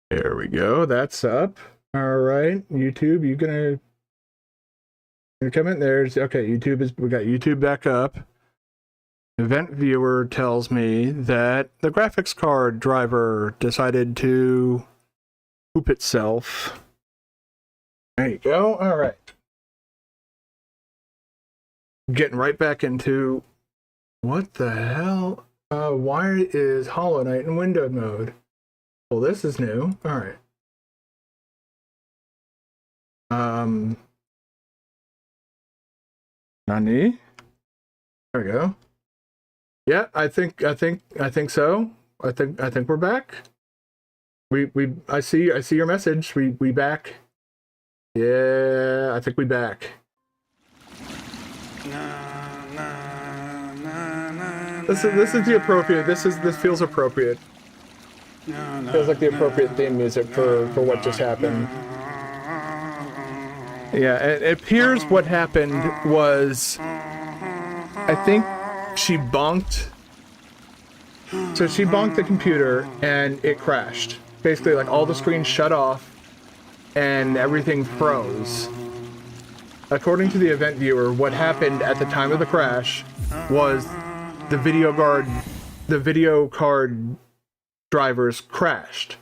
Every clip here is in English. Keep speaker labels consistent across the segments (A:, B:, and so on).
A: There we go. That's up. All right, YouTube, you're come in. There's okay. We got YouTube back up. Event viewer tells me that the graphics card driver decided to poop itself. There you go. All right. Getting right back into what the hell? Why is Hollow Knight in windowed mode? Well, this is new. All right. Nani? There we go. Yeah, I think so. I think we're back. I see your message. We back. Yeah, I think we back. This is the appropriate. This feels appropriate. Feels like the appropriate theme music for what just happened. Yeah, it appears what happened was, I think she bonked. So she bonked the computer and it crashed. Basically, like all the screens shut off and everything froze. According to the event viewer, what happened at the time of the crash was the video card drivers crashed.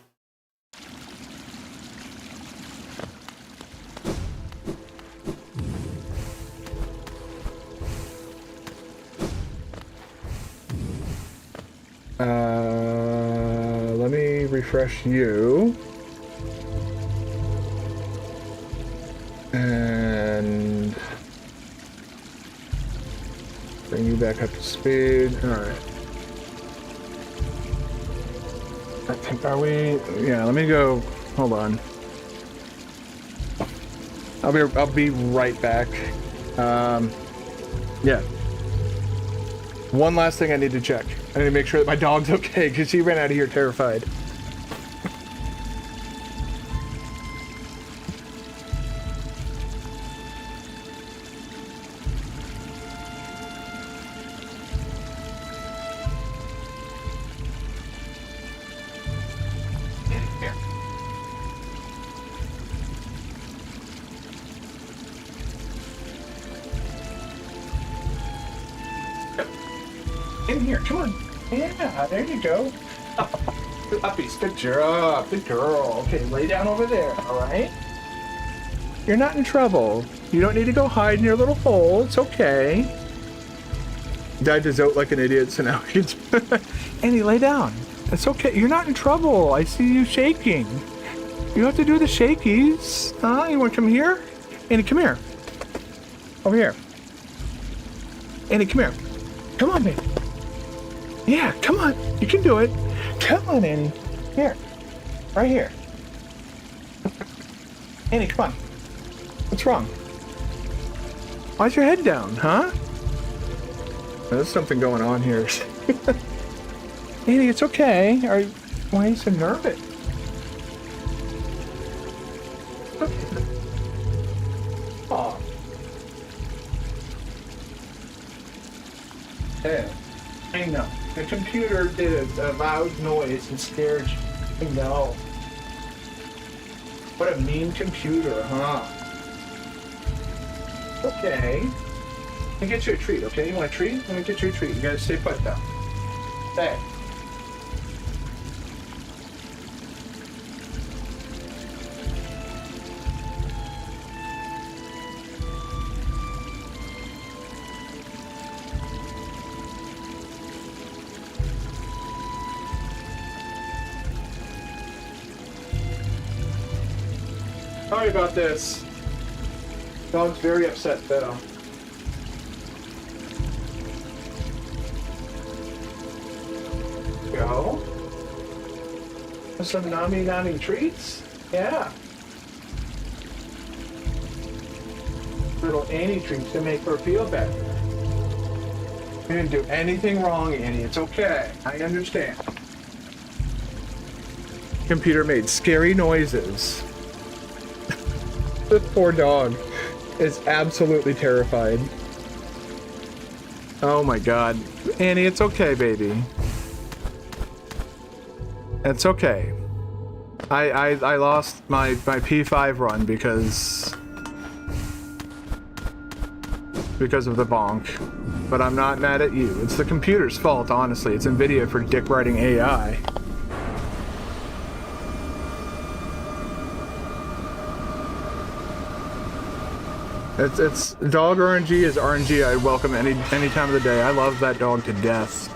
A: Let me refresh you. And bring you back up to speed. Alright. I think, are we? Yeah, let me go. Hold on. I'll be right back. Yeah. One last thing I need to check. I need to make sure that my dog's okay, because she ran out of here terrified. In here, come on. Yeah, there you go. Puppies, good job, good girl. Okay, lay down over there, all right? You're not in trouble. You don't need to go hide in your little hole. It's okay. Died to zote like an idiot, so now he's... Annie, lay down. It's okay. You're not in trouble. I see you shaking. You have to do the shakies. Huh? You want to come here? Annie, come here. Over here. Annie, come here. Come on, baby. Yeah, come on. You can do it. Come on, Annie. Here. Right here. Annie, come on. What's wrong? Why's your head down, huh? There's something going on here. Annie, it's okay. Why are you so nervous? Oh. Yeah, I know. The computer did a loud noise and scared you. I know. What a mean computer, huh? Okay. Let me get you a treat, okay? You want a treat? Let me get you a treat. You gotta stay put down. Hey. Sorry about this. Dog's very upset though. Go. Some nami treats? Yeah. Little Annie treats to make her feel better. You didn't do anything wrong, Annie. It's okay. I understand. Computer made scary noises. This poor dog is absolutely terrified. Oh my god. Annie, it's okay, baby. It's okay. I lost my P5 run because of the bonk. But I'm not mad at you. It's the computer's fault, honestly. It's NVIDIA for dick riding AI. It's dog RNG is RNG I welcome any time of the day. I love that dog to death.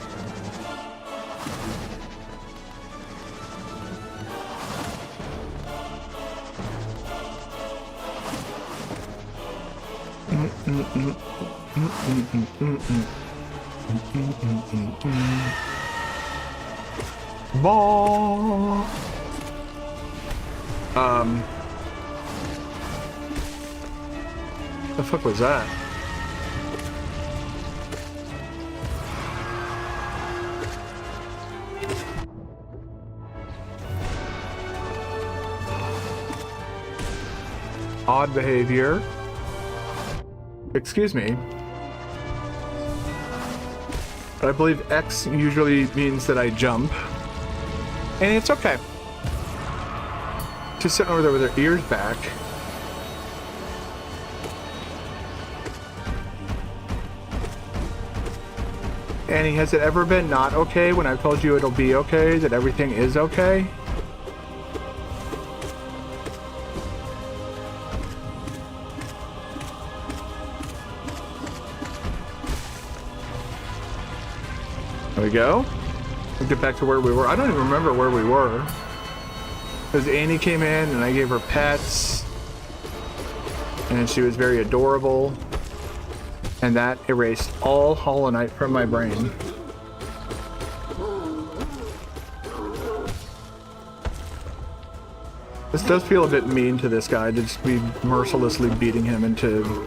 A: Ball. The fuck was that? Odd behavior. Excuse me. But I believe X usually means that I jump. And it's okay. Just sitting over there with her ears back. Annie, has it ever been not okay when I've told you it'll be okay, that everything is okay? There we go. We'll get back to where we were. I don't even remember where we were. Because Annie came in and I gave her pets. And she was very adorable. And that erased all Hollow Knight from my brain. This does feel a bit mean to this guy to just be mercilessly beating him into...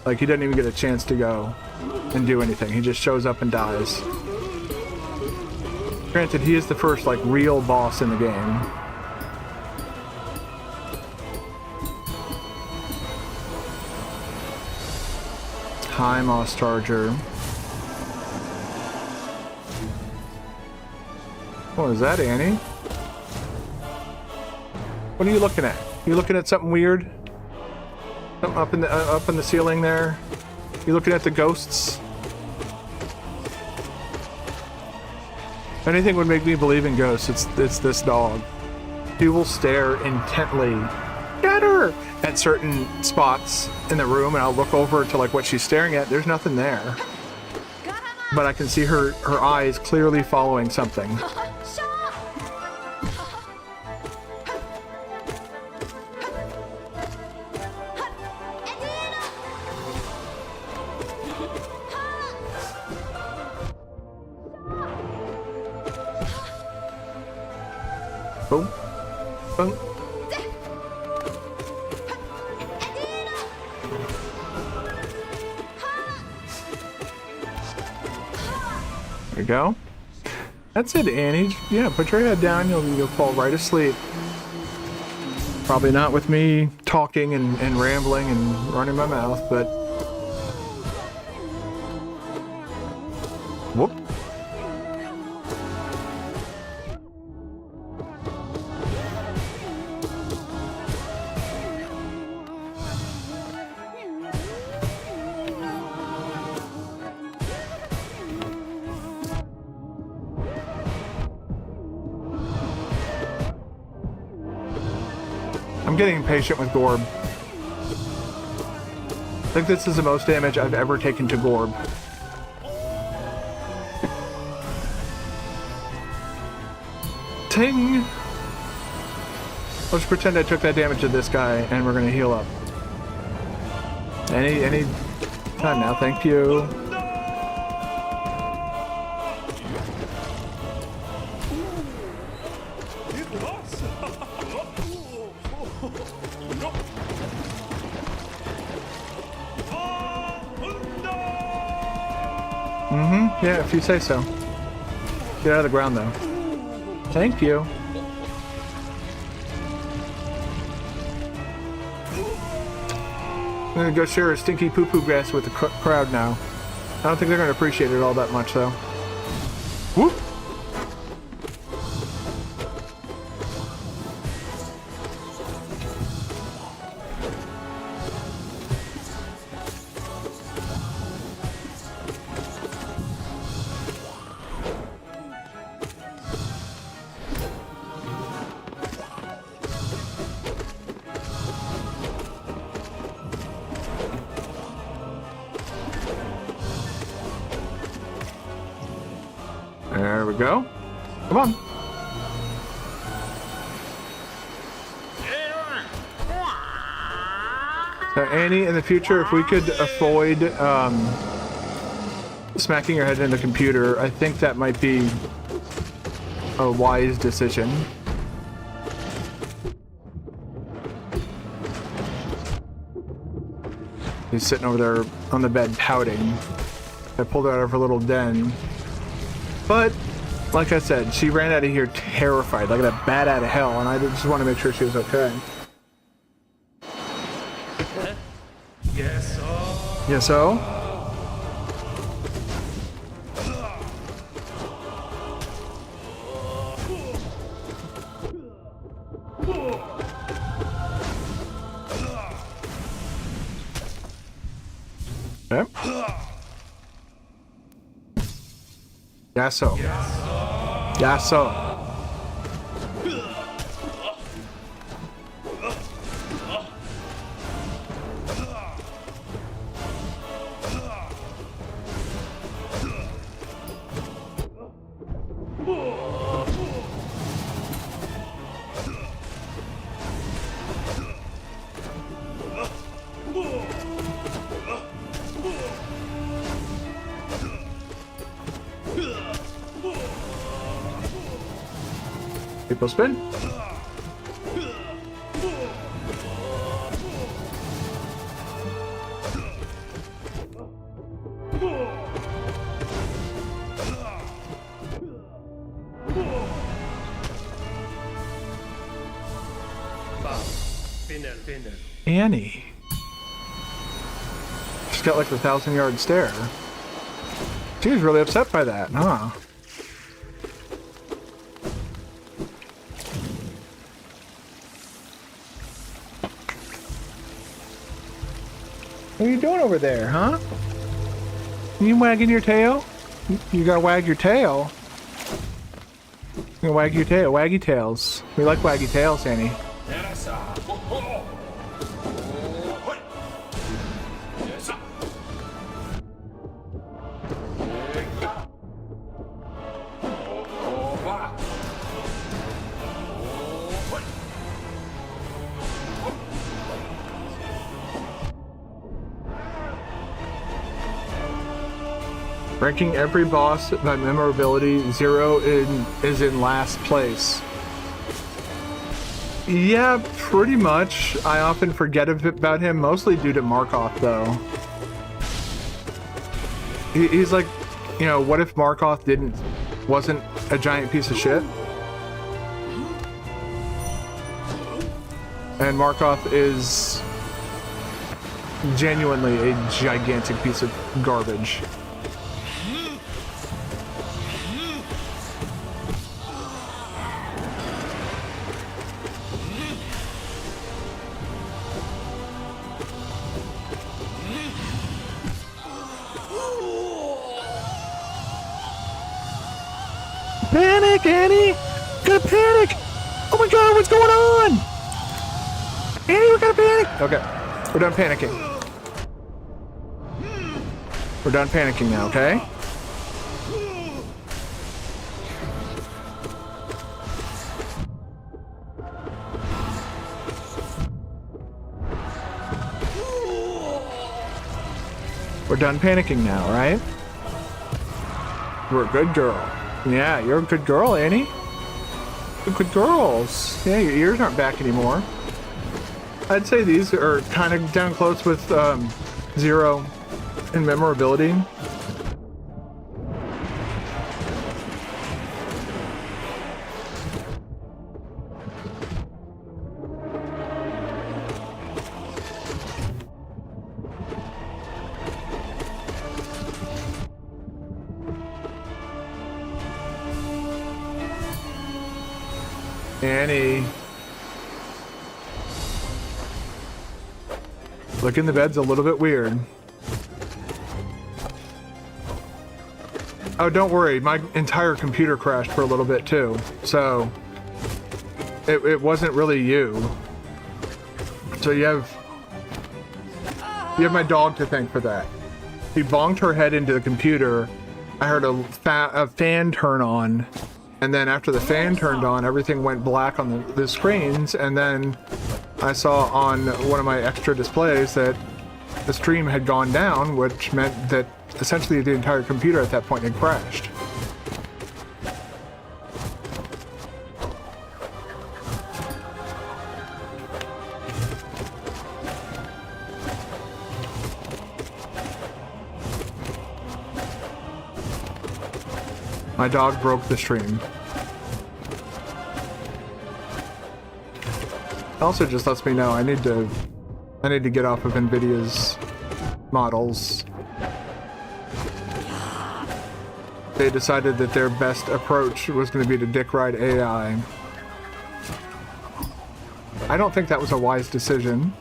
A: Like, he doesn't even get a chance to go and do anything. He just shows up and dies. Granted, he is the first, like, real boss in the game. High Moss Charger. What is that, Annie? What are you looking at? You looking at something weird? Something up in the ceiling there? You looking at the ghosts? If anything would make me believe in ghosts, it's this dog. He will stare intently, get her, at certain spots in the room, and I'll look over to like what she's staring at. There's nothing there, but I can see her eyes clearly following something. Boom. Boom. There we go. That's it, Annie. Yeah, put your head down. You'll fall right asleep. Probably not with me talking and rambling and running my mouth, but... Whoop. I'm getting impatient with Gorb. I think this is the most damage I've ever taken to Gorb. Ting! Let's pretend I took that damage to this guy and we're gonna heal up. Any time now, thank you. Yeah, if you say so. Get out of the ground, though. Thank you. I'm gonna go share a stinky poo-poo grass with the crowd now. I don't think they're gonna appreciate it all that much, though. Whoop! we go. Come on. So Annie, in the future, if we could avoid smacking your head in the computer, I think that might be a wise decision. He's sitting over there on the bed pouting. I pulled her out of her little den. But, like I said, she ran out of here terrified, like a bat out of hell, and I just want to make sure she was okay.
B: Yes,
A: Yeah, so? Okay. Yeah, so. Yeah, so. People spin. Annie. She's got like the 1,000-yard stare. She was really upset by that, huh? What are you doing over there, huh? You wagging your tail? You gotta wag your tail. You gotta wag your tail. Waggy tails. We like waggy tails, Annie. Ranking every boss by memorability, 0 is in last place. Yeah, pretty much. I often forget about him, mostly due to Markov, though. He's like, you know, what if Markov wasn't a giant piece of shit? And Markov is genuinely a gigantic piece of garbage. Panic, Annie! Gotta panic! Oh my god, what's going on? Annie, we gotta panic! Okay, we're done panicking. We're done panicking now, okay? We're done panicking now, right? You're a good girl. Yeah, you're a good girl, Annie. Good girls. Yeah, your ears aren't back anymore. I'd say these are kind of down close with 0 in memorability. Annie. Looking the bed's a little bit weird. Oh, don't worry. My entire computer crashed for a little bit too. So it wasn't really you. So you have my dog to thank for that. He bonked her head into the computer. I heard a fan turn on, and then after the fan turned on, everything went black on the screens, and then I saw on one of my extra displays that the stream had gone down, which meant that essentially the entire computer at that point had crashed. My dog broke the stream. Also just lets me know I need to get off of NVIDIA's models. They decided that their best approach was going to be to dick ride AI. I don't think that was a wise decision.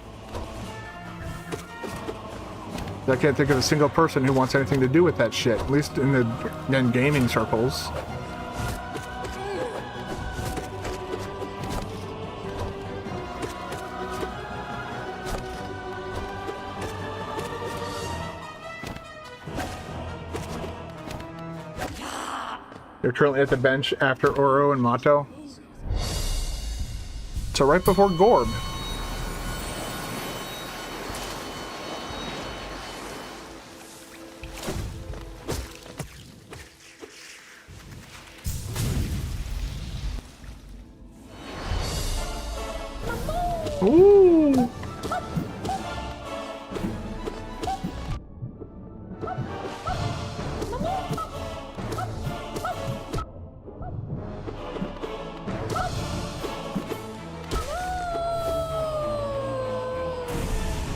A: I can't think of a single person who wants anything to do with that shit, at least in gaming circles. You're currently at the bench after Oro and Mato. So right before Gorb. Ooh.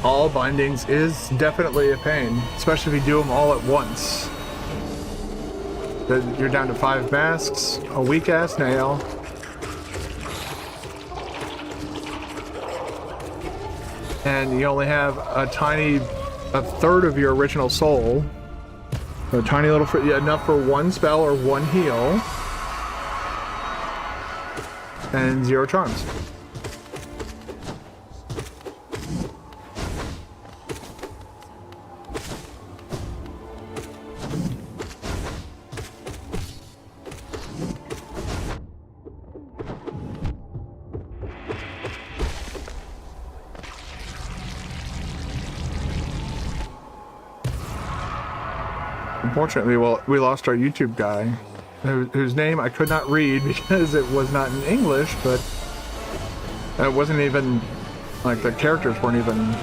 A: All bindings is definitely a pain, especially if you do them all at once. You're down to 5 masks, a weak-ass nail. And you only have a third of your original soul. So a tiny little, enough for one spell or one heal. And 0 charms. Unfortunately, well, we lost our YouTube guy, whose name I could not read because it was not in English, but it wasn't even, like, the characters weren't even...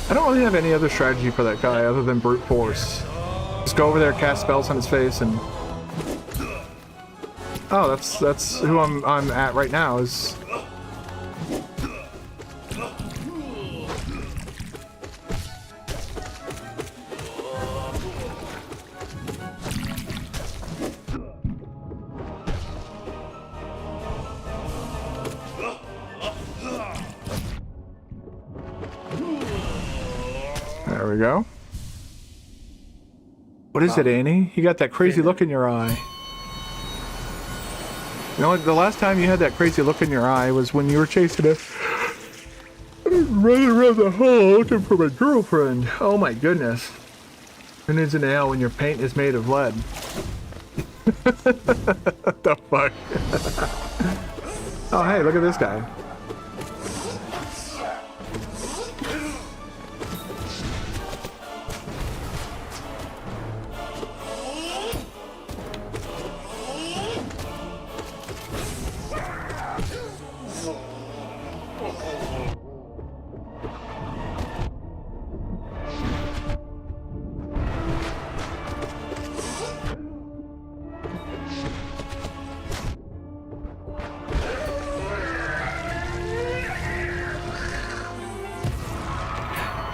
A: I don't really have any other strategy for that guy other than brute force. Just go over there, cast spells on his face, and... Oh, that's who I'm at right now, is... There we go. What is it, Annie? You got that crazy look in your eye. You know what? The last time you had that crazy look in your eye was when you were chasing it, running around the hall looking for my girlfriend. Oh my goodness. Who needs a nail when your paint is made of lead? What the fuck? Oh hey, look at this guy.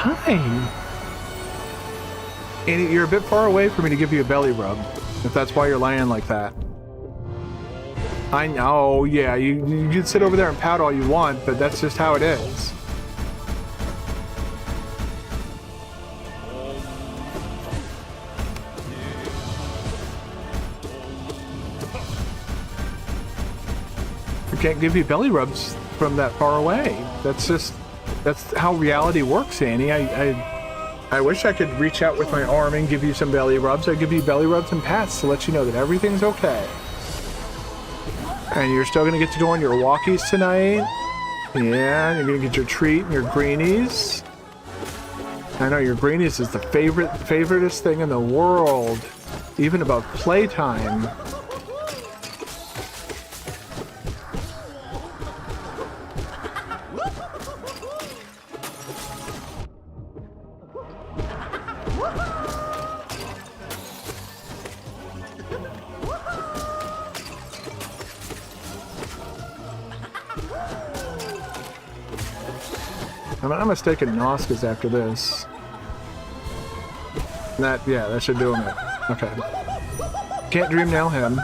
A: Hi. Annie, you're a bit far away for me to give you a belly rub, if that's why you're laying like that. I know, yeah, you can sit over there and pout all you want, but that's just how it is. can't give you belly rubs from that far away. That's how reality works, Annie. I wish I could reach out with my arm and give you some belly rubs. I give you belly rubs and pats to let you know that everything's okay. And you're still gonna get to go on your walkies tonight. Yeah, you're gonna get your treat and your greenies. I know your greenies is the favoriteest thing in the world, even about playtime. I'm not mistaken, Noska's after this. That should do him. Okay. Can't dream now him.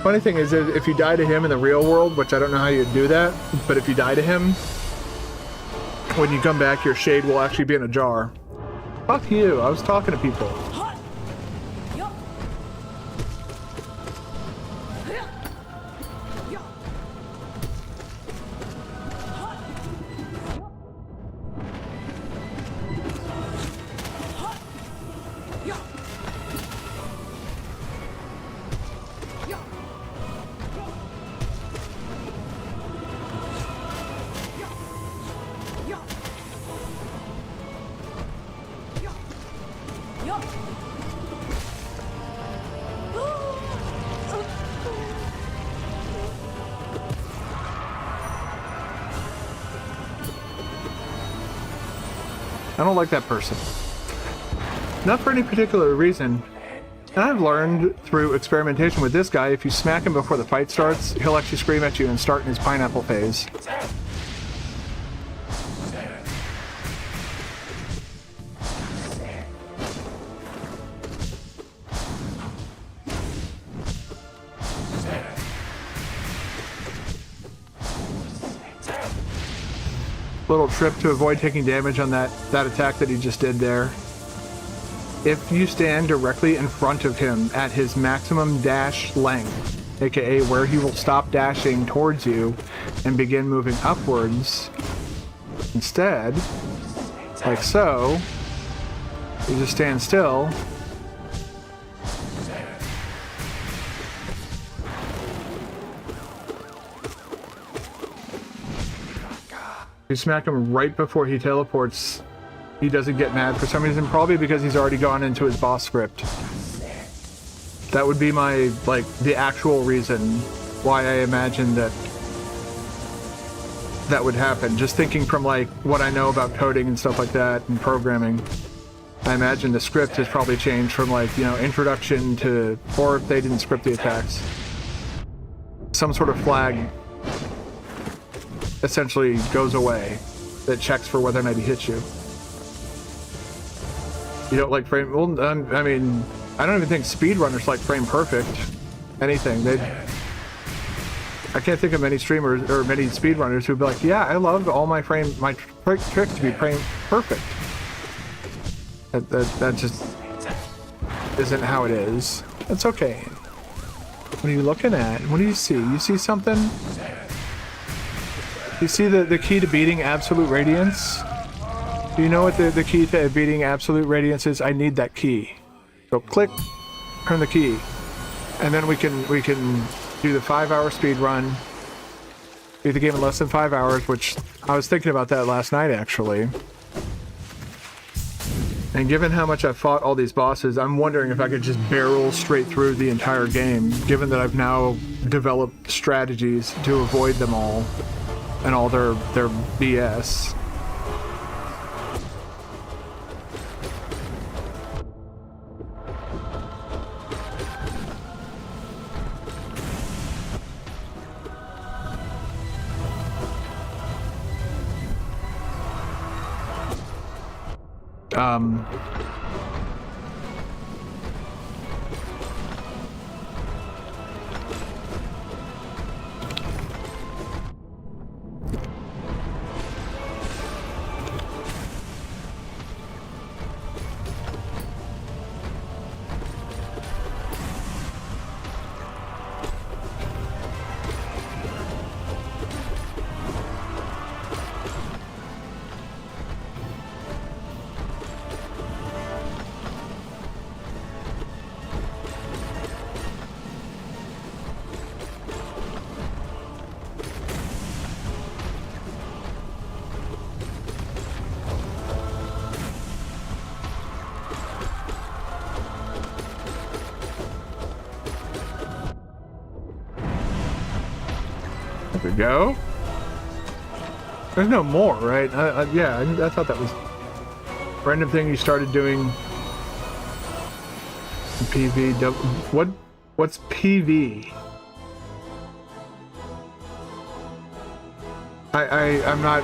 A: Funny thing is, if you die to him in the real world, which I don't know how you'd do that, but if you die to him, when you come back, your shade will actually be in a jar. Fuck you, I was talking to people. I don't like that person. Not for any particular reason. And I've learned through experimentation with this guy, if you smack him before the fight starts, he'll actually scream at you and start in his pineapple phase. Little trip to avoid taking damage on that attack that he just did there. If you stand directly in front of him at his maximum dash length, aka where he will stop dashing towards you and begin moving upwards, instead, like so, you just stand still. You smack him right before he teleports, he doesn't get mad for some reason, probably because he's already gone into his boss script. That would be my, like, the actual reason why I imagine that would happen. Just thinking from, like, what I know about coding and stuff like that and programming, I imagine the script has probably changed from, like, you know, introduction to, or if they didn't script the attacks, some sort of flag essentially goes away that checks for whether or not he hits you. You don't like frame... Well, I mean, I don't even think speedrunners like frame perfect anything. I can't think of many streamers or many speedrunners who'd be like, yeah, I love all my tricks to be frame perfect. That just isn't how it is. That's okay. What are you looking at? What do you see? You see something? You see the key to beating Absolute Radiance? Do you know what the key to beating Absolute Radiance is? I need that key. So click, turn the key, and then we can do the 5-hour speed run. Beat the game in less than 5 hours, which I was thinking about that last night actually. And given how much I've fought all these bosses, I'm wondering if I could just barrel straight through the entire game, given that I've now developed strategies to avoid them all and all their BS. There we go. There's no more, right? Yeah, I thought that was random thing you started doing. PV. What's PV? I'm not.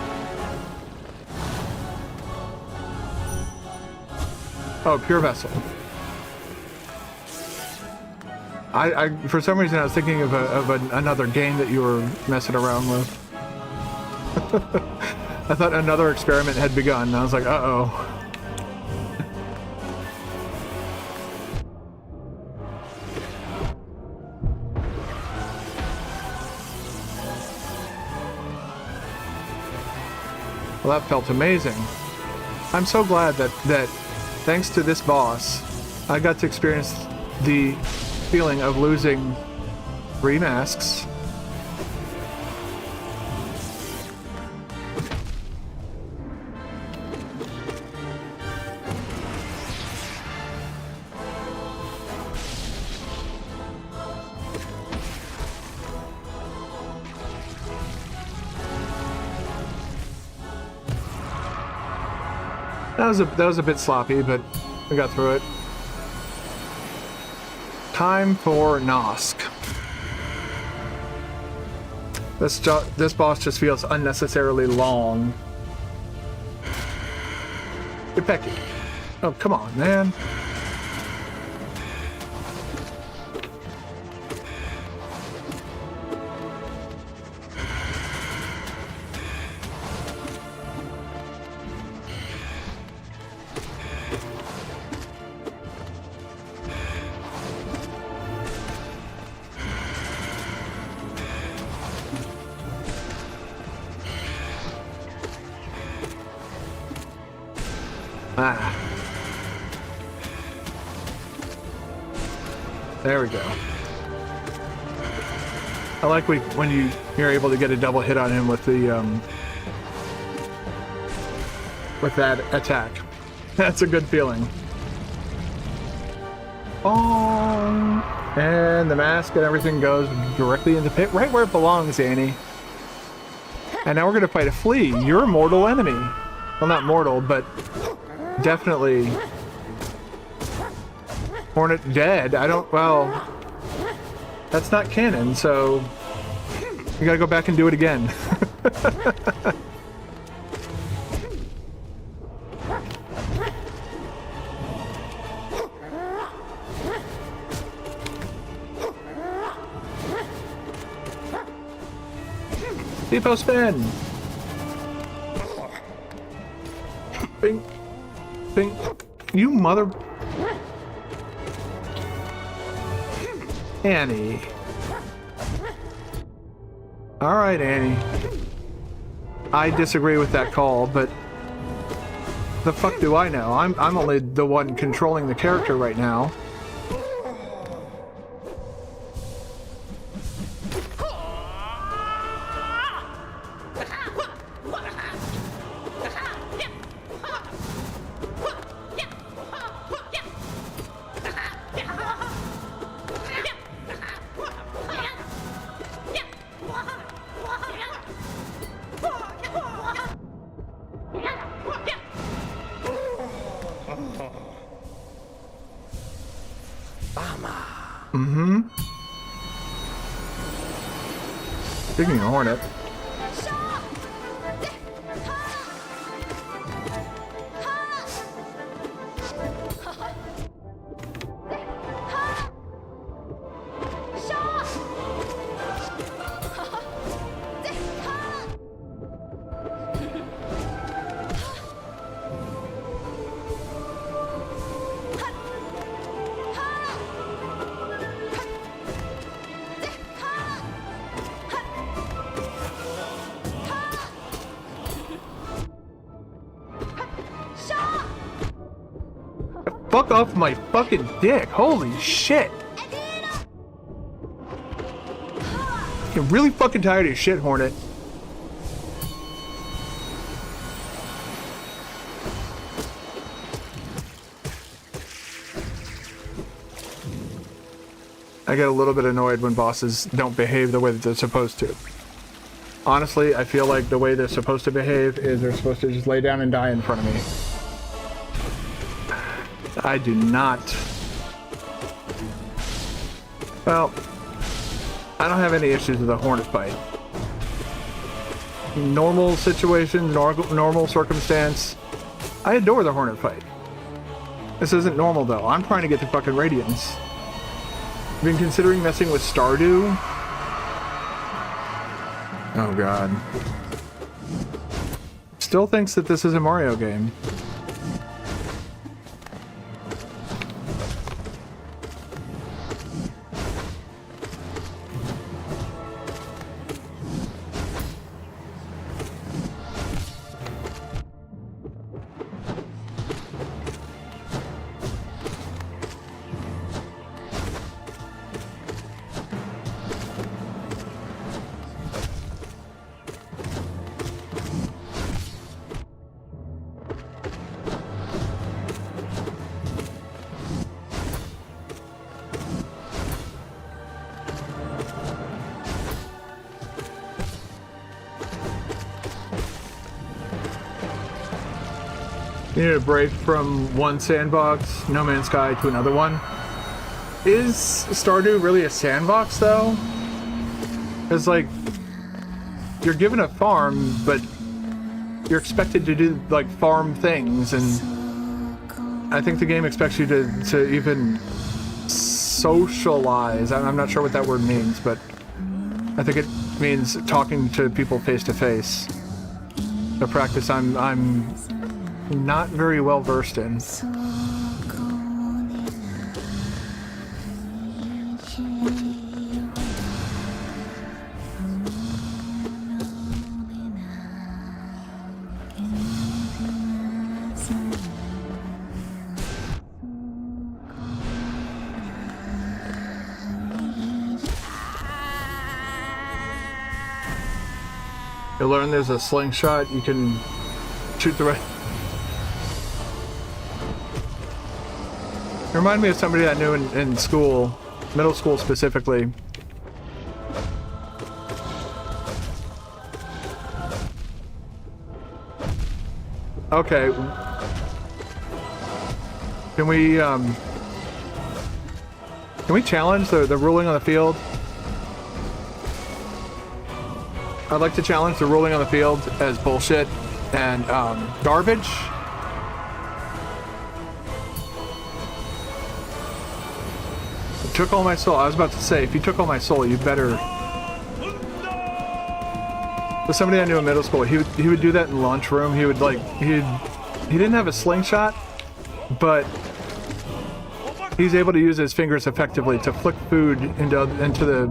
A: Oh, pure vessel. I for some reason I was thinking of another game that you were messing around with. I thought another experiment had begun, and I was like, uh-oh. Well, that felt amazing. I'm so glad that thanks to this boss, I got to experience the feeling of losing 3 masks. That was a bit sloppy, but we got through it. Time for Nosk. This boss just feels unnecessarily long. Get back here. Oh, come on, man. Ah. There we go. I like when you're able to get a double hit on him with the with that attack. That's a good feeling. Oh, and the mask and everything goes directly in the pit, right where it belongs, Annie. And now we're gonna fight a flea, your mortal enemy. Well, not mortal, but definitely Hornet dead. Well, that's not canon, so you gotta go back and do it again. Depot spin! Bing! Bing! You mother... Annie. Alright, Annie. I disagree with that call, but... the fuck do I know? I'm only the one controlling the character right now. Speaking of Hornet. Fuck off my fucking dick. Holy shit. I'm really fucking tired of your shit, Hornet. I get a little bit annoyed when bosses don't behave the way that they're supposed to. Honestly, I feel like the way they're supposed to behave is they're supposed to just lay down and die in front of me. I do not. Well, I don't have any issues with a hornet fight. Normal situation, normal circumstance, I adore the hornet fight. This isn't normal though. I'm trying to get to fucking Radiance. I've been considering messing with Stardew. Oh god. Still thinks that this is a Mario game. You need a break from one sandbox, No Man's Sky, to another one. Is Stardew really a sandbox, though? It's like, you're given a farm, but you're expected to do, like, farm things, and I think the game expects you to even socialize. I'm not sure what that word means, but I think it means talking to people face to face. A practice I'm not very well versed in. You learn there's a slingshot, you can shoot the right. You remind me of somebody I knew in school, middle school specifically. Okay. Can we challenge the ruling on the field? I'd like to challenge the ruling on the field as bullshit and garbage. Took all my soul. I was about to say, if you took all my soul, you better. But somebody I knew in middle school, he would do that in the lunchroom. He would like he didn't have a slingshot, but he's able to use his fingers effectively to flick food into the.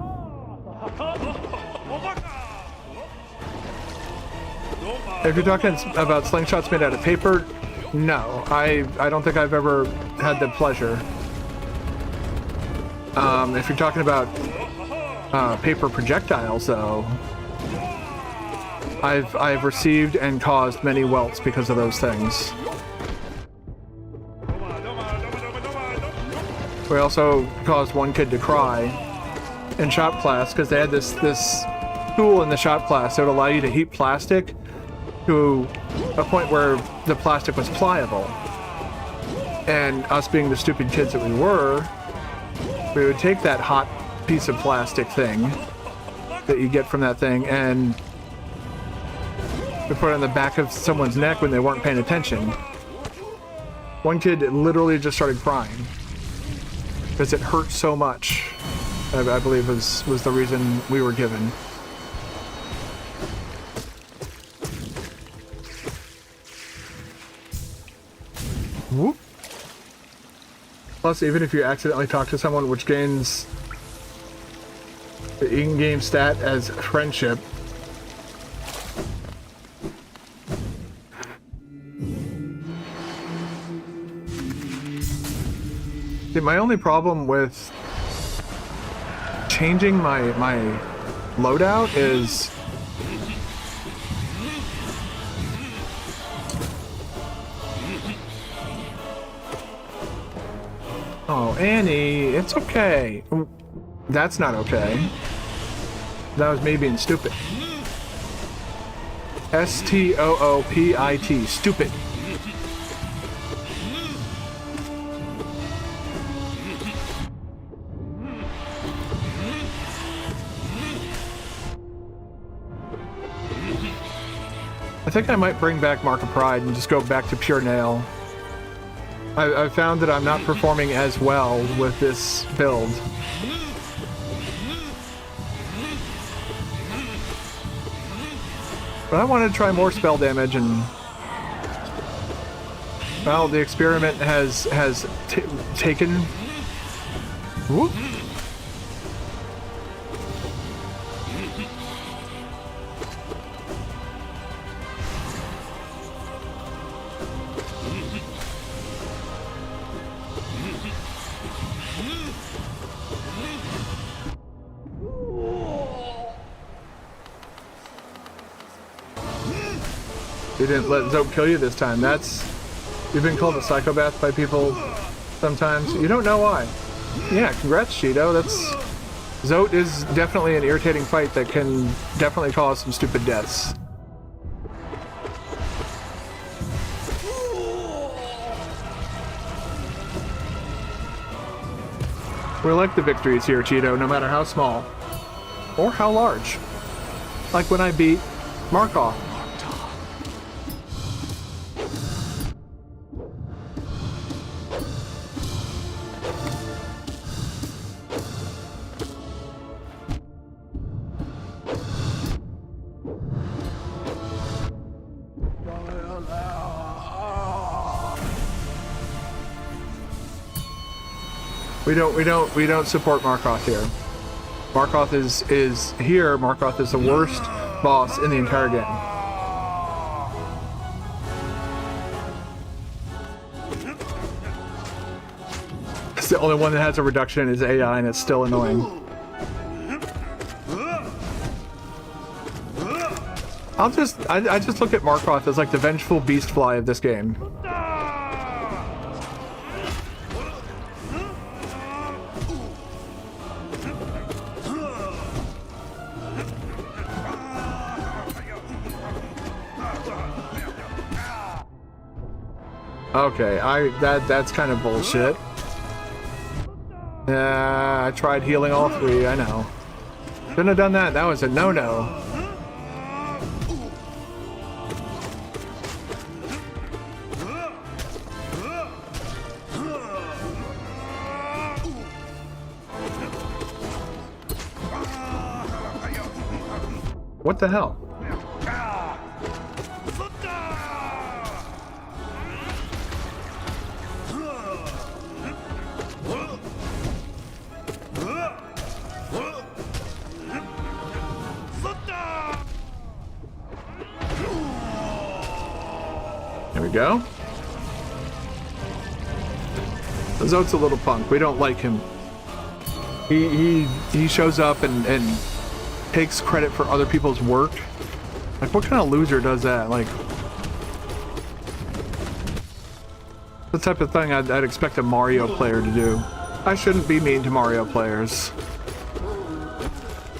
A: If you're talking about slingshots made out of paper, no, I don't think I've ever had the pleasure. If you're talking about paper projectiles, though, I've received and caused many welts because of those things. We also caused one kid to cry in shop class because they had this tool in the shop class that would allow you to heat plastic to a point where the plastic was pliable. And us being the stupid kids that we were, we would take that hot piece of plastic thing that you get from that thing and we put it on the back of someone's neck when they weren't paying attention. One kid literally just started crying because it hurt so much. I believe was the reason we were given. Whoop. Plus, even if you accidentally talk to someone, which gains the in-game stat as friendship. See, my only problem with changing my loadout is oh, Annie, it's okay. That's not okay. That was me being stupid. Stoopit. Stupid. I think I might bring back Mark of Pride and just go back to pure nail. I've found that I'm not performing as well with this build. But I wanted to try more spell damage, and well, the experiment has taken. Whoop. You didn't let Zote kill you this time. You've been called a psychopath by people sometimes. You don't know why. Yeah, congrats, Cheeto. Zote is definitely an irritating fight that can definitely cause some stupid deaths. We like the victories here, Cheeto, no matter how small. Or how large. Like when I beat Markov. We don't support Markov here. Markov is here. Markov is the worst boss in the entire game. It's the only one that has a reduction in his AI, and it's still annoying. I just look at Markov as like the vengeful beastfly of this game. Okay, that's kind of bullshit. I tried healing all three, I know. Shouldn't have done that, that was a no-no. What the hell? There we go. Zote's a little punk. We don't like him. He shows up and takes credit for other people's work. Like, what kind of loser does that? Like, the type of thing I'd expect a Mario player to do. I shouldn't be mean to Mario players.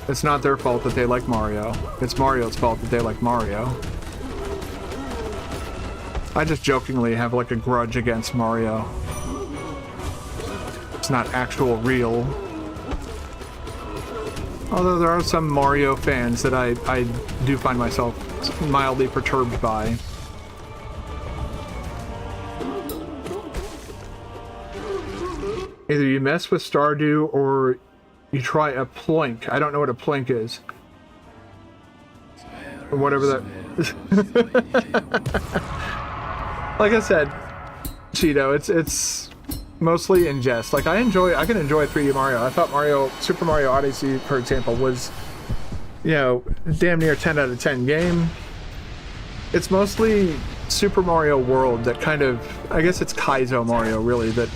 A: It's not their fault that they like Mario. It's Mario's fault that they like Mario. I just jokingly have like a grudge against Mario. It's not actual real. Although there are some Mario fans that I do find myself mildly perturbed by. Either you mess with Stardew or you try a ploink. I don't know what a ploink is. Or whatever that... Like I said, Cheeto, it's mostly in jest. Like, I can enjoy 3D Mario. I thought Super Mario Odyssey, for example, was, you know, damn near 10 out of 10 game. It's mostly Super Mario World that kind of, I guess it's Kaizo Mario, really, that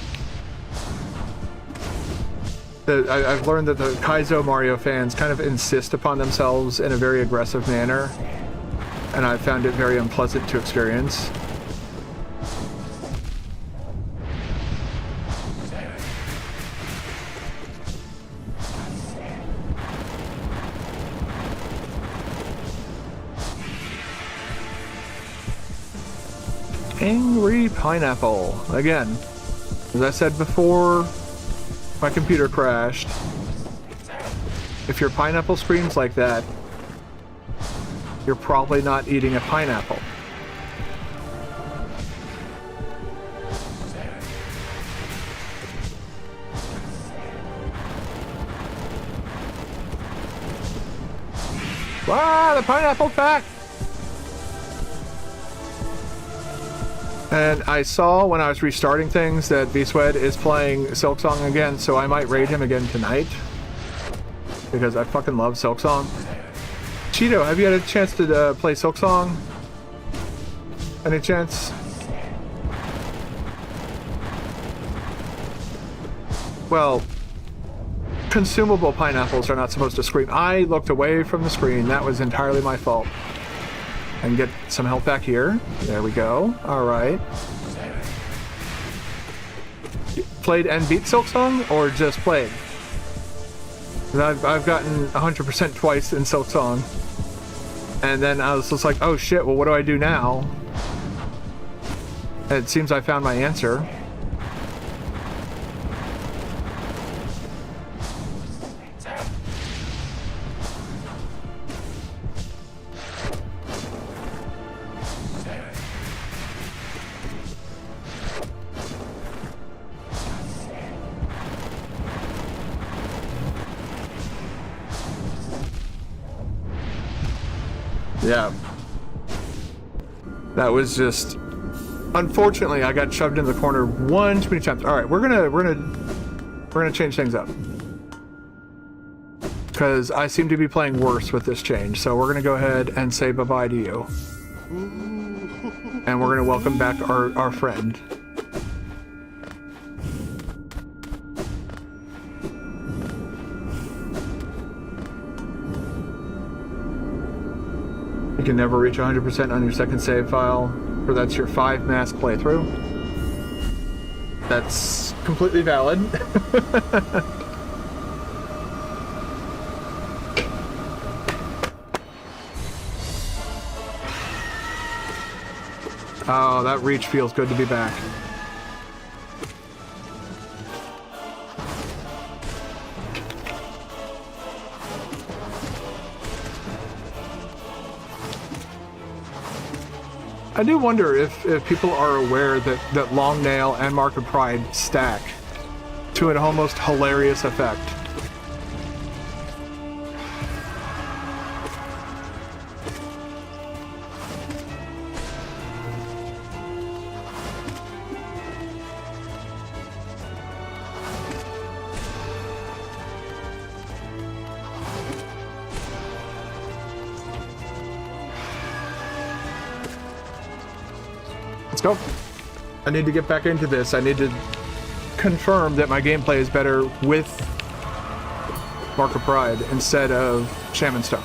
A: I've learned that the Kaizo Mario fans kind of insist upon themselves in a very aggressive manner, and I found it very unpleasant to experience. Angry pineapple. Again, as I said before, my computer crashed. If your pineapple screams like that, you're probably not eating a pineapple. Ah, the pineapple's back! And I saw when I was restarting things that V-Swed is playing Silksong again, so I might raid him again tonight. Because I fucking love Silksong. Cheeto, have you had a chance to play Silksong? Any chance? Well, consumable pineapples are not supposed to scream. I looked away from the screen. That was entirely my fault. And get some health back here. There we go. Alright. Played and beat Silksong, or just played? I've gotten 100% twice in Silksong. And then I was just like, oh shit, well what do I do now? And it seems I found my answer. Yeah. That was just... Unfortunately, I got shoved in the corner one too many times. Alright, we're gonna change things up. Because I seem to be playing worse with this change, so we're gonna go ahead and say bye-bye to you. And we're gonna welcome back our friend. You can never reach 100% on your second save file, or that's your 5 mask playthrough. That's completely valid. Oh, that reach feels good to be back. I do wonder if people are aware that Long Nail and Mark of Pride stack to an almost hilarious effect. Let's go. I need to get back into this. I need to confirm that my gameplay is better with Mark of Pride instead of Shaman Stone.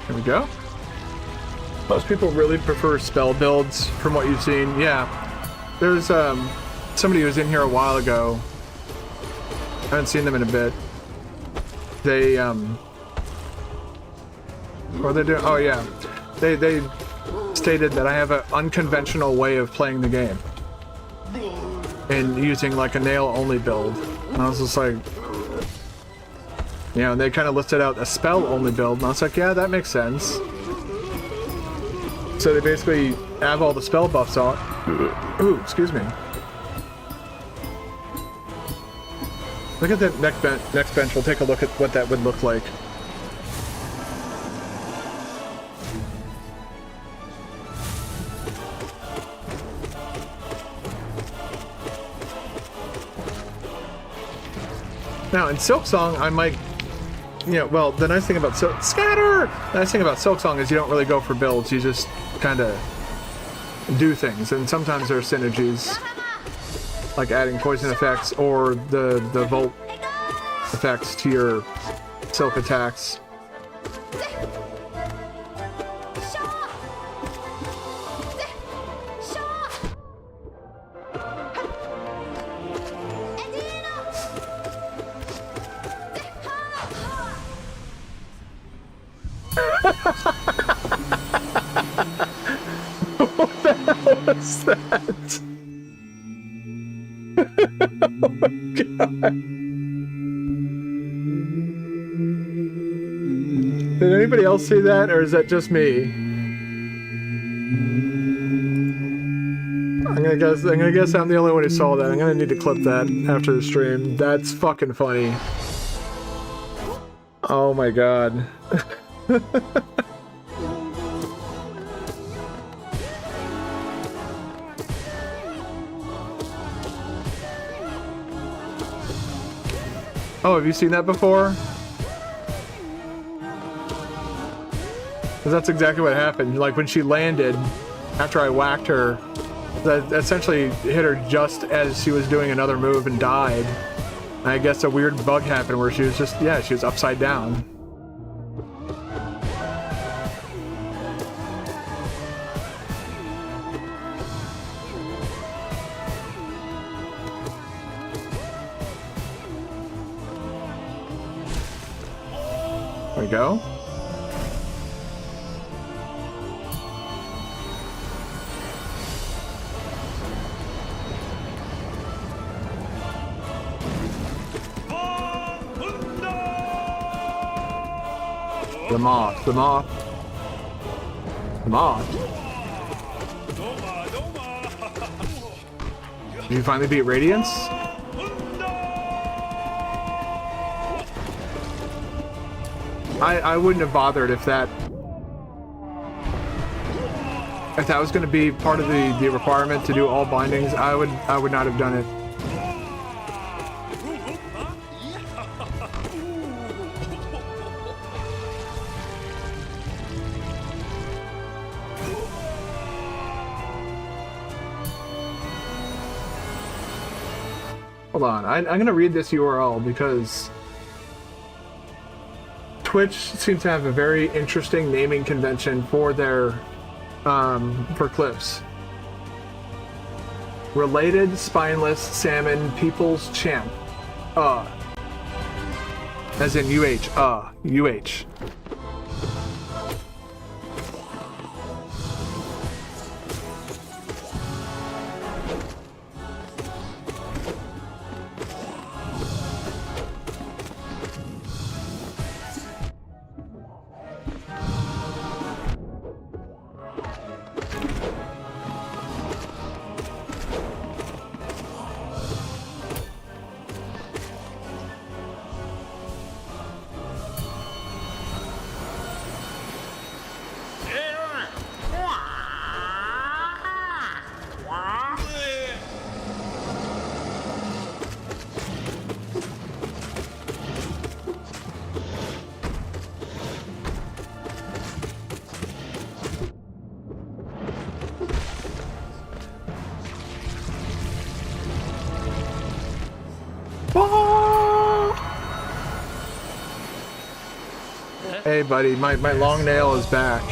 A: There we go. Most people really prefer spell builds from what you've seen. Yeah. There's somebody who was in here a while ago. I haven't seen them in a bit. They what are they doing? Oh yeah. They stated that I have an unconventional way of playing the game. And using like a nail only build. And I was just like, you know, and they kind of listed out a spell-only build, and I was like, yeah, that makes sense. So they basically have all the spell buffs on. Ooh, excuse me. Look at that next bench. We'll take a look at what that would look like. Now, in Silksong, I might... You know, well, the nice thing about Scatter! The nice thing about Silksong is you don't really go for builds, you just kind of do things, and sometimes there are synergies, like adding poison effects or the Volt effects to your Silk attacks. was that? Oh my God. Did anybody else see that, or is that just me? I'm gonna guess I'm the only one who saw that. I'm gonna need to clip that after the stream. That's fucking funny. Oh my God. Oh, have you seen that before? Because that's exactly what happened. Like when she landed, after I whacked her, that essentially hit her just as she was doing another move and died. And I guess a weird bug happened where she was just, yeah, she was upside down. There we go. The moth, the moth. The moth. Did you finally beat Radiance? I wouldn't have bothered if that was going to be part of the requirement to do all bindings. I would not have done it. Hold on, I'm going to read this URL because Twitch seems to have a very interesting naming convention for their for clips. Related spineless salmon people's champ. As in UH. Hey buddy, my long nail is back.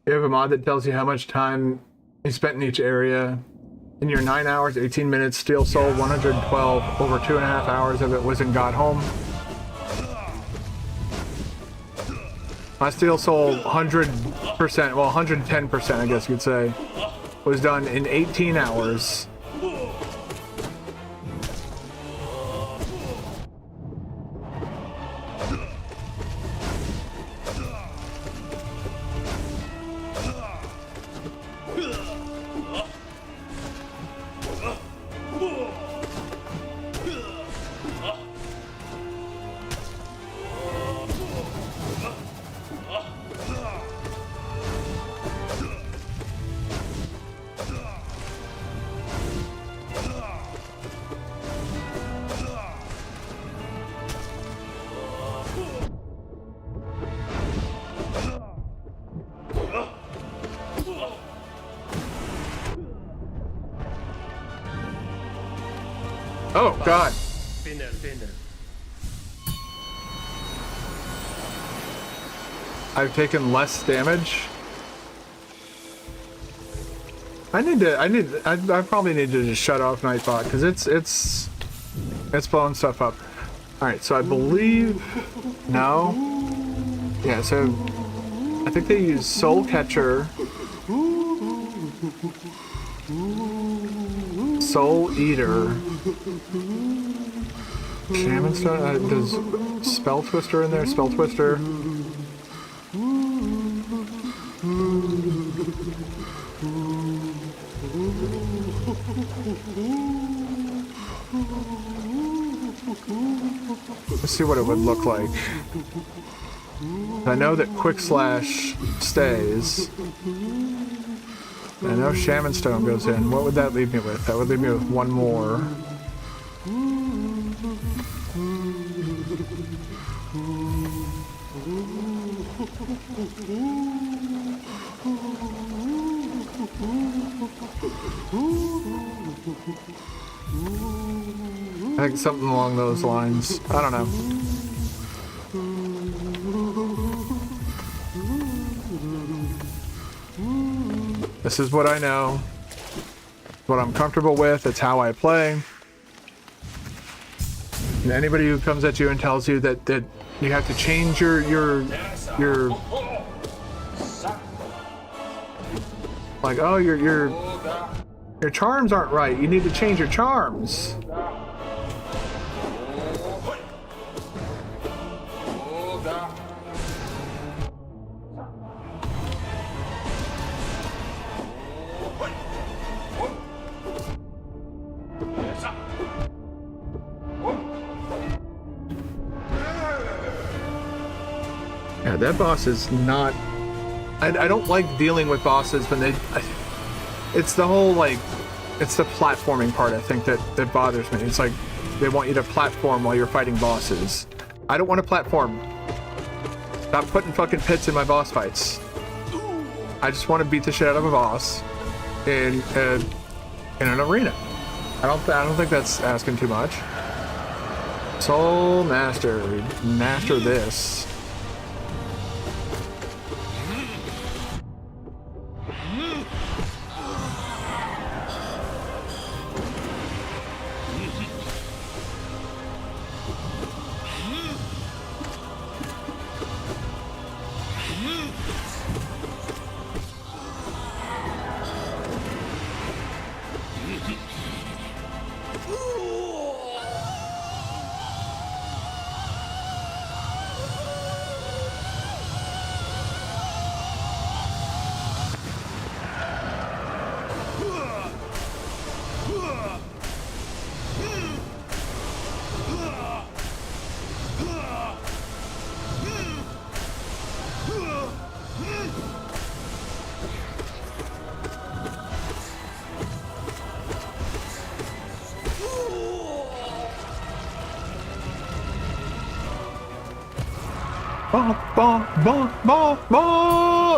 A: You have a mod that tells you how much time you spent in each area. In your 9 hours, 18 minutes, Steel Soul 112, over 2.5 hours of it was in God Home. My Steel Soul 100%, well 110% I guess you'd say, was done in 18 hours. Oh, God.
B: Spinner.
A: I've taken less damage. I probably need to just shut off Nightbot because it's blowing stuff up. All right, so I believe no, yeah. So I think they use Soul Catcher, Soul Eater, Shaman Stone. Does Spell Twister in there? Spell Twister. Let's see what it would look like. I know that Quick Slash stays. I know Shaman Stone goes in. What would that leave me with? That would leave me with one more. I think something along those lines. I don't know. This is what I know. What I'm comfortable with. It's how I play. And anybody who comes at you and tells you that you have to change your like, oh, your charms aren't right. You need to change your charms. Yeah, that boss is not... I don't like dealing with bosses when they... It's the whole, like... It's the platforming part, I think, that bothers me. It's like, they want you to platform while you're fighting bosses. I don't want to platform. Stop putting fucking pits in my boss fights. I just want to beat the shit out of a boss in an arena. I don't think that's asking too much. Soul Master. Master this.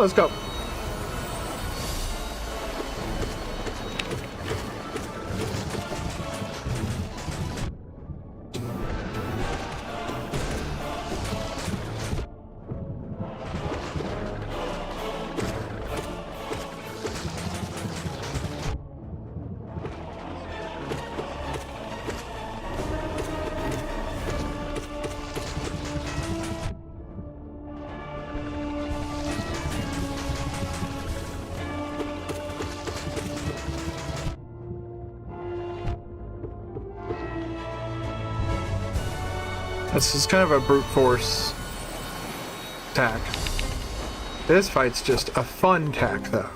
A: Let's go. This is kind of a brute force attack. This fight's just a fun attack, though.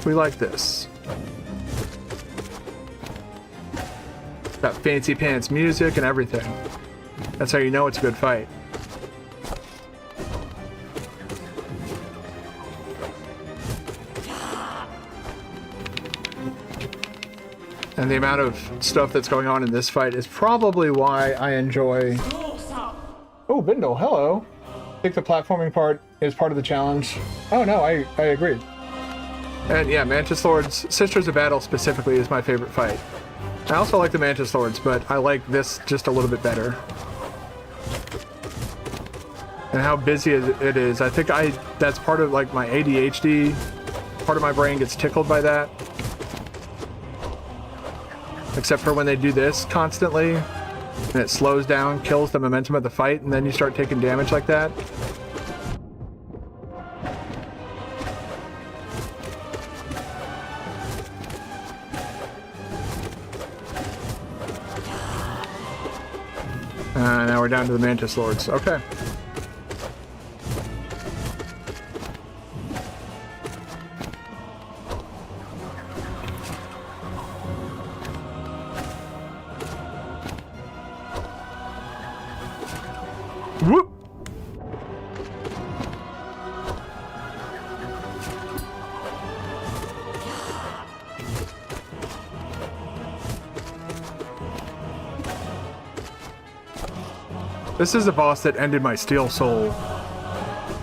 A: We like this. Got fancy pants music and everything. That's how you know it's a good fight. And the amount of stuff that's going on in this fight is probably why I enjoy... Oh, Bindle, hello. I think the platforming part is part of the challenge. Oh no, I agree. And yeah, Mantis Lord's Sisters of Battle specifically is my favorite fight. I also like the Mantis Lords, but I like this just a little bit better. and how busy it is. I think that's part of like my ADHD. Part of my brain gets tickled by that. Except for when they do this constantly, and it slows down, kills the momentum of the fight, and then you start taking damage like that. Now we're down to the Mantis Lords. Okay. Whoop! This is a boss that ended my Steel Soul.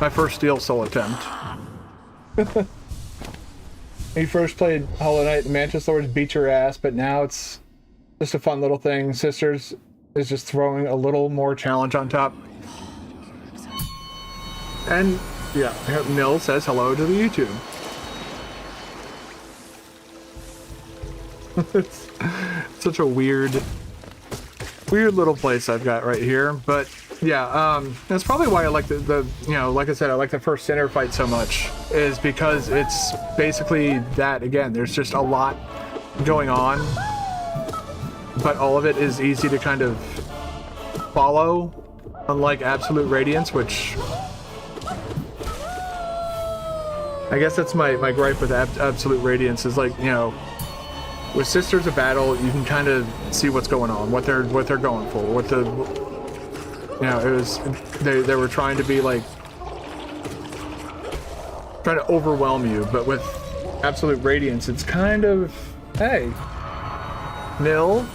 A: My first Steel Soul attempt. When you first played Hollow Knight, the Mantis Lords beat your ass, but now it's just a fun little thing. Sisters is just throwing a little more challenge on top. And, yeah, Nil says hello to the YouTube. It's such a weird little place I've got right here, but yeah, that's probably why I like the you know, like I said, I like the first center fight so much, is because it's basically that again. There's just a lot going on, but all of it is easy to kind of follow, unlike Absolute Radiance, which I guess that's my gripe with Absolute Radiance is, like, you know, with Sisters of Battle, you can kind of see what's going on, what they're going for, what the, you know, it was, they were trying to be like, trying to overwhelm you, but with Absolute Radiance, it's kind of, hey, Nil,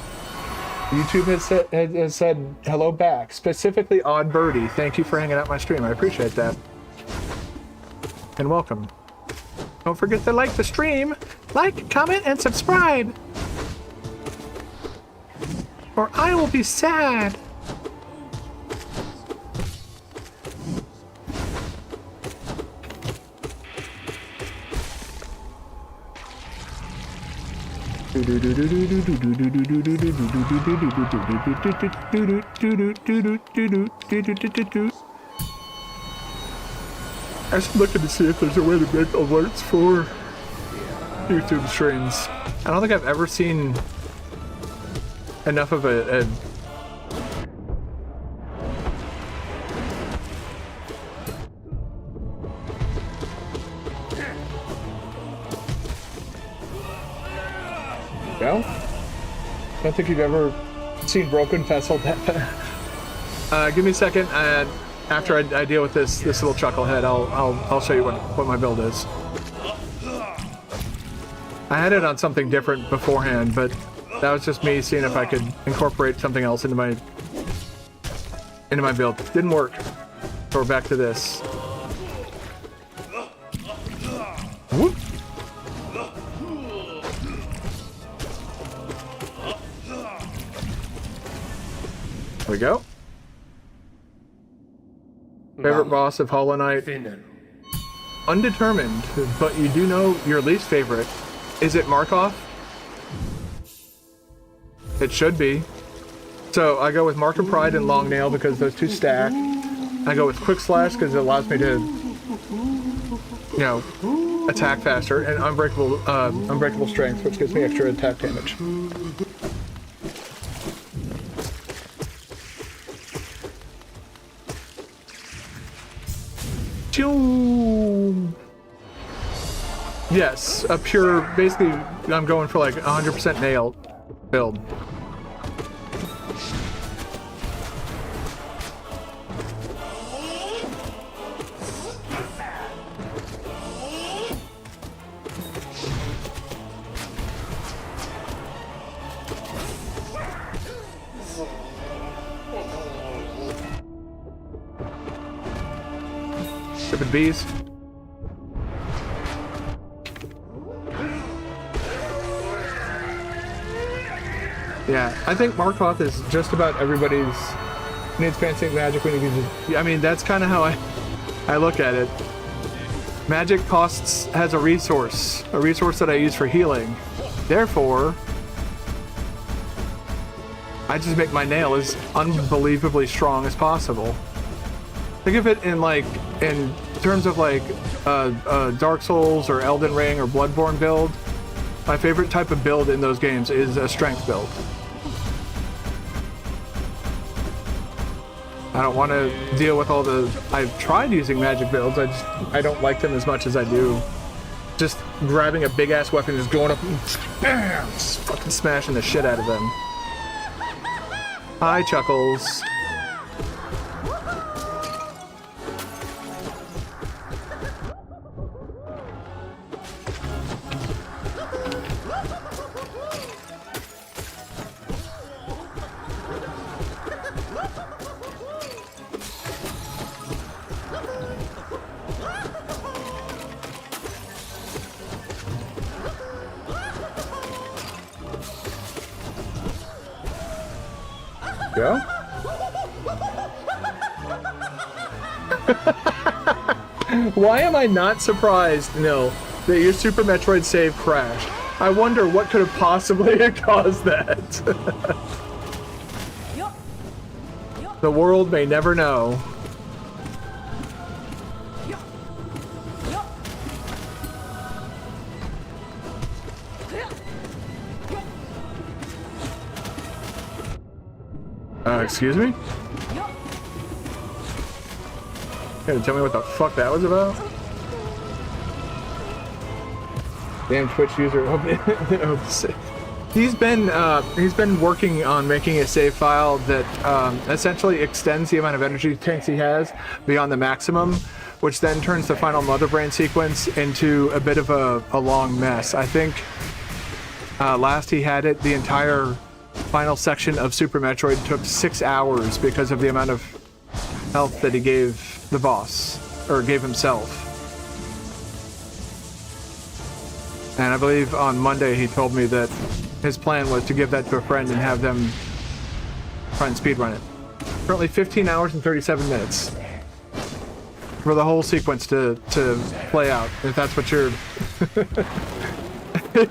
A: YouTube has said hello back, specifically Odd Birdie. Thank you for hanging out my stream. I appreciate that. And welcome. Don't forget to like the stream. Like, comment, and subscribe. Or I will be sad. I was looking to see if there's a way to make alerts for YouTube streams. I don't think I've ever seen enough of a go. I don't think you've ever seen Broken Vessel that bad. Give me a second, and after I deal with this little chucklehead, I'll show you what my build is. I had it on something different beforehand, but that was just me seeing if I could incorporate something else into my build. Didn't work. So we're back to this. Whoop. There we go. Favorite boss of Hollow Knight? Undetermined, but you do know your least favorite. Is it Markov? It should be. So I go with Mark of Pride and Long Nail because those two stack. I go with Quick Slash because it allows me to, you know, attack faster, and Unbreakable Strength, which gives me extra attack damage. Yes, a pure, basically, I'm going for like 100% nail build. Stupid bees. Yeah, I think Markov is just about everybody's Needs fancy magic when you use it. I mean, that's kind of how I look at it. Magic has a resource that I use for healing. Therefore, I just make my nail as unbelievably strong as possible. Think of it in terms of like Dark Souls or Elden Ring or Bloodborne build. My favorite type of build in those games is a strength build. I don't want to deal with all the... I've tried using magic builds, I don't like them as much as I do. Just grabbing a big-ass weapon, just going up and bam, just fucking smashing the shit out of them. Hi, Chuckles. Go. Why am I not surprised, no, that your Super Metroid save crashed? I wonder what could have possibly caused that. The world may never know. Excuse me? Gotta tell me what the fuck that was about? Damn Twitch user. He's been working on making a save file that essentially extends the amount of energy tanks he has beyond the maximum, which then turns the final Mother Brain sequence into a bit of a long mess. I think last he had it, the entire final section of Super Metroid took 6 hours because of the amount of health that he gave the boss, or gave himself. And I believe on Monday he told me that his plan was to give that to a friend and have them try and speedrun it. Currently 15 hours and 37 minutes for the whole sequence to play out, if that's what you're...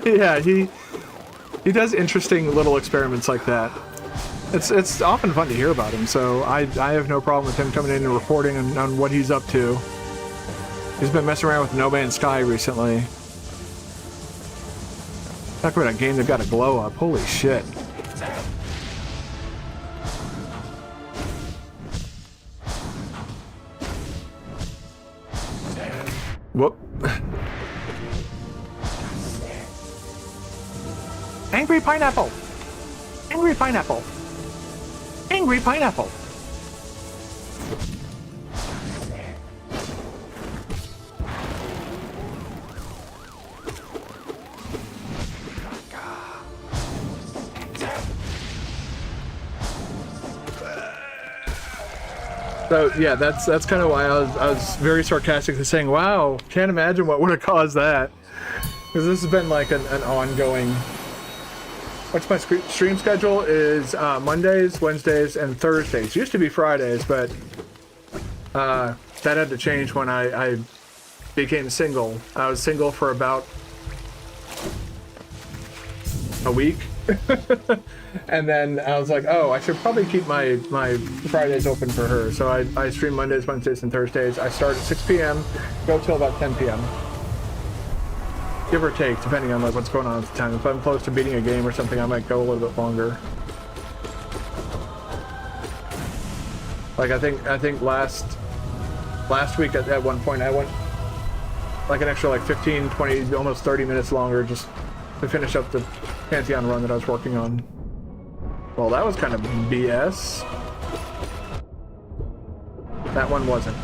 A: Yeah, he does interesting little experiments like that. It's often fun to hear about him, so I have no problem with him coming in and reporting on what he's up to. He's been messing around with No Man's Sky recently. Talk about a game that got a glow up. Holy shit. Whoop. Angry pineapple! Angry pineapple! Angry pineapple! So yeah, that's kind of why I was very sarcastically saying, "Wow, can't imagine what would have caused that," because this has been like an ongoing. What's my stream schedule is Mondays, Wednesdays, and Thursdays. Used to be Fridays, but that had to change when I became single. I was single for about a week. And then I was like, oh, I should probably keep my Fridays open for her. So I stream Mondays, Wednesdays, and Thursdays. I start at 6 p.m., go till about 10 p.m. Give or take, depending on like what's going on at the time. If I'm close to beating a game or something, I might go a little bit longer. Like I think last week at one point I went like an extra like 15, 20, almost 30 minutes longer just to finish up the Pantheon run that I was working on. Well, that was kind of BS. That one wasn't.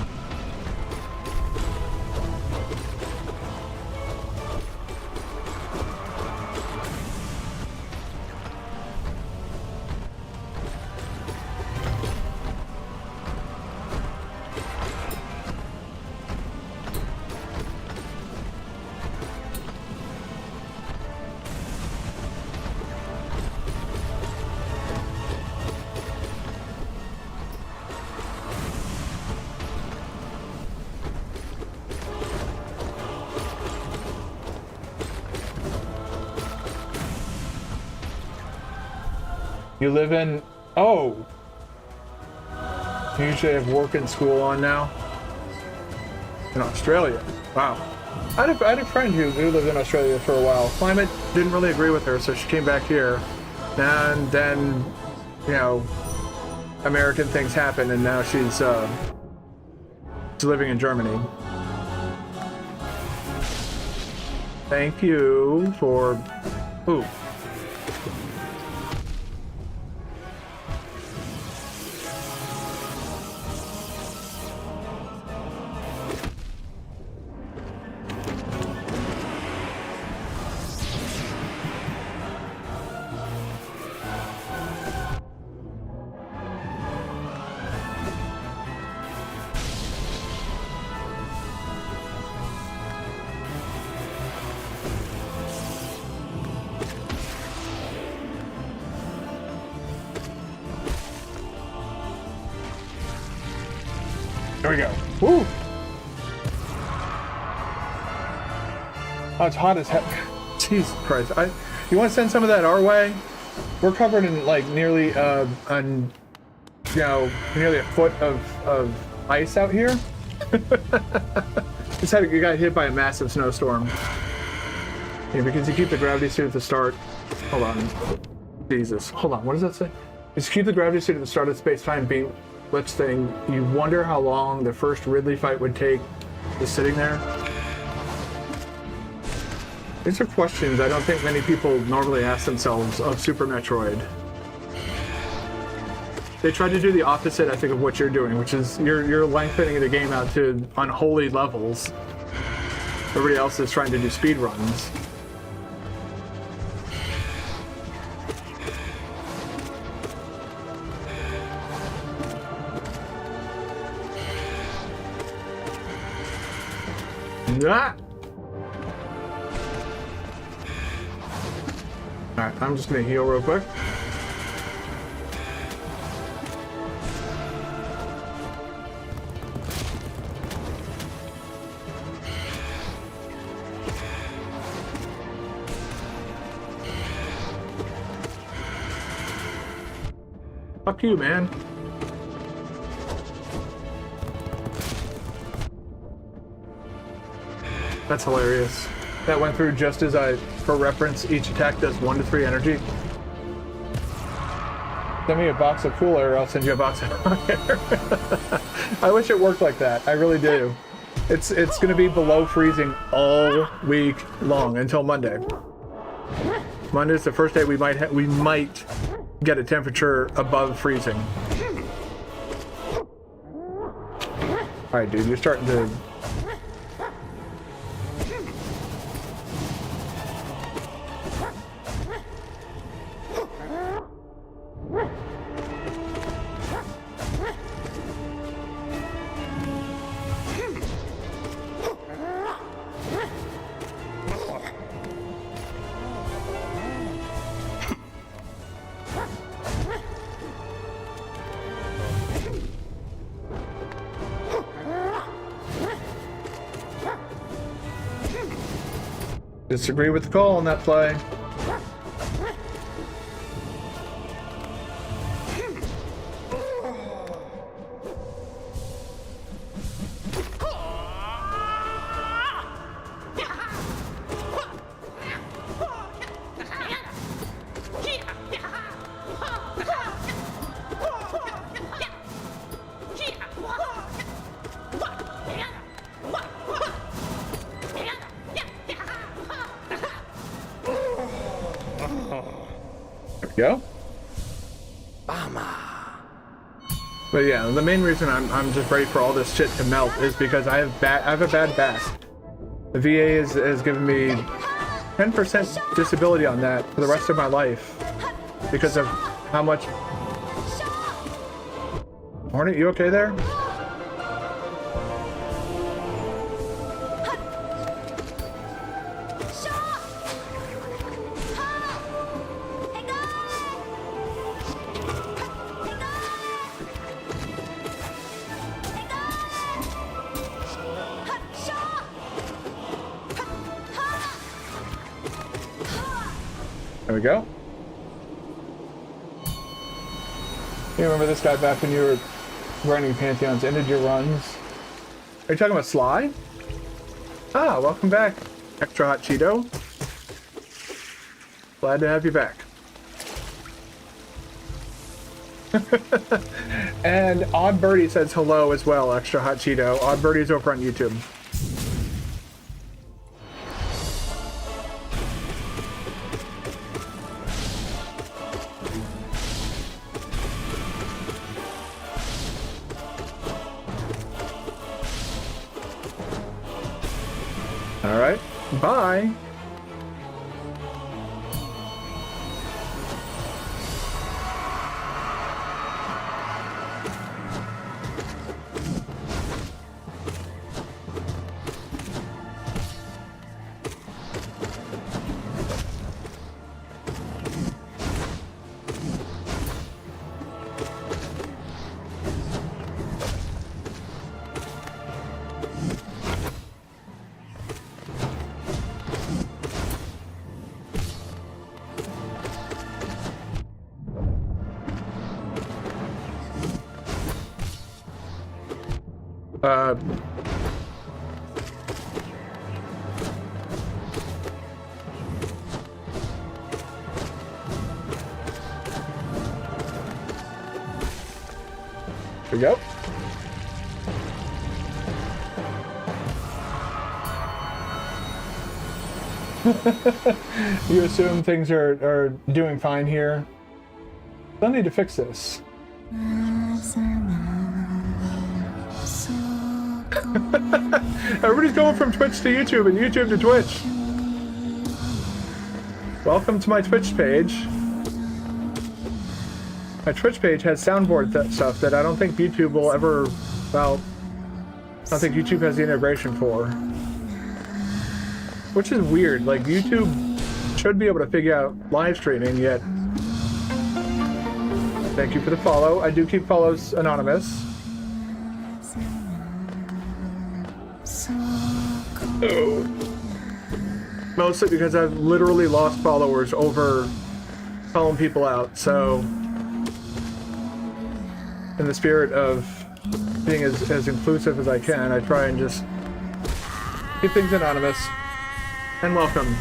A: You live in... Oh! You usually have work and school on now? In Australia. Wow. I had a friend who lived in Australia for a while. Climate didn't really agree with her, so she came back here. And then, you know, American things happened, and now she's living in Germany. Thank you for... Ooh. There we go. Woo! Oh, it's hot as heck. Jesus Christ. You want to send some of that our way? We're covered in like nearly nearly a foot of ice out here. You got hit by a massive snowstorm. Yeah, because you keep the gravity suit at the start. Hold on. Jesus. Hold on. What does that say? Is keep the gravity suit at the start of space-time being glitch thing. You wonder how long the first Ridley fight would take just sitting there? These are questions I don't think many people normally ask themselves of Super Metroid. They tried to do the opposite, I think, of what you're doing, which is you're lengthening the game out to unholy levels. Everybody else is trying to do speed runs. Ah! Alright, I'm just gonna heal real quick. Fuck you, man. That's hilarious. That went through just as for reference, each attack does 1 to 3 energy. Send me a box of cool air, I'll send you a box of hot air. I wish it worked like that. I really do. It's gonna be below freezing all week long until Monday. Monday's the first day we might get a temperature above freezing. Alright, dude, you're starting to... Disagree with the call on that play. Go. But yeah, the main reason I'm just ready for all this shit to melt is because I have a bad back. The VA has given me 10% disability on that for the rest of my life because of how much. Hornet, you okay there? There we go. You remember this guy back when you were running Pantheons? Ended your runs? Are you talking about Sly? Ah, welcome back, Extra Hot Cheeto. Glad to have you back. And Odd Birdie says hello as well, Extra Hot Cheeto. Odd Birdie's over on YouTube. All right, bye. Here we go. You assume things are doing fine here? Still need to fix this. Everybody's going from Twitch to YouTube and YouTube to Twitch. Welcome to my Twitch page. My Twitch page has soundboard stuff that I don't think YouTube will ever, well, I don't think YouTube has the integration for. Which is weird, like YouTube should be able to figure out live streaming, yet. Thank you for the follow. I do keep follows anonymous. Oh. Mostly because I've literally lost followers over calling people out, so in the spirit of being as inclusive as I can, I try and just keep things anonymous. And welcome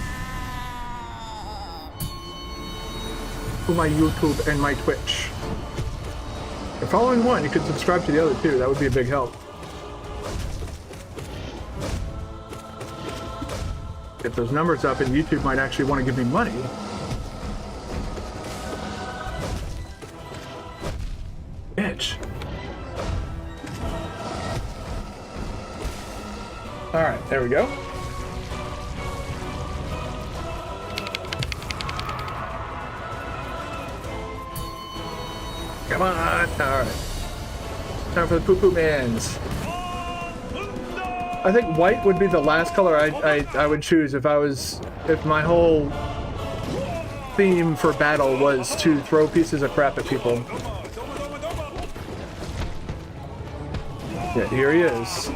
A: to my YouTube and my Twitch. If you're following one, you could subscribe to the other two. That would be a big help. Get those numbers up, and YouTube might actually want to give me money. Bitch. Alright, there we go. Come on! Alright. Time for the poo-poo mans. I think white would be the last color I would choose if my whole theme for battle was to throw pieces of crap at people. Yeah, here he is.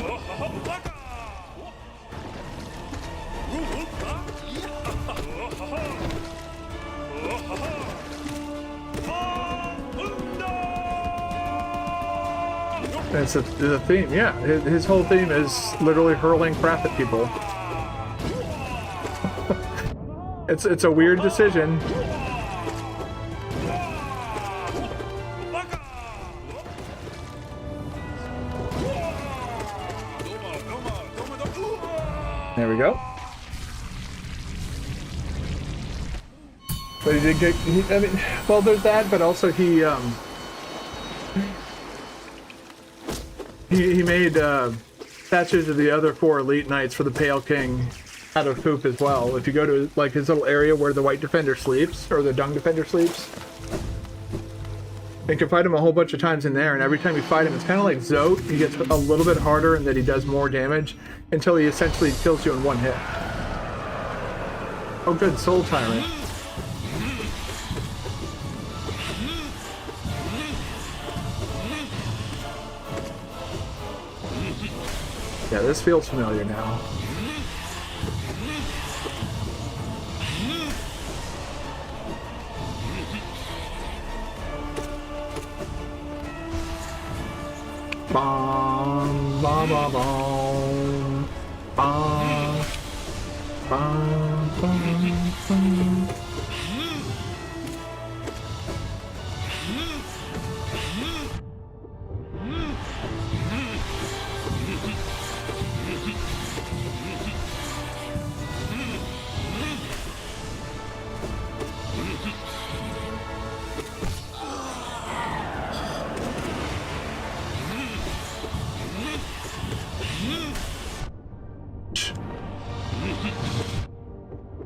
A: It's a theme, yeah. His whole theme is literally hurling crap at people. It's a weird decision. There we go. But he did get, I mean, well, there's that, but also he made statues of the other 4 elite knights for the Pale King out of poop as well. If you go to like his little area where the white defender sleeps, or the dung defender sleeps, you can fight him a whole bunch of times in there, and every time you fight him, it's kind of like Zote. He gets a little bit harder and that he does more damage until he essentially kills you in one hit. Oh good, Soul Tyrant. Yeah, this feels familiar now. Bom, bom, bom, bom. Bom, bom, bom, bom.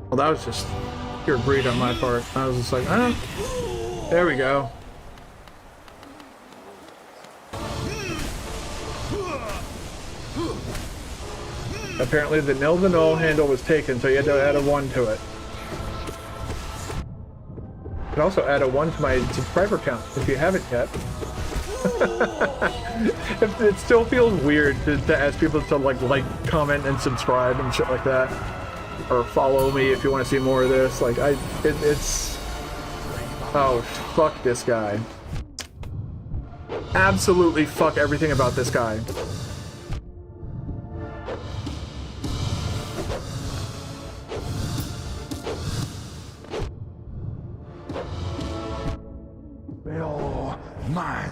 A: Well, that was just pure greed on my part. I was just like, there we go. Apparently the nil to null handle was taken, so you had to add a 1 to it. You can also add a 1 to my subscriber count if you haven't yet. It still feels weird to ask people to like, comment, and subscribe and shit like that. Or follow me if you want to see more of this. Like, it's... Oh, fuck this guy. Absolutely fuck everything about this guy.
B: You're mine.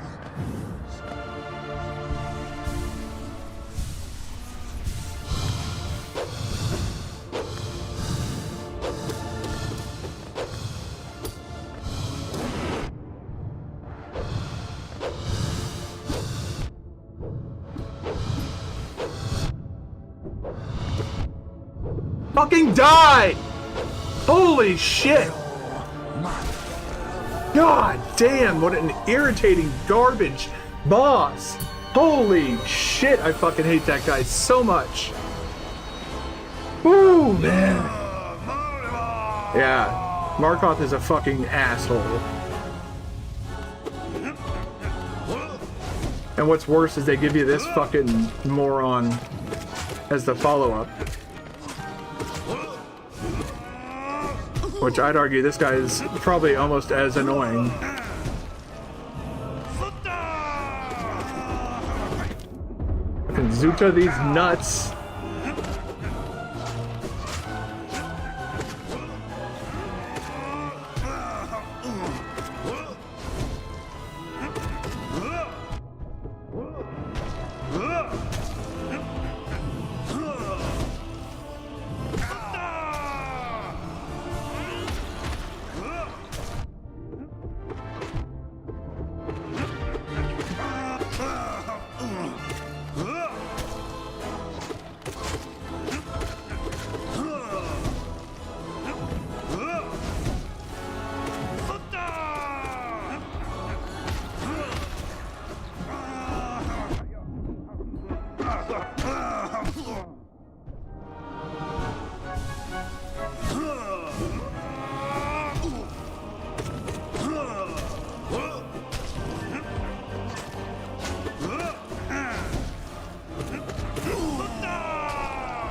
A: Fucking die! Holy shit! God damn, what an irritating garbage boss! Holy shit, I fucking hate that guy so much. Woo, man. Yeah, Markoth is a fucking asshole. And what's worse is they give you this fucking moron as the follow-up. Which I'd argue this guy is probably almost as annoying. Fucking Zuta these nuts.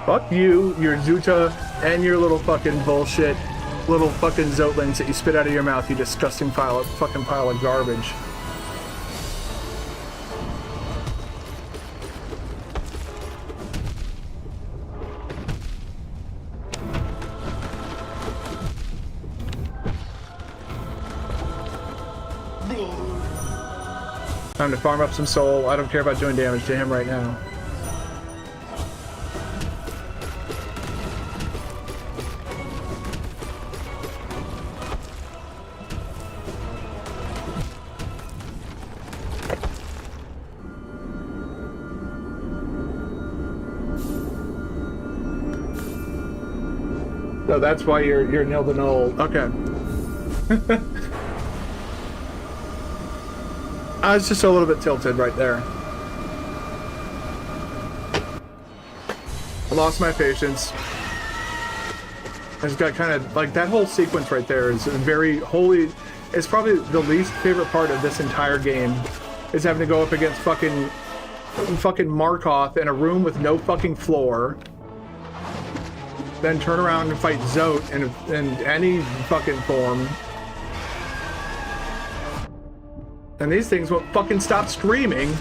A: Fuck you, your Zuta, and your little fucking bullshit, little fucking Zotlings that you spit out of your mouth, you disgusting fucking pile of garbage. Time to farm up some soul. I don't care about doing damage to him right now. So that's why you're nil to null. Okay. I was just a little bit tilted right there. I lost my patience. I just got kind of like that whole sequence right there is very holy. It's probably the least favorite part of this entire game is having to go up against fucking Markoth in a room with no fucking floor. Then turn around and fight Zot in any fucking form. And these things won't fucking stop screaming.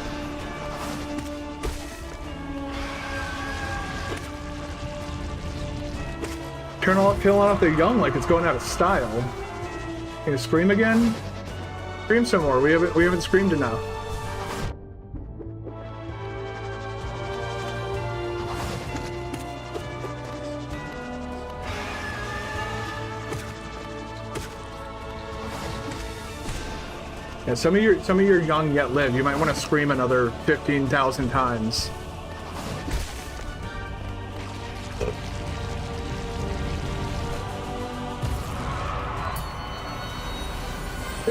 A: killing off the young like it's going out of style. Can you scream again? Scream some more. We haven't screamed enough. Yeah, some of your young yet live. You might want to scream another 15,000 times.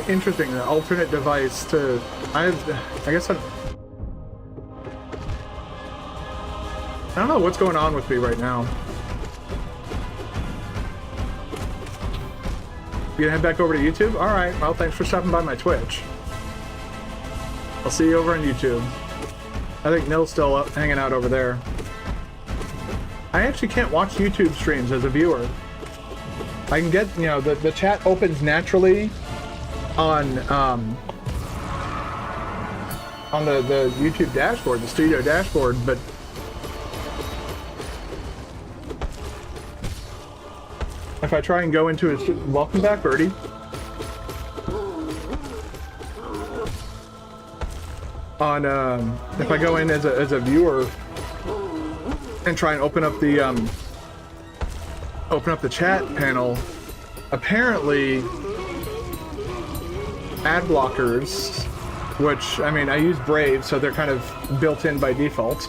A: Interesting, the alternate device to... I guess I don't know what's going on with me right now. You gonna head back over to YouTube? Alright, well, thanks for stopping by my Twitch. I'll see you over on YouTube. I think Nil's still up, hanging out over there. I actually can't watch YouTube streams as a viewer. I can get, you know, the chat opens naturally on the YouTube dashboard, the studio dashboard, but if I try and go into his... Welcome back, Birdie. On, if I go in as a viewer and try and open up the chat panel, apparently ad blockers, which, I mean, I use Brave, so they're kind of built in by default,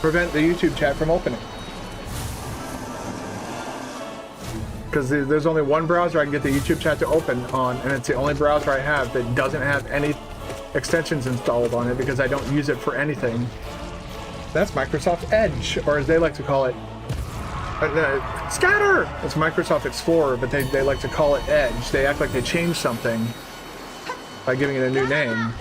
A: prevent the YouTube chat from opening. Because there's only one browser I can get the YouTube chat to open on, and it's the only browser I have that doesn't have any extensions installed on it because I don't use it for anything. That's Microsoft Edge, or as they like to call it, Scatter! It's Microsoft Explorer, but they like to call it Edge. They act like they changed something by giving it a new name.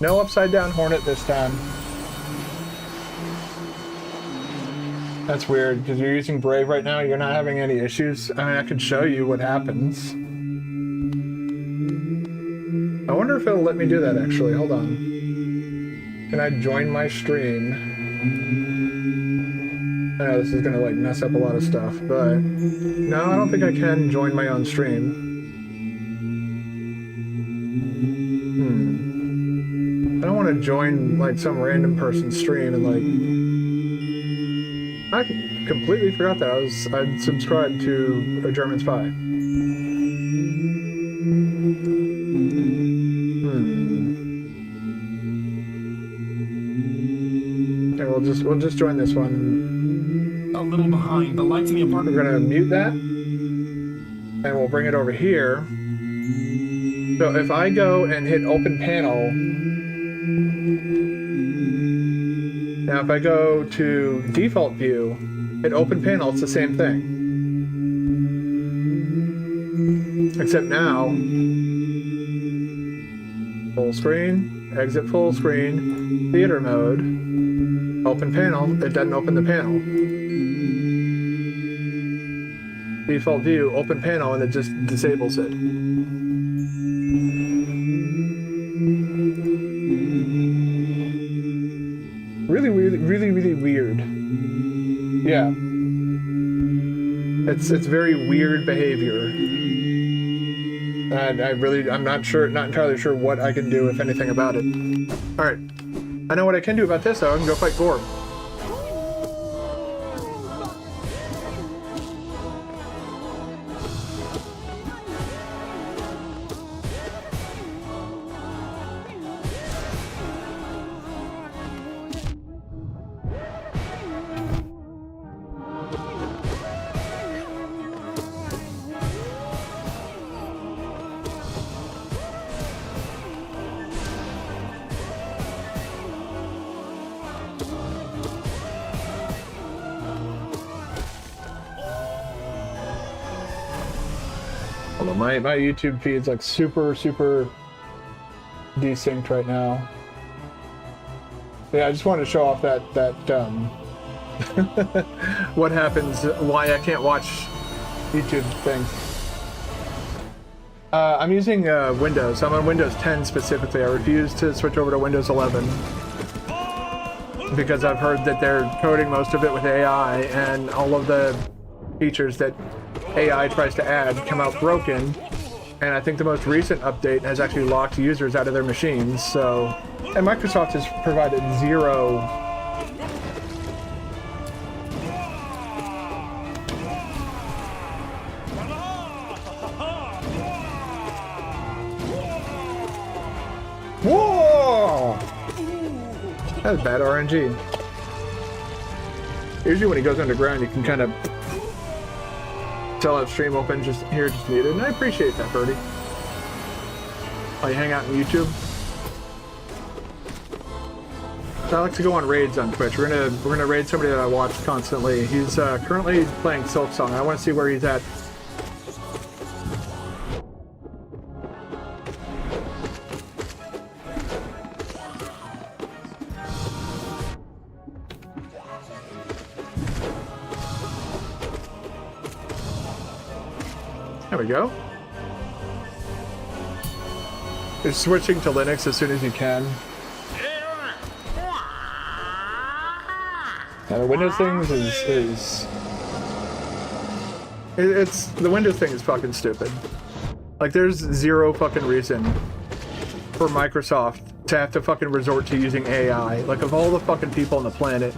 A: No upside down hornet this time. That's weird, because you're using Brave right now, you're not having any issues. I mean, I could show you what happens. I wonder if it'll let me do that, actually. Hold on. Can I join my stream? I know this is gonna, like, mess up a lot of stuff, but... No, I don't think I can join my own stream. I don't want to join, like, some random person's stream and, like... I completely forgot that I'd subscribed to a German spy. Okay, we'll just join this one.
C: A little behind. The lights in the apartment.
A: We're gonna mute that, and we'll bring it over here. So if I go and hit open panel, now if I go to default view, hit open panel, it's the same thing. Except now, full screen, exit full screen, theater mode, open panel, it doesn't open the panel. Default view, open panel, and it just disables it. Really weird. Yeah. It's very weird behavior. And I'm not entirely sure what I can do, if anything, about it. Alright. I know what I can do about this, though. I can go fight Gorb. Hold on, my YouTube feed's like super desynced right now. Yeah, I just wanted to show off that what happens, why I can't watch YouTube things. I'm using Windows. I'm on Windows 10 specifically. I refuse to switch over to Windows 11 because I've heard that they're coding most of it with AI, and all of the features that AI tries to add come out broken. And I think the most recent update has actually locked users out of their machines. So, and Microsoft has provided zero. Whoa! That was bad RNG. Usually when he goes underground, you can kind of tell that stream open just here, just muted, and I appreciate that, Birdie. While you hang out on YouTube. So I like to go on raids on Twitch. We're gonna raid somebody that I watch constantly. He's currently playing Silksong. I want to see where he's at. There we go. You're switching to Linux as soon as you can. The Windows things it's the Windows thing is fucking stupid. Like, there's zero fucking reason for Microsoft to have to fucking resort to using AI. Like, of all the fucking people on the planet,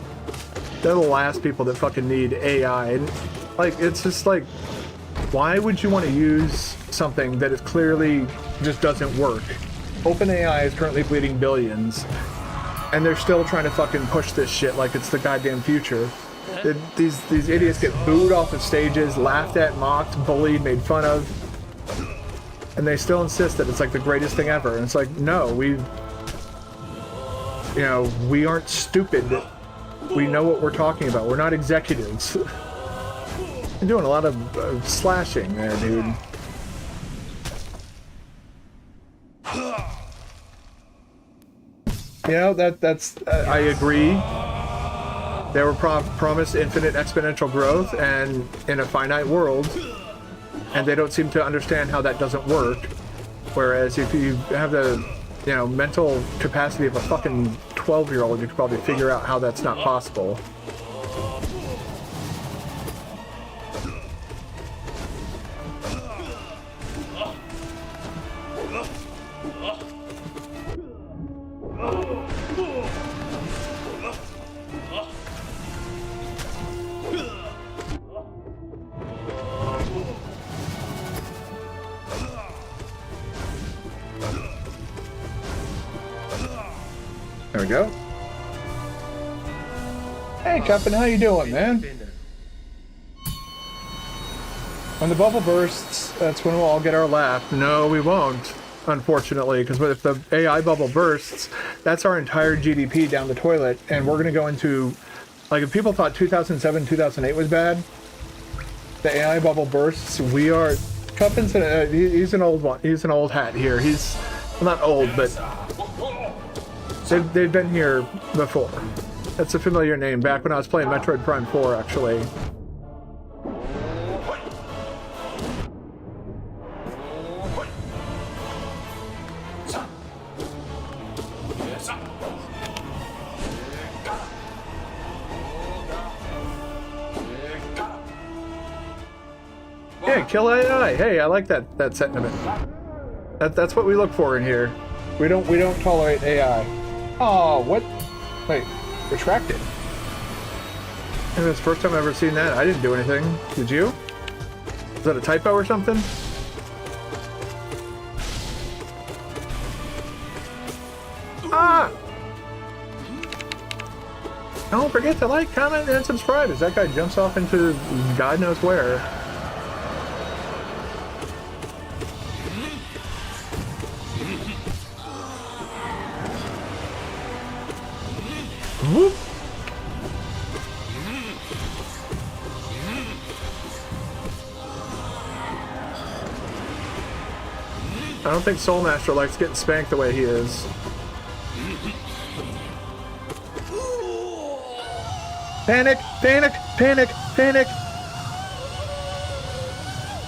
A: they're the last people that fucking need AI. And like, it's just like, why would you want to use something that is clearly just doesn't work? OpenAI is currently bleeding billions, and they're still trying to fucking push this shit like it's the goddamn future. These idiots get booed off of stages, laughed at, mocked, bullied, made fun of, and they still insist that it's like the greatest thing ever. And it's like, no, we aren't stupid. We know what we're talking about. We're not executives. You're doing a lot of slashing there, dude. You know, that's I agree. They were promised infinite exponential growth and in a finite world, and they don't seem to understand how that doesn't work. Whereas if you have the, mental capacity of a fucking 12-year-old, you could probably figure out how that's not possible. There we go. Hey, Cuppin, how you doing, man? When the bubble bursts, that's when we'll all get our laugh. No, we won't, unfortunately, because if the AI bubble bursts, that's our entire GDP down the toilet, and we're going to go into, like, if people thought 2007, 2008 was bad, the AI bubble bursts, we are... Cuppin's he's an old one. He's an old hat here. He's, well, not old, but... They've been here before. That's a familiar name, back when I was playing Metroid Prime 4, actually. Hey, kill AI! Hey, I like that sentiment. That's what we look for in here. We don't tolerate AI. Oh, what? Wait, retracted. And it's the first time I've ever seen that. I didn't do anything. Did you? Is that a typo or something? Ah! Don't forget to like, comment, and subscribe as that guy jumps off into God knows where. Whoop. I don't think Soulmaster likes getting spanked the way he is. Panic! Panic! Panic! Panic!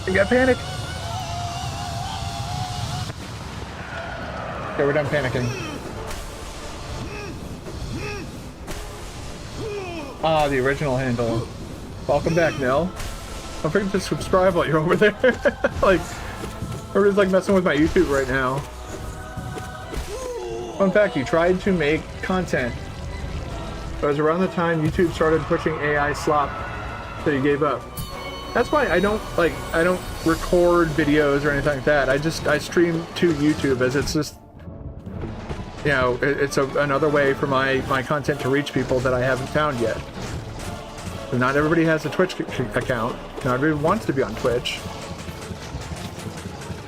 A: You got panic! Okay, we're done panicking. Ah, the original handle. Welcome back, Nell. Don't forget to subscribe while you're over there. Like, everybody's like messing with my YouTube right now. Fun fact, you tried to make content. It was around the time YouTube started pushing AI slop, so you gave up. That's why I don't record videos or anything like that. I stream to YouTube, as it's just, you know, it's another way for my content to reach people that I haven't found yet. Not everybody has a Twitch account. Not everybody wants to be on Twitch.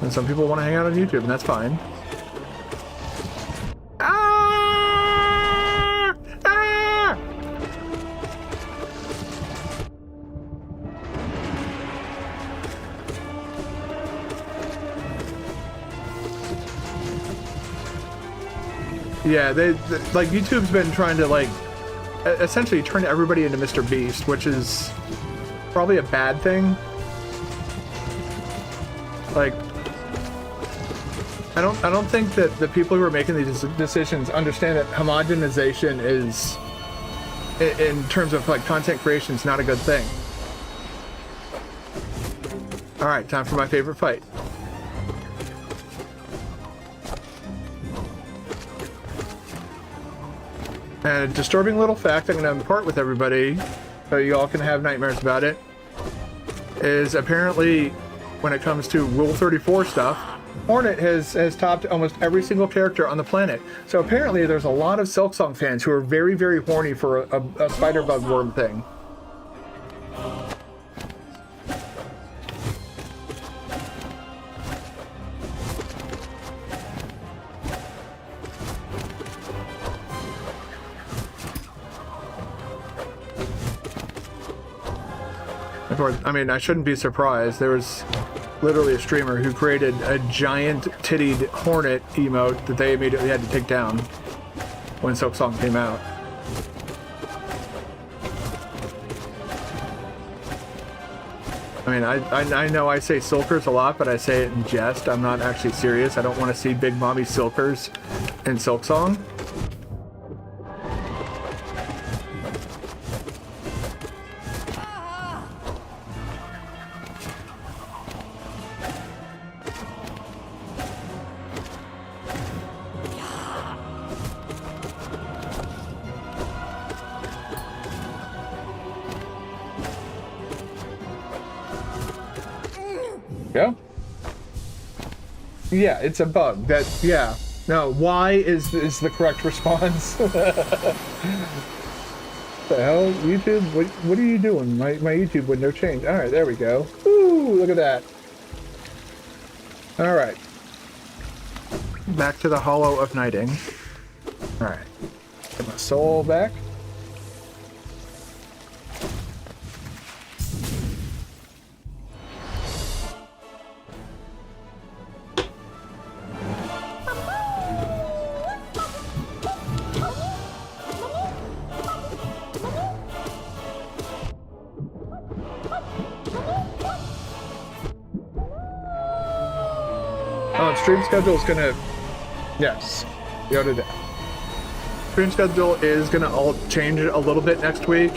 A: And some people want to hang out on YouTube, and that's fine. Ah! Ah! Yeah, they like YouTube's been trying to like essentially turn everybody into Mr. Beast, which is probably a bad thing. Like, I don't think that the people who are making these decisions understand that homogenization is, in terms of like content creation, is not a good thing. All right, time for my favorite fight. And a disturbing little fact I'm going to impart with everybody, so you all can have nightmares about it, is apparently when it comes to Rule 34 stuff, Hornet has topped almost every single character on the planet. So apparently there's a lot of Silksong fans who are very, very horny for a spider bug worm thing. I mean, I shouldn't be surprised. There was literally a streamer who created a giant tittied hornet emote that they immediately had to take down when Silksong came out. I mean, I know I say silkers a lot, but I say it in jest. I'm not actually serious. I don't want to see big mommy silkers in Silksong. Yeah, it's a bug. That, yeah. No, Y is the correct response. The hell? YouTube? What are you doing? My YouTube window changed. Alright, there we go. Ooh, look at that. Alright. Back to the Hollow of Knighting. Alright. Get my soul back. Stream schedule is gonna, yes, go to that. Stream schedule is gonna all change a little bit next week.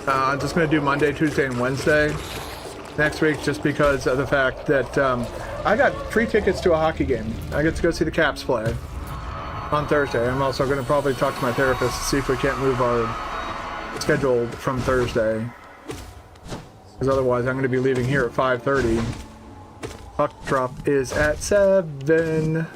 A: I'm just gonna do Monday, Tuesday, and Wednesday next week, just because of the fact that I got free tickets to a hockey game. I get to go see the Caps play on Thursday. I'm also gonna probably talk to my therapist to see if we can't move our schedule from Thursday, because otherwise I'm gonna be leaving here at 5:30. Puck drop is at 7. There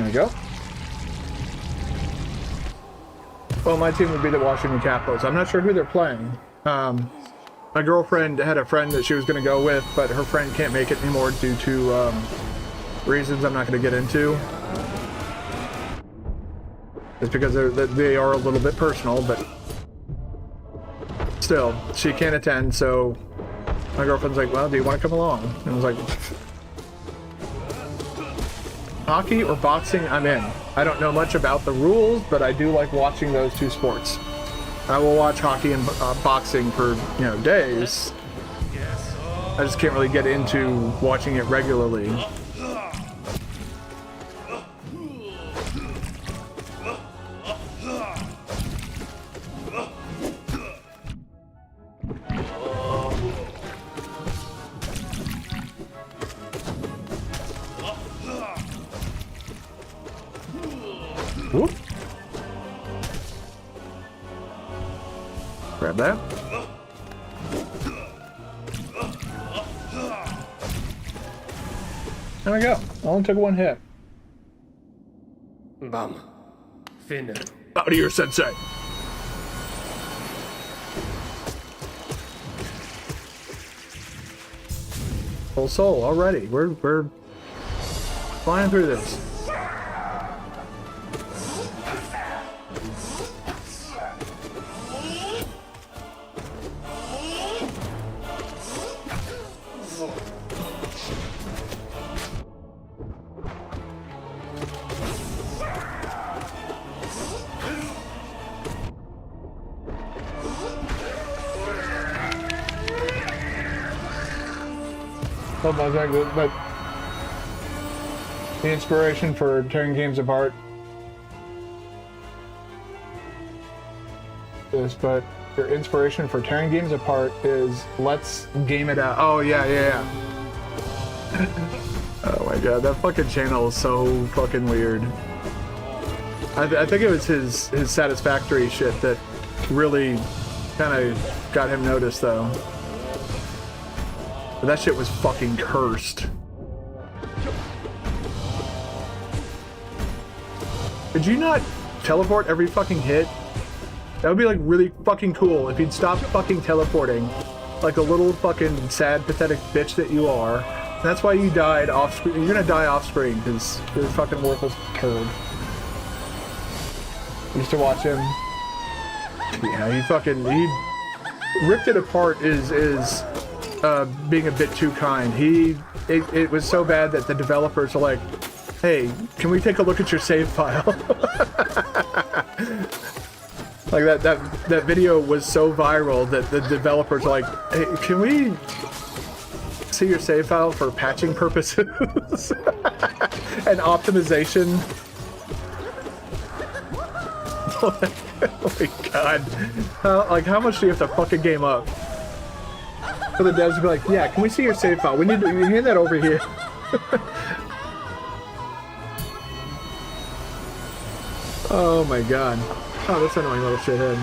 A: we go. Well, my team would be the Washington Capitals. I'm not sure who they're playing. My girlfriend had a friend that she was going to go with, but her friend can't make it anymore due to reasons I'm not going to get into. It's because they are a little bit personal, but still, she can't attend, so my girlfriend's like, well, do you want to come along? And I was like, hockey or boxing, I'm in. I don't know much about the rules, but I do like watching those two sports. I will watch hockey and boxing for, you know, days. I just can't really get into watching it regularly. Whoop. Grab that. There we go. Only took one hit.
D: Bum. Finn.
A: Out of here, Sensei. Full soul already. We're flying through this. But the inspiration for tearing games apart is, but your inspiration for tearing games apart is let's game it out. Oh yeah. Oh my god, that fucking channel is so fucking weird. I think it was his satisfactory shit that really kind of got him noticed though. But that shit was fucking cursed. Could you not teleport every fucking hit? That would be like really fucking cool if you'd stop fucking teleporting like a little fucking sad, pathetic bitch that you are. And that's why you died off screen. You're gonna die off screen because you're a fucking worthless turd. Used to watch him. Yeah, he ripped it apart is being a bit too kind. It was so bad that the developers are like, hey, can we take a look at your save file? Like that video was so viral that the developers are like, hey, can we see your save file for patching purposes and optimization? Oh my god. Like, how much do you have to fuck a game up for the devs to be like, yeah, can we see your save file? We hand that over here. Oh my god. Oh, that's an annoying little shithead.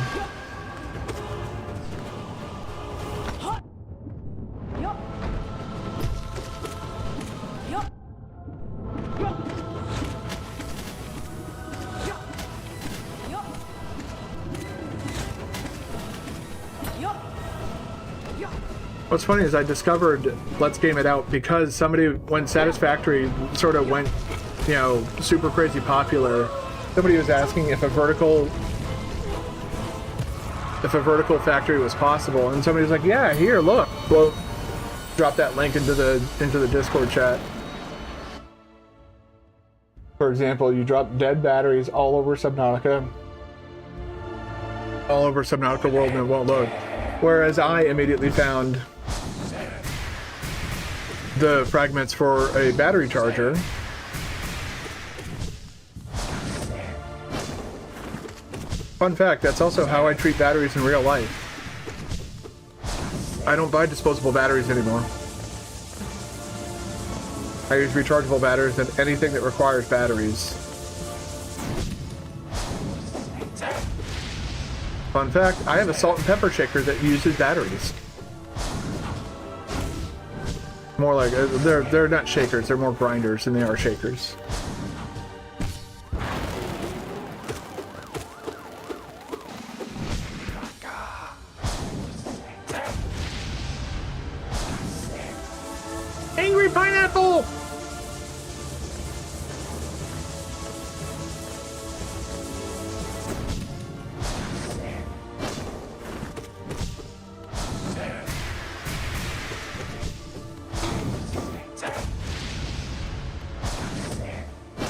A: What's funny is I discovered Let's Game It Out because somebody, when Satisfactory sort of went, you know, super crazy popular, somebody was asking if a vertical factory was possible, and somebody was like, yeah, here, look. Well, drop that link into the Discord chat. For example, you drop dead batteries all over Subnautica World and it won't load. Whereas I immediately found the fragments for a battery charger. Fun fact, that's also how I treat batteries in real life. I don't buy disposable batteries anymore. I use rechargeable batteries and anything that requires batteries. Fun fact, I have a salt and pepper shaker that uses batteries. More like, they're not shakers, they're more grinders than they are shakers. Angry pineapple!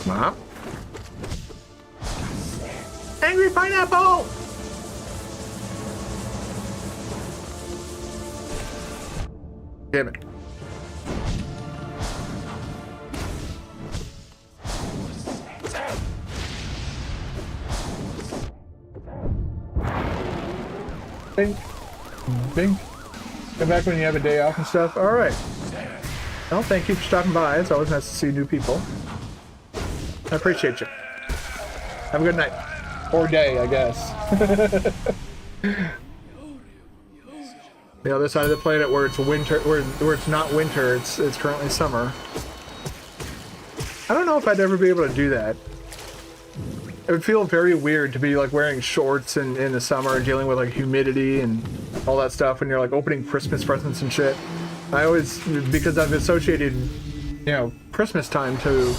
A: Mom? Angry pineapple! Damn it. Bing. Bing. Come back when you have a day off and stuff. All right. Well, thank you for stopping by. It's always nice to see new people. I appreciate you. Have a good night. Or day, I guess. The other side of the planet where it's winter, where it's not winter, it's currently summer. I don't know if I'd ever be able to do that. It would feel very weird to be like wearing shorts in the summer and dealing with like humidity and all that stuff when you're like opening Christmas presents and shit. I always, because I've associated, you know, Christmas time to,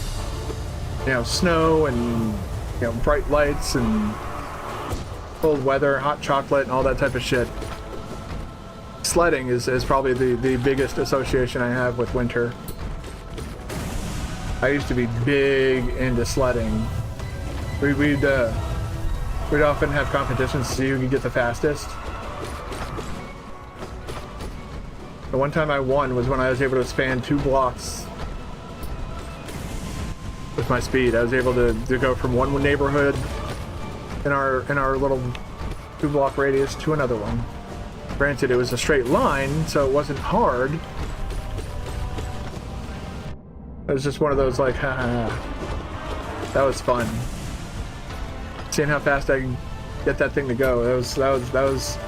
A: you know, snow and, you know, bright lights and cold weather, hot chocolate and all that type of shit. Sledding is probably the biggest association I have with winter. I used to be big into sledding. We'd often have competitions to see who could get the fastest. The one time I won was when I was able to span 2 blocks with my speed. I was able to go from one neighborhood in our little 2-block radius to another one. Granted, it was a straight line, so it wasn't hard. It was just one of those like, haha. That was fun. Seeing how fast I can get that thing to go. That was.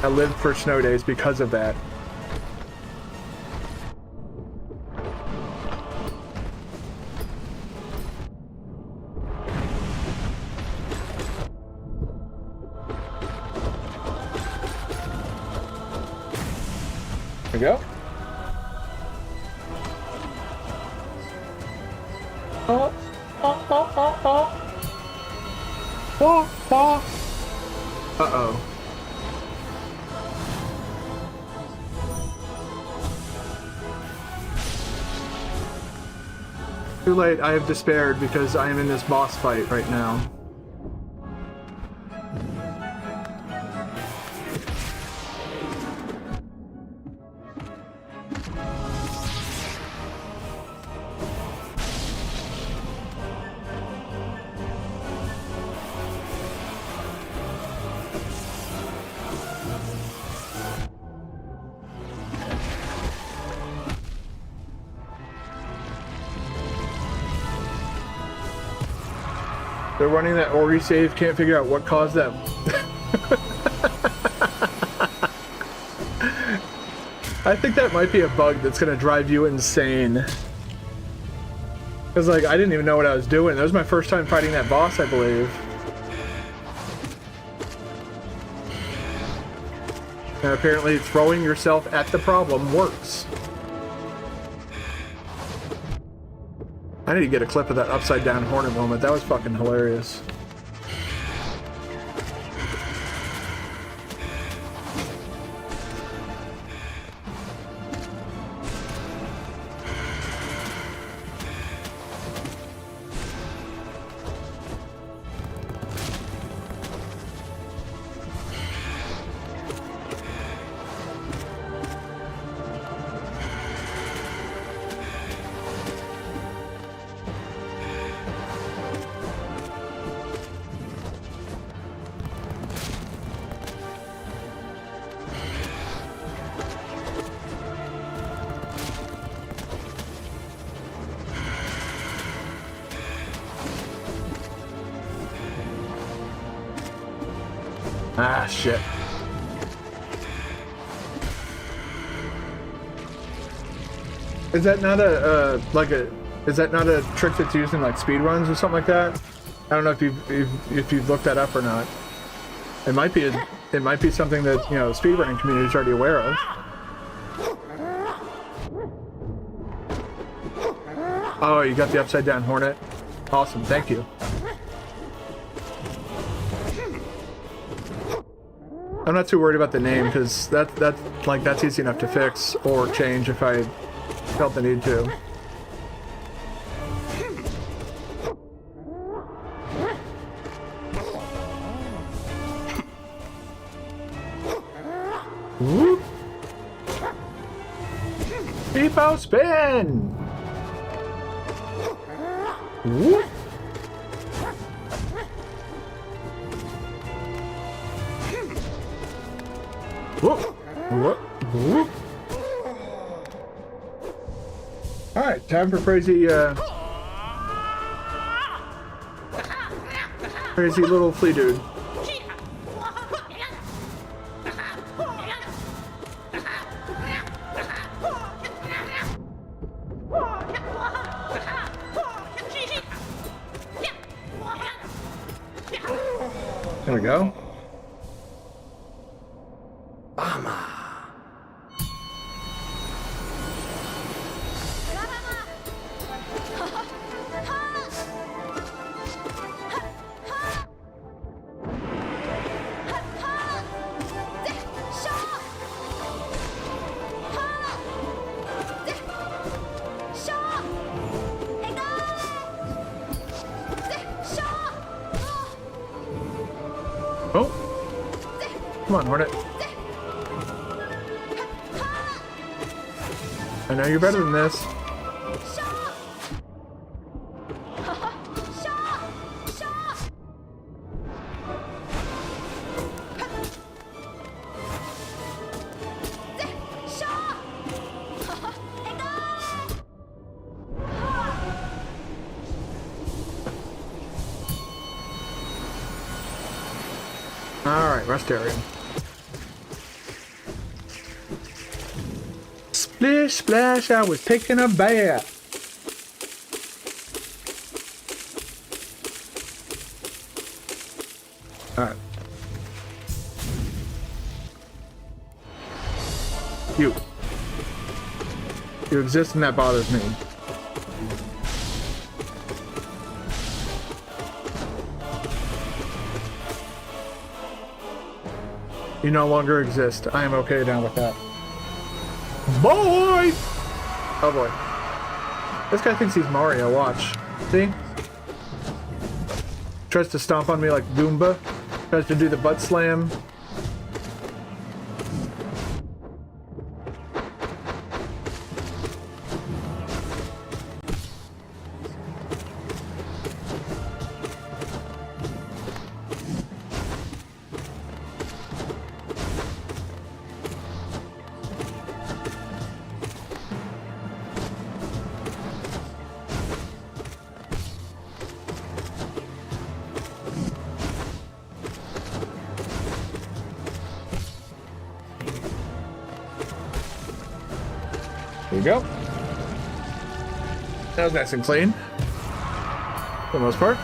A: I lived for snow days because of that. There we go. Oh, oh, oh, oh, oh. Oh, oh. Uh-oh. Too late, I have despaired because I am in this boss fight right now. They're running that Ori save, can't figure out what caused them. I think that might be a bug that's gonna drive you insane. Cause like, I didn't even know what I was doing. That was my first time fighting that boss, I believe. And apparently throwing yourself at the problem works. I need to get a clip of that upside down hornet moment. That was fucking hilarious. Ah, shit. Is that not is that not a trick that's used in like speed runs or something like that? I don't know if you've looked that up or not. It might be something that, you know, the speedrunning community is already aware of. Oh, you got the upside down hornet? Awesome, thank you. I'm not too worried about the name because that's easy enough to fix or change if I felt the need to. Rainbow spin! Whoop. Whoop. Whoop. Whoop. Alright, time for crazy, crazy little flea dude. There we go. Oh! Come on, Hornet. I know you're better than this. Alright, rest area. Splish splash, I was taking a bath. Alright. You exist and that bothers me. You no longer exist. I am okay down with that. Boy! Oh boy. This guy thinks he's Mario, watch. See? Tries to stomp on me like Goomba. Tries to do the butt slam. There you go. That was nice and clean. For the most part.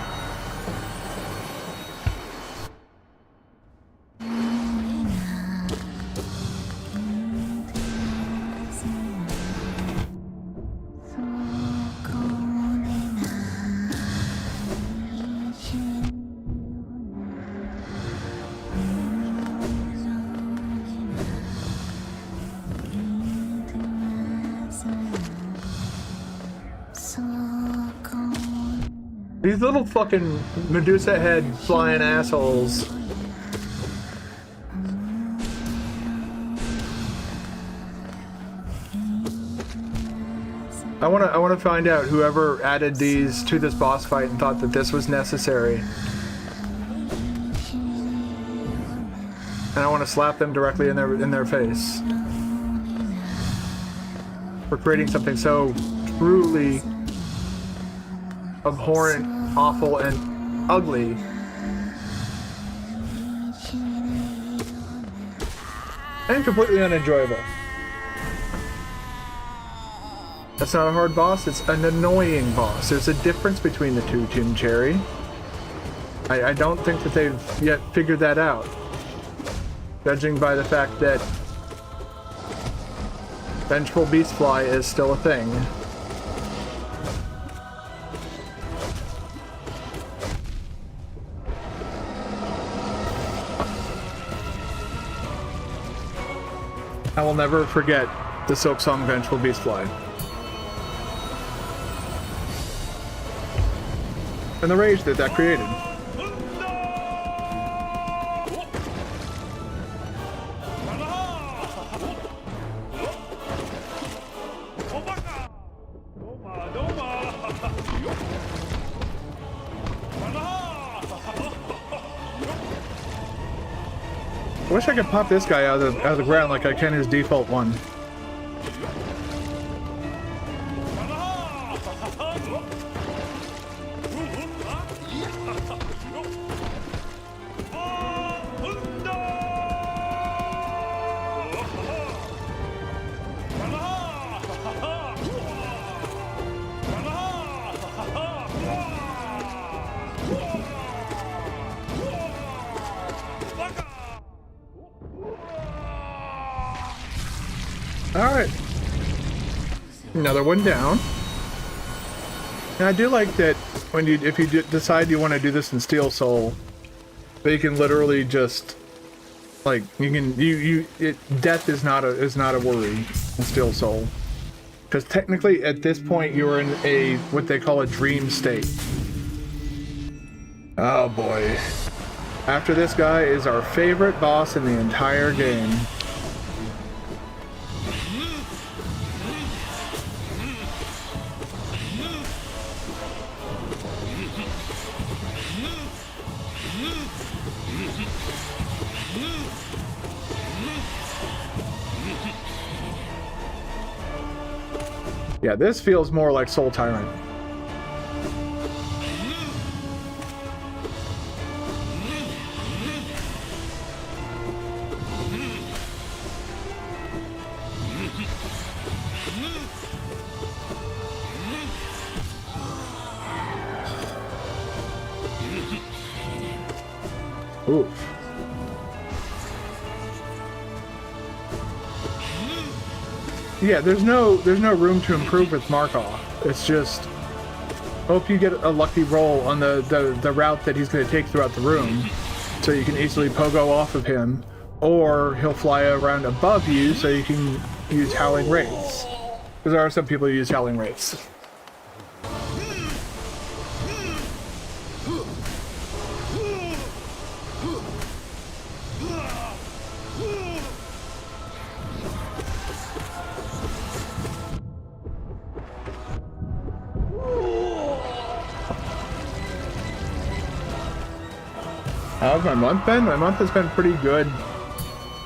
A: These little fucking Medusa head flying assholes. I wanna find out whoever added these to this boss fight and thought that this was necessary. And I want to slap them directly in their face for creating something so truly abhorrent, awful, and ugly. And completely unenjoyable. That's not a hard boss, it's an annoying boss. There's a difference between the two, Jim Cherry. I don't think that they've yet figured that out. Judging by the fact that Vengeful Beastfly is still a thing. I will never forget the Silksong Vengeful Beastfly. And the rage that created. I wish I could pop this guy out of the ground like I can his default one. Alright. Another one down. And I do like that when if you decide you want to do this in Steel Soul, they can literally just like death is not a worry in Steel Soul. Because technically at this point you're in a what they call a dream state. Oh boy. After this guy is our favorite boss in the entire game. Yeah, this feels more like Soul Tyrant. Oof. Yeah, there's no room to improve with Markov. It's just hope you get a lucky roll on the route that he's going to take throughout the room, so you can easily pogo off of him, or he'll fly around above you so you can use Howling Wraiths. Because there are some people who use Howling Wraiths. How's my month been? My month has been pretty good,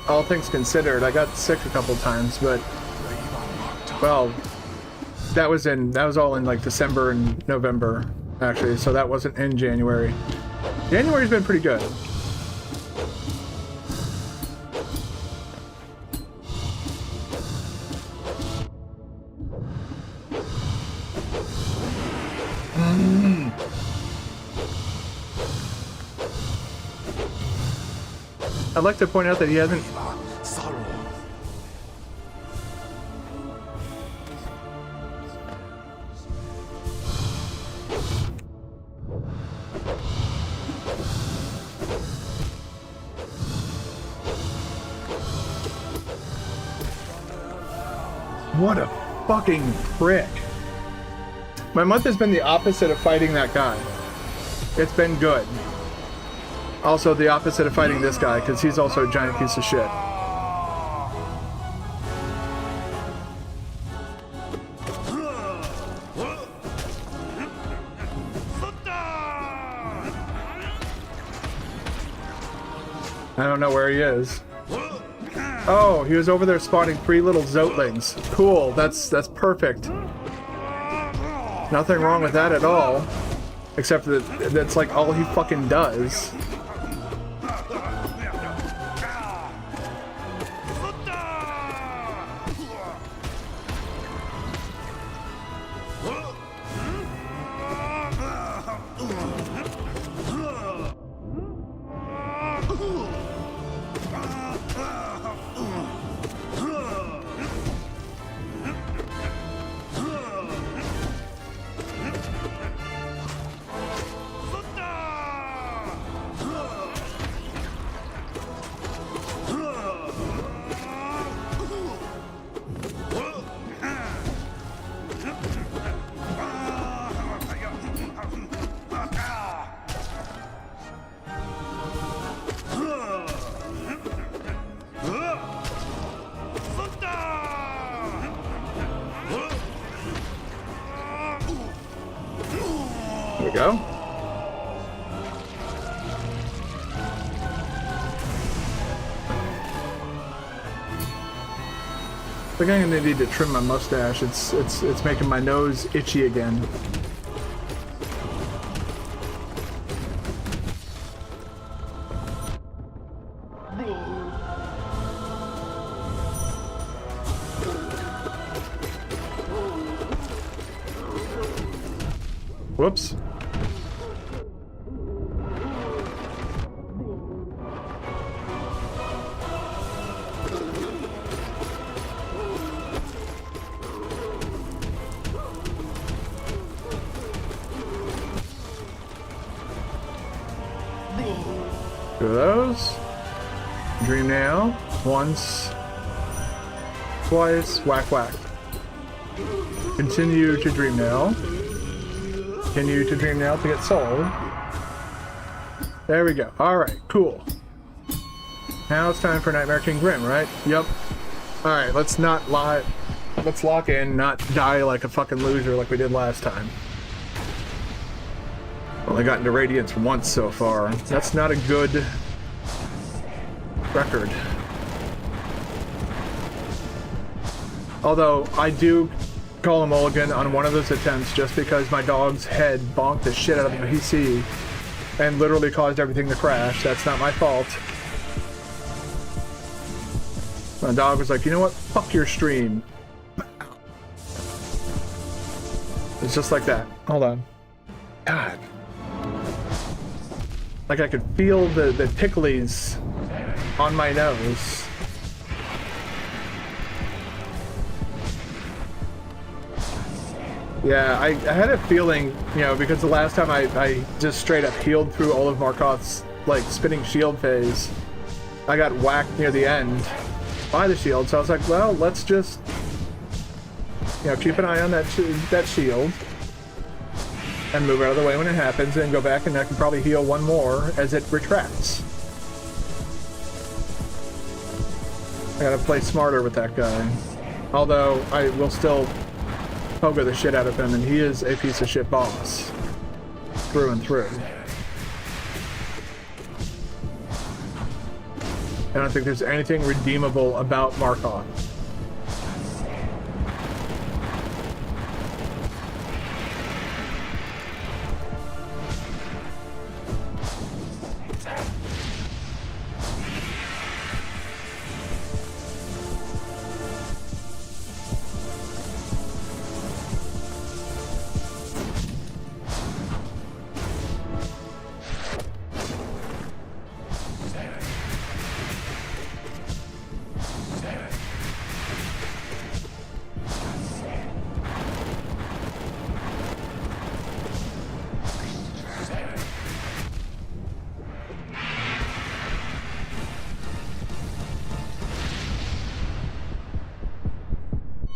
A: all things considered. I got sick a couple times, but well, that was all in like December and November actually, so that wasn't in January. January's been pretty good. I'd like to point out that he hasn't... What a fucking prick. My month has been the opposite of fighting that guy. It's been good. Also the opposite of fighting this guy, because he's also a giant piece of shit. I don't know where he is. Oh, he was over there spawning 3 little Zotlings. Cool, that's perfect. Nothing wrong with that at all. Except that that's like all he fucking does. we go. I think I'm gonna need to trim my mustache. It's making my nose itchy again. Whoops. Two of those. Dream nail. Once. Twice. Whack whack. Continue to dream nail. Continue to dream nail to get sold. There we go. Alright, cool. Now it's time for Nightmare King Grim, right? Yep. Alright, let's not lie. Let's lock in, not die like a fucking loser like we did last time. Only got into Radiance once so far. That's not a good record. Although, I do call a mulligan on one of those attempts just because my dog's head bonked the shit out of the PC and literally caused everything to crash. That's not my fault. My dog was like, you know what? Fuck your stream. It's just like that. Hold on. God. Like I could feel the ticklies on my nose. Yeah, I had a feeling, you know, because the last time I just straight up healed through all of Markov's, like, spinning shield phase, I got whacked near the end by the shield, so I was like, well, let's just, you know, keep an eye on that shield, and move out of the way when it happens, and go back and I can probably heal one more as it retracts. I gotta play smarter with that guy. Although, I will still pogo the shit out of him, and he is a piece of shit boss. Through and through. I don't think there's anything redeemable about Markov.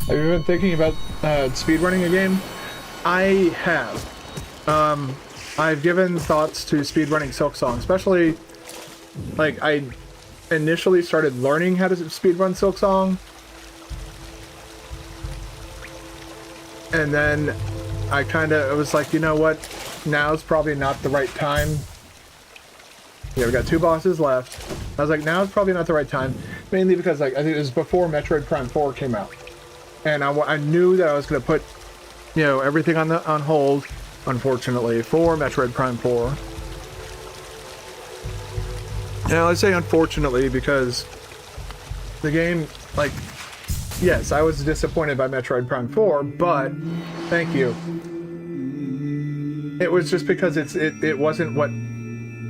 A: Have you been thinking about speedrunning a game? I have. I've given thoughts to speedrunning Silksong, especially, like, I initially started learning how to speedrun Silksong, and then I was like, you know what, now's probably not the right time. Yeah, we got 2 bosses left. I was like, now's probably not the right time, mainly because, like, I think it was before Metroid Prime 4 came out. And I knew that I was going to put, you know, everything on hold, unfortunately, for Metroid Prime 4. Now, I say unfortunately because the game, like, yes, I was disappointed by Metroid Prime 4, but thank you. It was just because it wasn't what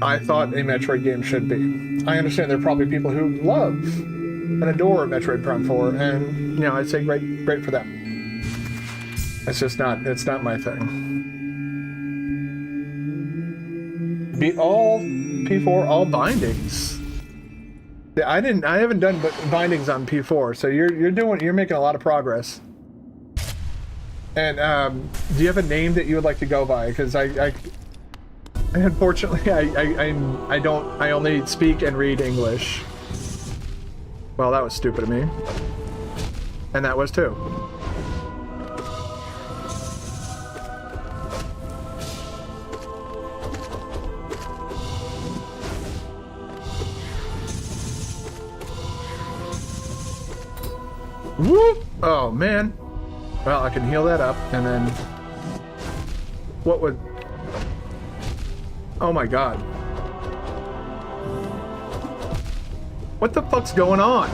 A: I thought a Metroid game should be. I understand there are probably people who love and adore Metroid Prime 4, and, you know, I'd say great for them. It's just not, it's not my thing. Beat all P4, all bindings. Yeah, I haven't done bindings on P4, so you're making a lot of progress. And, do you have a name that you would like to go by? Because unfortunately, I only speak and read English. Well, that was stupid of me. And that was too. Whoop! Oh, man. Well, I can heal that up, and then... What would... Oh my god. What the fuck's going on?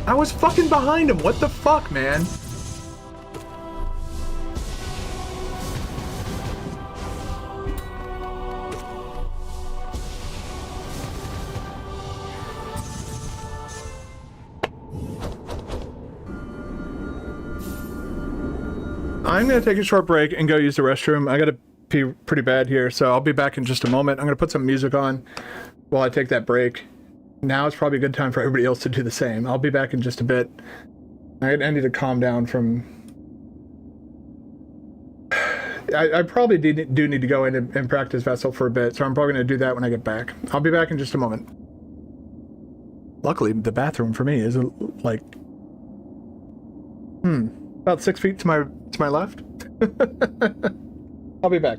A: I was fucking behind him. What the fuck, man? I'm gonna take a short break and go use the restroom. I gotta pee pretty bad here, so I'll be back in just a moment. I'm gonna put some music on while I take that break. Now is probably a good time for everybody else to do the same. I'll be back in just a bit. I need to calm down from... I probably do need to go in and practice Vessel for a bit, so I'm probably going to do that when I get back. I'll be back in just a moment. Luckily, the bathroom for me is like... about 6 feet to my left. I'll be back.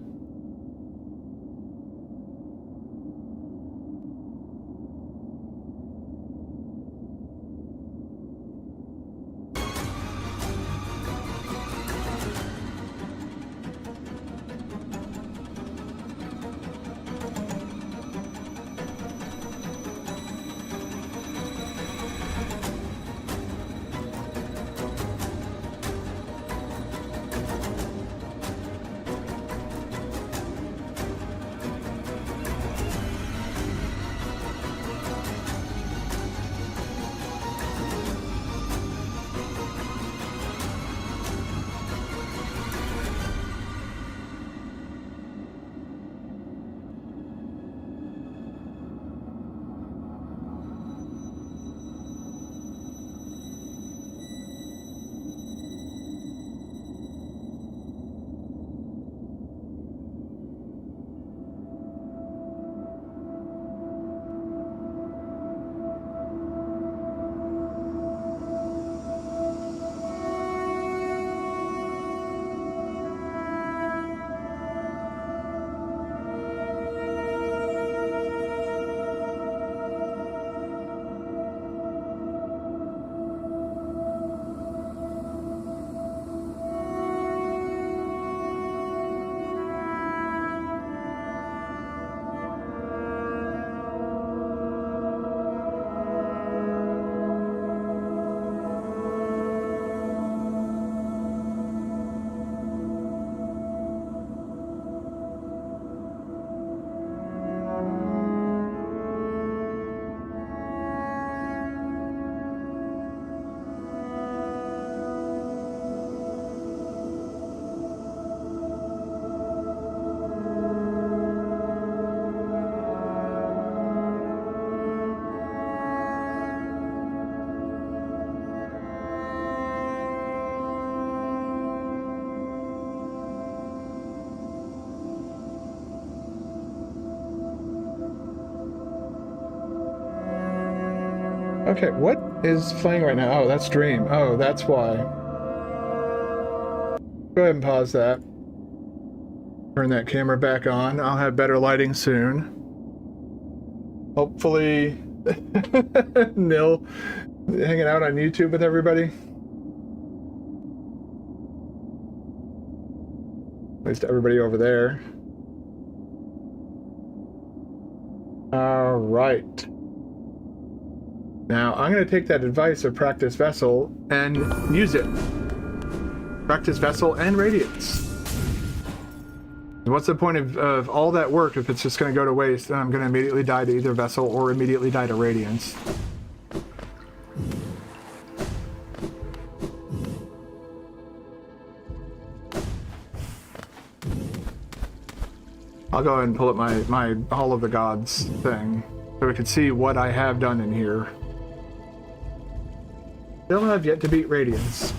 A: Okay, what is playing right now? Oh, that's Dream. Oh, that's why. Go ahead and pause that. Turn that camera back on. I'll have better lighting soon. Hopefully, Nil hanging out on YouTube with everybody. At least everybody over there. All right. Now, I'm going to take that advice of Practice Vessel and use it. Practice Vessel and Radiance. What's the point of all that work if it's just going to go to waste and I'm going to immediately die to either Vessel or immediately die to Radiance? I'll go ahead and pull up my Hall of the Gods thing so we can see what I have done in here. Still have yet to beat Radiance.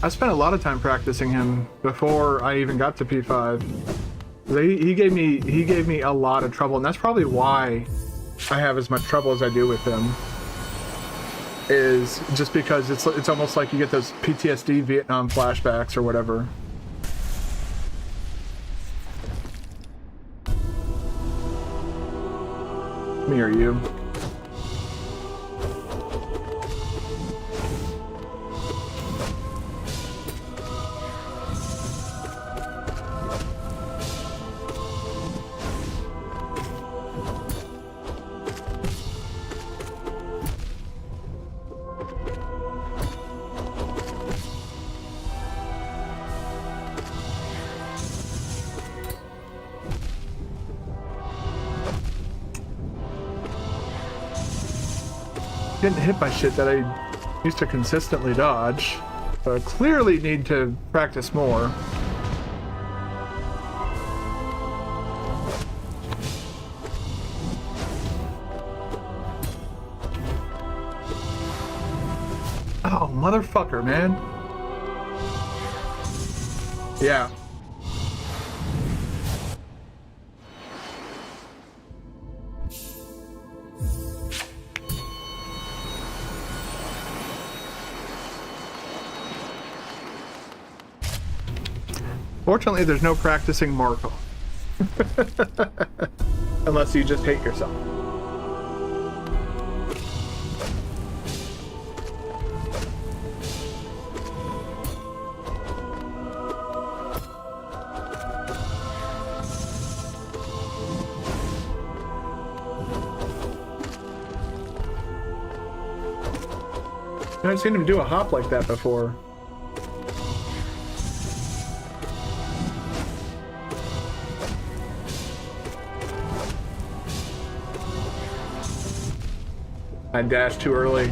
A: I spent a lot of time practicing him before I even got to P5. He gave me a lot of trouble, and that's probably why I have as much trouble as I do with him. is just because it's almost like you get those PTSD Vietnam flashbacks or whatever. Me or you? Getting hit by shit that I used to consistently dodge. So I clearly need to practice more. Oh, motherfucker, man. Yeah. Fortunately, there's no practicing Markov. Unless you just hate yourself. I've seen him do a hop like that before. I dashed too early.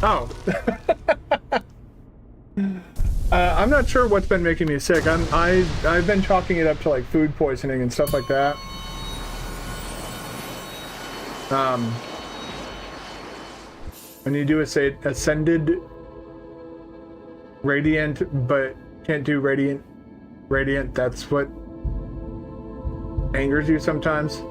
A: Oh. I'm not sure what's been making me sick. I've been chalking it up to like food poisoning and stuff like that. When you do ascended radiant, but can't do radiant, that's what angers you sometimes.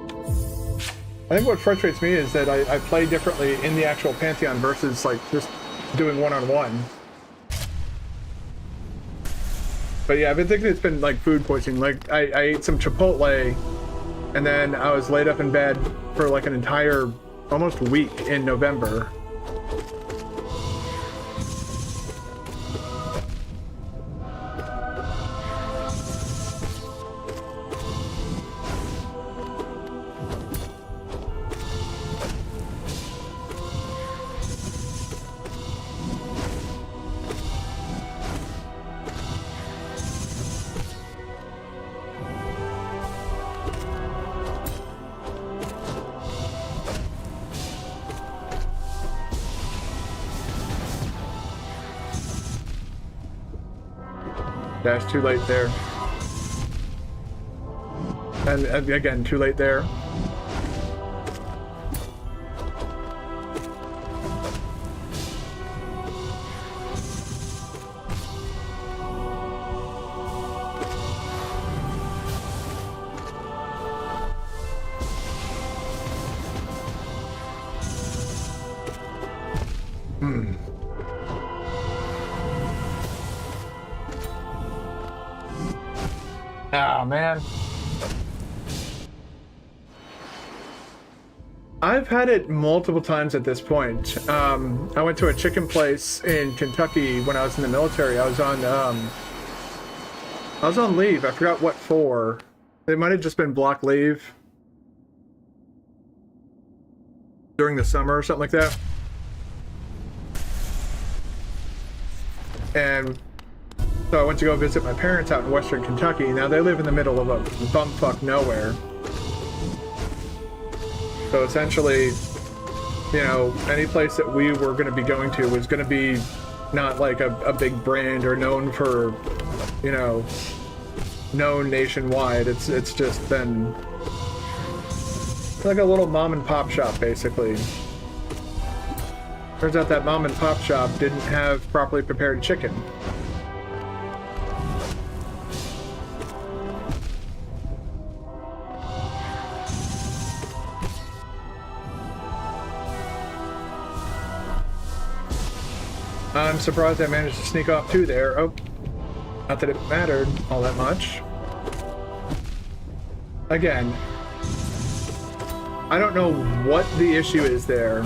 A: I think what frustrates me is that I play differently in the actual Pantheon versus like just doing one-on-one. But yeah, I've been thinking it's been like food poisoning. Like I ate some Chipotle and then I was laid up in bed for like an entire almost week in November. Dash too late there. And again, too late there. Oh, man. I've had it multiple times at this point. I went to a chicken place in Kentucky when I was in the military. I was on leave. I forgot what for. It might have just been block leave. during the summer or something like that. And so I went to go visit my parents out in Western Kentucky. Now they live in the middle of a bumfuck nowhere. So essentially, you know, any place that we were going to be going to was going to be not like a big brand or known for, you know, known nationwide. It's just been like a little mom and pop shop, basically. Turns out that mom and pop shop didn't have properly prepared chicken. I'm surprised I managed to sneak off two there. Oh, not that it mattered all that much. Again, I don't know what the issue is there.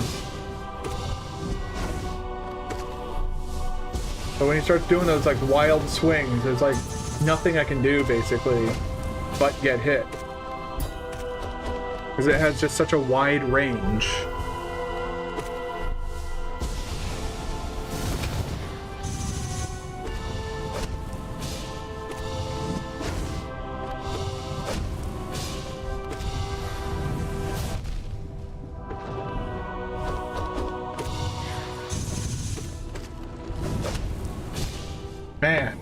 A: But when he starts doing those like wild swings, there's like nothing I can do basically but get hit. Because it has just such a wide range. Man.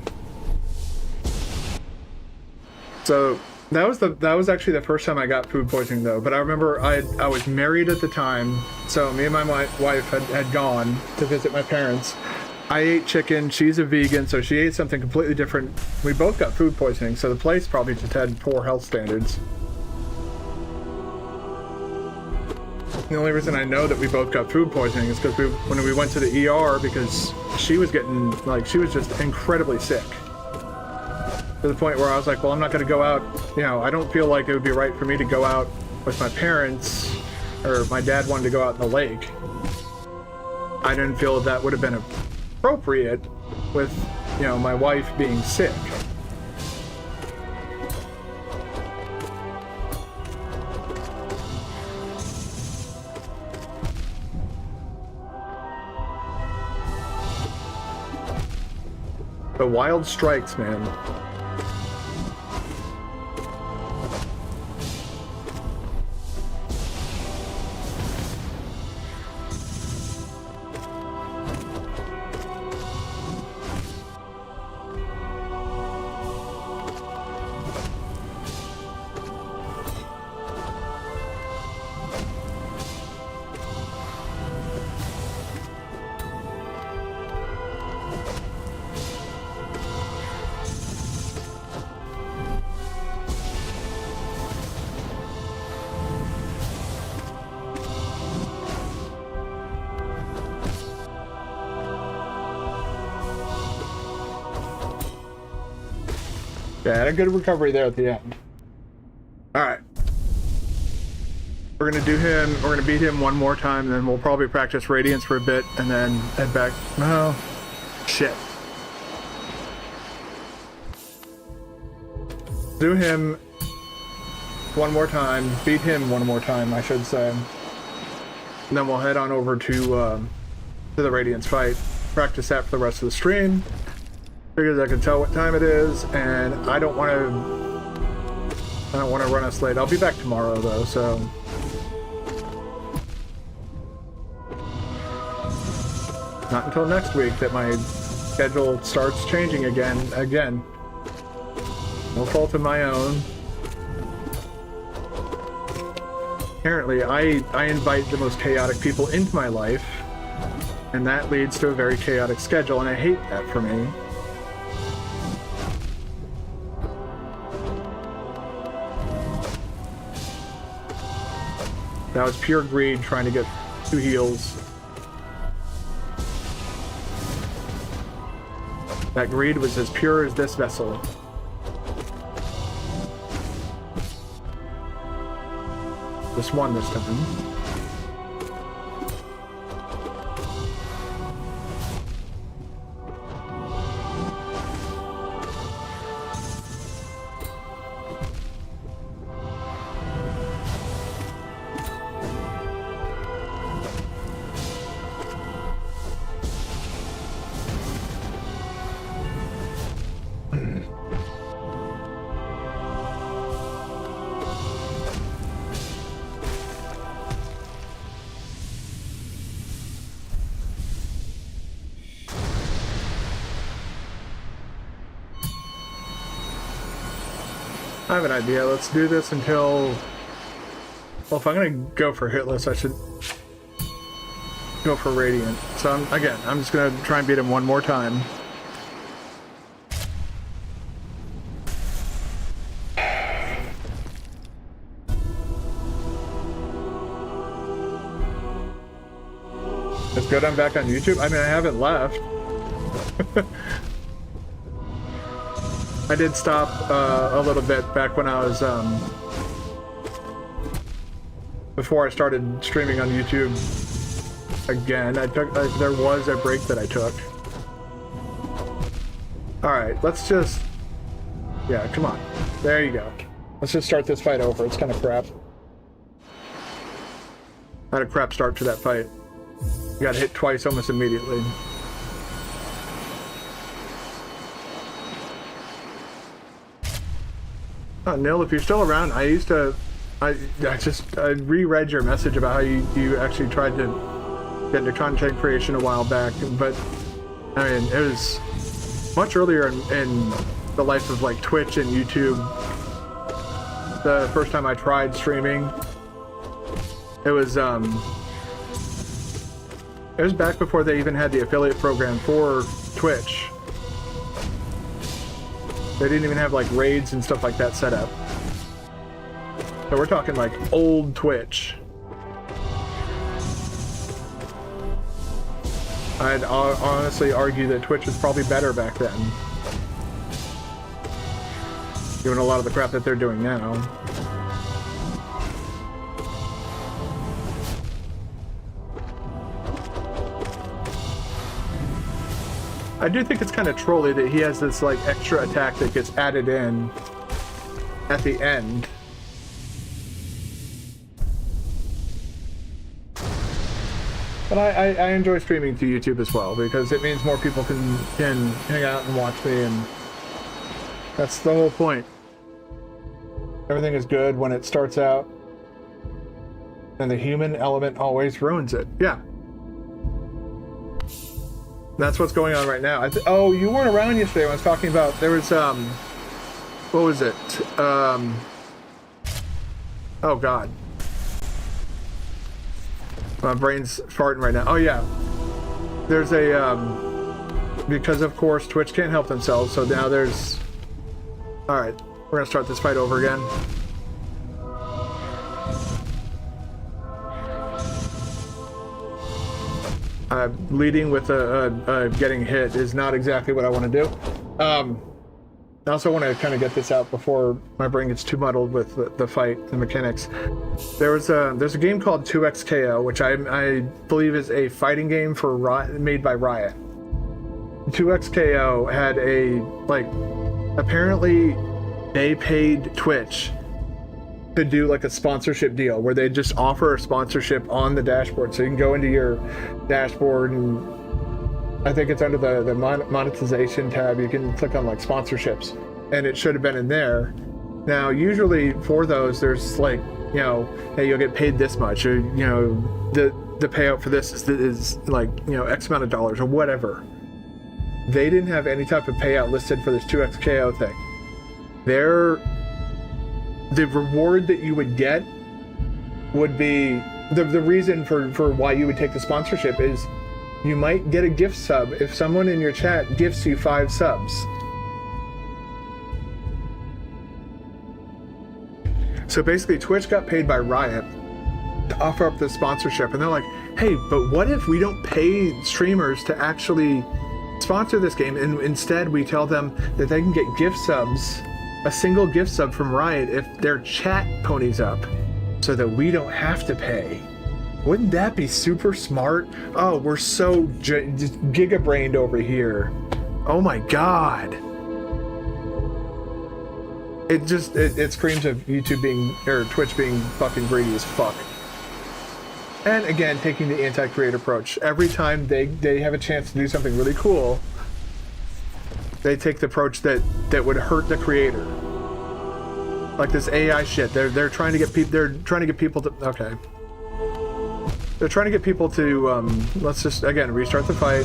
A: So that was actually the first time I got food poisoning though. But I remember I was married at the time, so me and my wife had gone to visit my parents. I ate chicken, she's a vegan, so she ate something completely different. We both got food poisoning, so the place probably just had poor health standards. The only reason I know that we both got food poisoning is because when we went to the ER, because she was getting, like, she was just incredibly sick. To the point where I was like, well, I'm not going to go out, you know, I don't feel like it would be right for me to go out with my parents, or my dad wanted to go out in the lake. I didn't feel that would have been appropriate with, you know, my wife being sick. The wild strikes, man. Yeah, had a good recovery there at the end. Alright. We're gonna do him, we're gonna beat him one more time, and then we'll probably practice Radiance for a bit, and then head back. Oh, shit. Do him one more time, beat him one more time, I should say. And then we'll head on over to the Radiance fight. Practice that for the rest of the stream. Figures I can tell what time it is, and I don't want to run us late. I'll be back tomorrow though, so not until next week that my schedule starts changing again. No fault of my own. Apparently, I invite the most chaotic people into my life, and that leads to a very chaotic schedule, and I hate that for me. That was pure greed trying to get 2 heals. That greed was as pure as this vessel. Just one this time. I have an idea. Let's do this until... Well, if I'm gonna go for hitless, I should go for Radiant. So, I'm just gonna try and beat him one more time. It's good I'm back on YouTube. I mean, I haven't left. I did stop a little bit back when I was, before I started streaming on YouTube again. There was a break that I took. Alright, let's just... Yeah, come on. There you go. Let's just start this fight over. It's kind of crap. I had a crap start to that fight. Got hit twice almost immediately. Nil, if you're still around, I reread your message about how you actually tried to get into content creation a while back, but I mean, it was much earlier in the life of like Twitch and YouTube. The first time I tried streaming, it was back before they even had the affiliate program for Twitch. They didn't even have like raids and stuff like that set up. So we're talking like old Twitch. I'd honestly argue that Twitch was probably better back then, given a lot of the crap that they're doing now. I do think it's kind of trolly that he has this like extra attack that gets added in at the end. But I enjoy streaming to YouTube as well, because it means more people can hang out and watch me, and that's the whole point. Everything is good when it starts out, and the human element always ruins it. Yeah. That's what's going on right now. Oh, you weren't around yesterday when I was talking about, there was, what was it? Oh God. My brain's farting right now. Oh yeah. There's a, because of course Twitch can't help themselves, so now there's, alright, we're gonna start this fight over again. Leading with getting hit is not exactly what I want to do. I also want to kind of get this out before my brain gets too muddled with the fight, the mechanics. There's a game called 2XKO, which I believe is a fighting game for made by Riot. 2XKO had a, like, apparently they paid Twitch to do like a sponsorship deal where they just offer a sponsorship on the dashboard, so you can go into your dashboard and I think it's under the monetization tab. You can click on like sponsorships, and it should have been in there. Now usually for those there's like, you know, hey, you'll get paid this much, or you know, the payout for this is like, you know, X amount of dollars or whatever. They didn't have any type of payout listed for this 2XKO thing. The reward that you would get would be, the reason for why you would take the sponsorship is you might get a gift sub if someone in your chat gifts you 5 subs. So basically Twitch got paid by Riot to offer up the sponsorship, and they're like, hey, but what if we don't pay streamers to actually sponsor this game, and instead we tell them that they can get gift subs, a single gift sub from Riot if their chat ponies up, so that we don't have to pay. Wouldn't that be super smart? Oh, we're so just giga-brained over here. Oh my god. It screams of YouTube being, or Twitch being fucking greedy as fuck. And again, taking the anti-creator approach. Every time they have a chance to do something really cool, they take the approach that would hurt the creator. Like this AI shit. They're trying to get people. They're trying to get people to. Okay. They're trying to get people to. Let's just again restart the fight.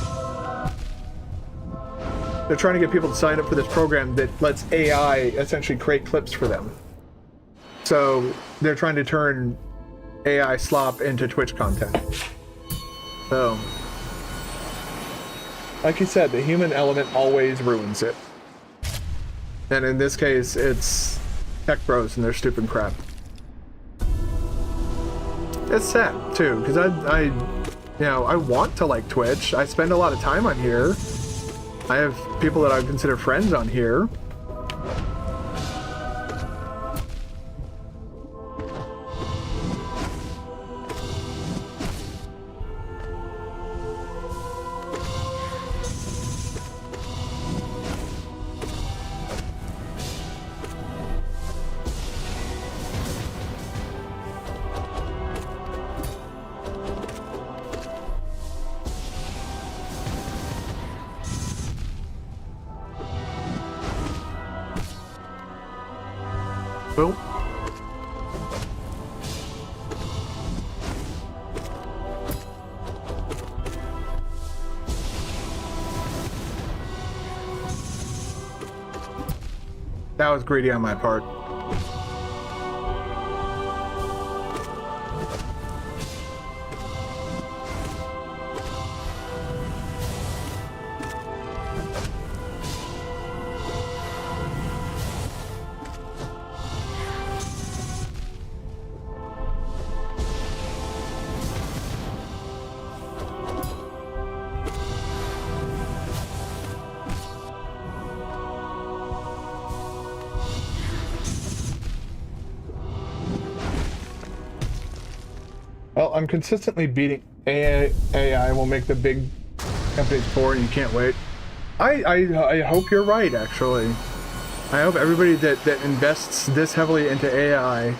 A: They're trying to get people to sign up for this program that lets AI essentially create clips for them. So they're trying to turn AI slop into Twitch content. So, like you said, the human element always ruins it. And in this case, it's tech bros and their stupid crap. It's sad too, because I want to like Twitch. I spend a lot of time on here. I have people that I consider friends on here. Boom. That was greedy on my part. Well, I'm consistently beating AI will make the big companies poor and you can't wait. I hope you're right, actually. I hope everybody that invests this heavily into AI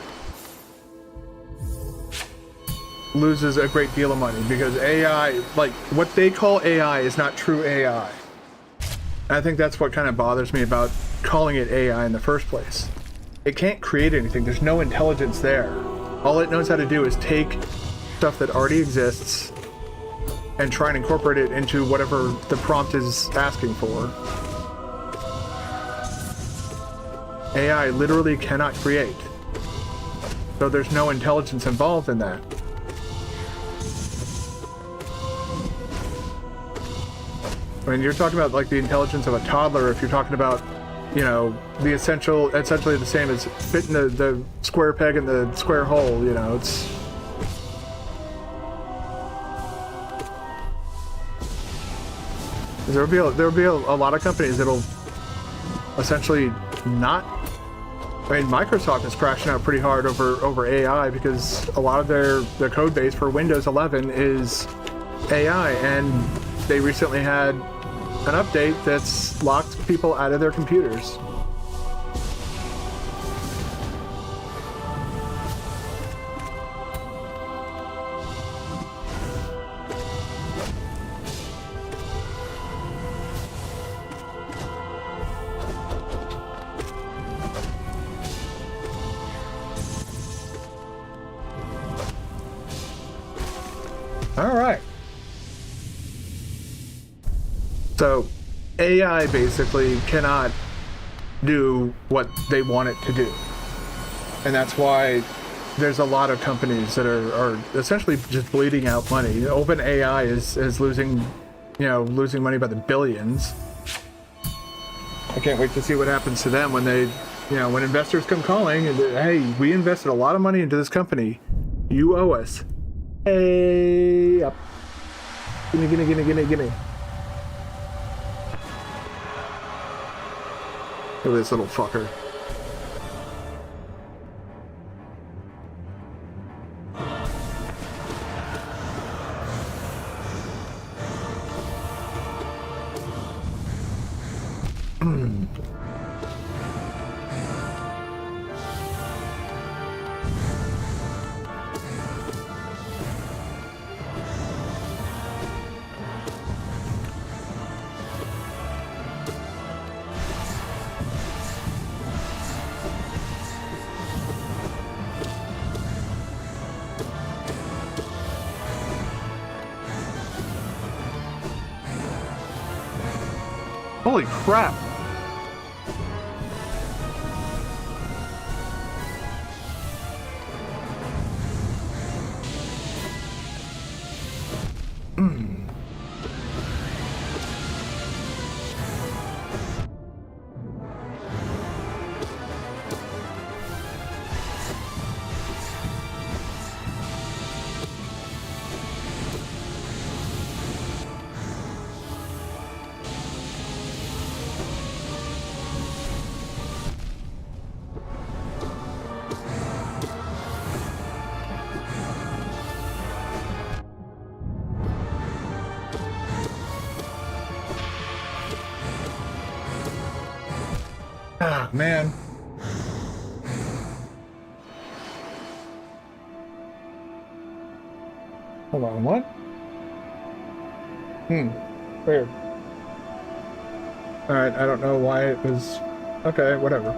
A: loses a great deal of money, because AI, like, what they call AI is not true AI. And I think that's what kind of bothers me about calling it AI in the first place. It can't create anything. There's no intelligence there. All it knows how to do is take stuff that already exists and try and incorporate it into whatever the prompt is asking for. AI literally cannot create. So there's no intelligence involved in that. I mean, you're talking about like the intelligence of a toddler if you're talking about, you know, the essentially the same as fitting the square peg in the square hole, you know, it's... There'll be a lot of companies that'll essentially not... I mean, Microsoft is crashing out pretty hard over AI because a lot of their code base for Windows 11 is AI, and they recently had an update that's locked people out of their computers. All right. So, AI basically cannot do what they want it to do. And that's why there's a lot of companies that are essentially just bleeding out money. OpenAI is losing money by the billions. I can't wait to see what happens to them when they, when investors come calling and, hey, we invested a lot of money into this company. You owe us. Hey, up. Gimme. Look at this little fucker. Holy crap. Ah, man. Hold on, what? Weird. Alright, I don't know why it was... Okay, whatever.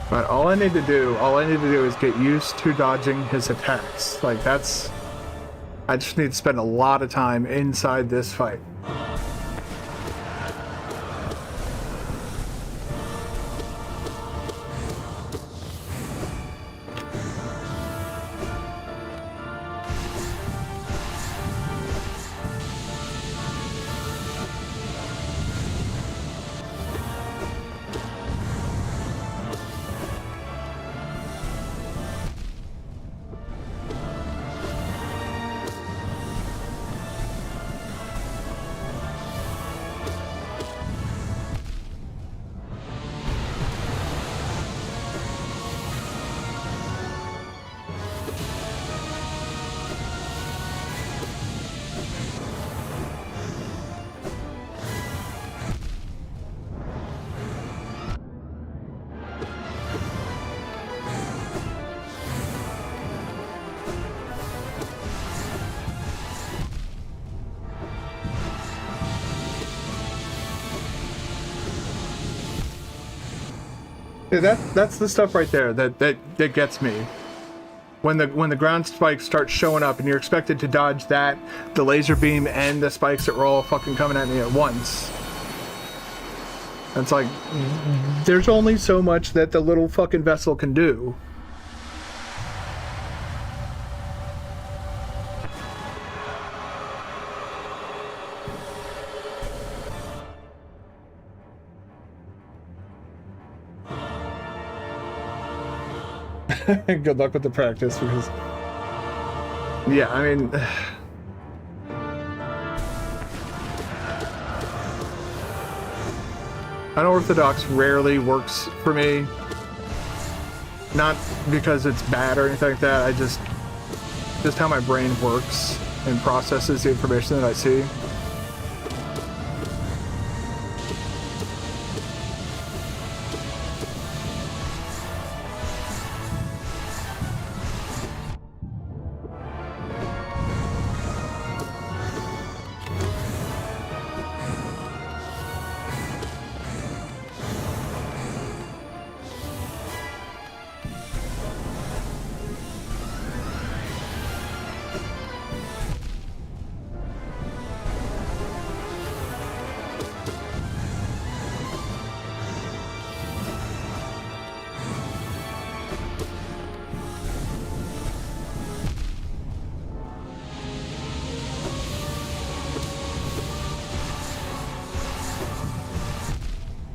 A: But all I need to do is get used to dodging his attacks. Like, that's... I just need to spend a lot of time inside this fight. Yeah, that's the stuff right there that gets me. When the ground spikes start showing up and you're expected to dodge that, the laser beam and the spikes that were all fucking coming at me at once. It's like, there's only so much that the little fucking vessel can do. Good luck with the practice, because... Yeah, I mean... Unorthodox rarely works for me. Not because it's bad or anything like that, I just how my brain works and processes the information that I see.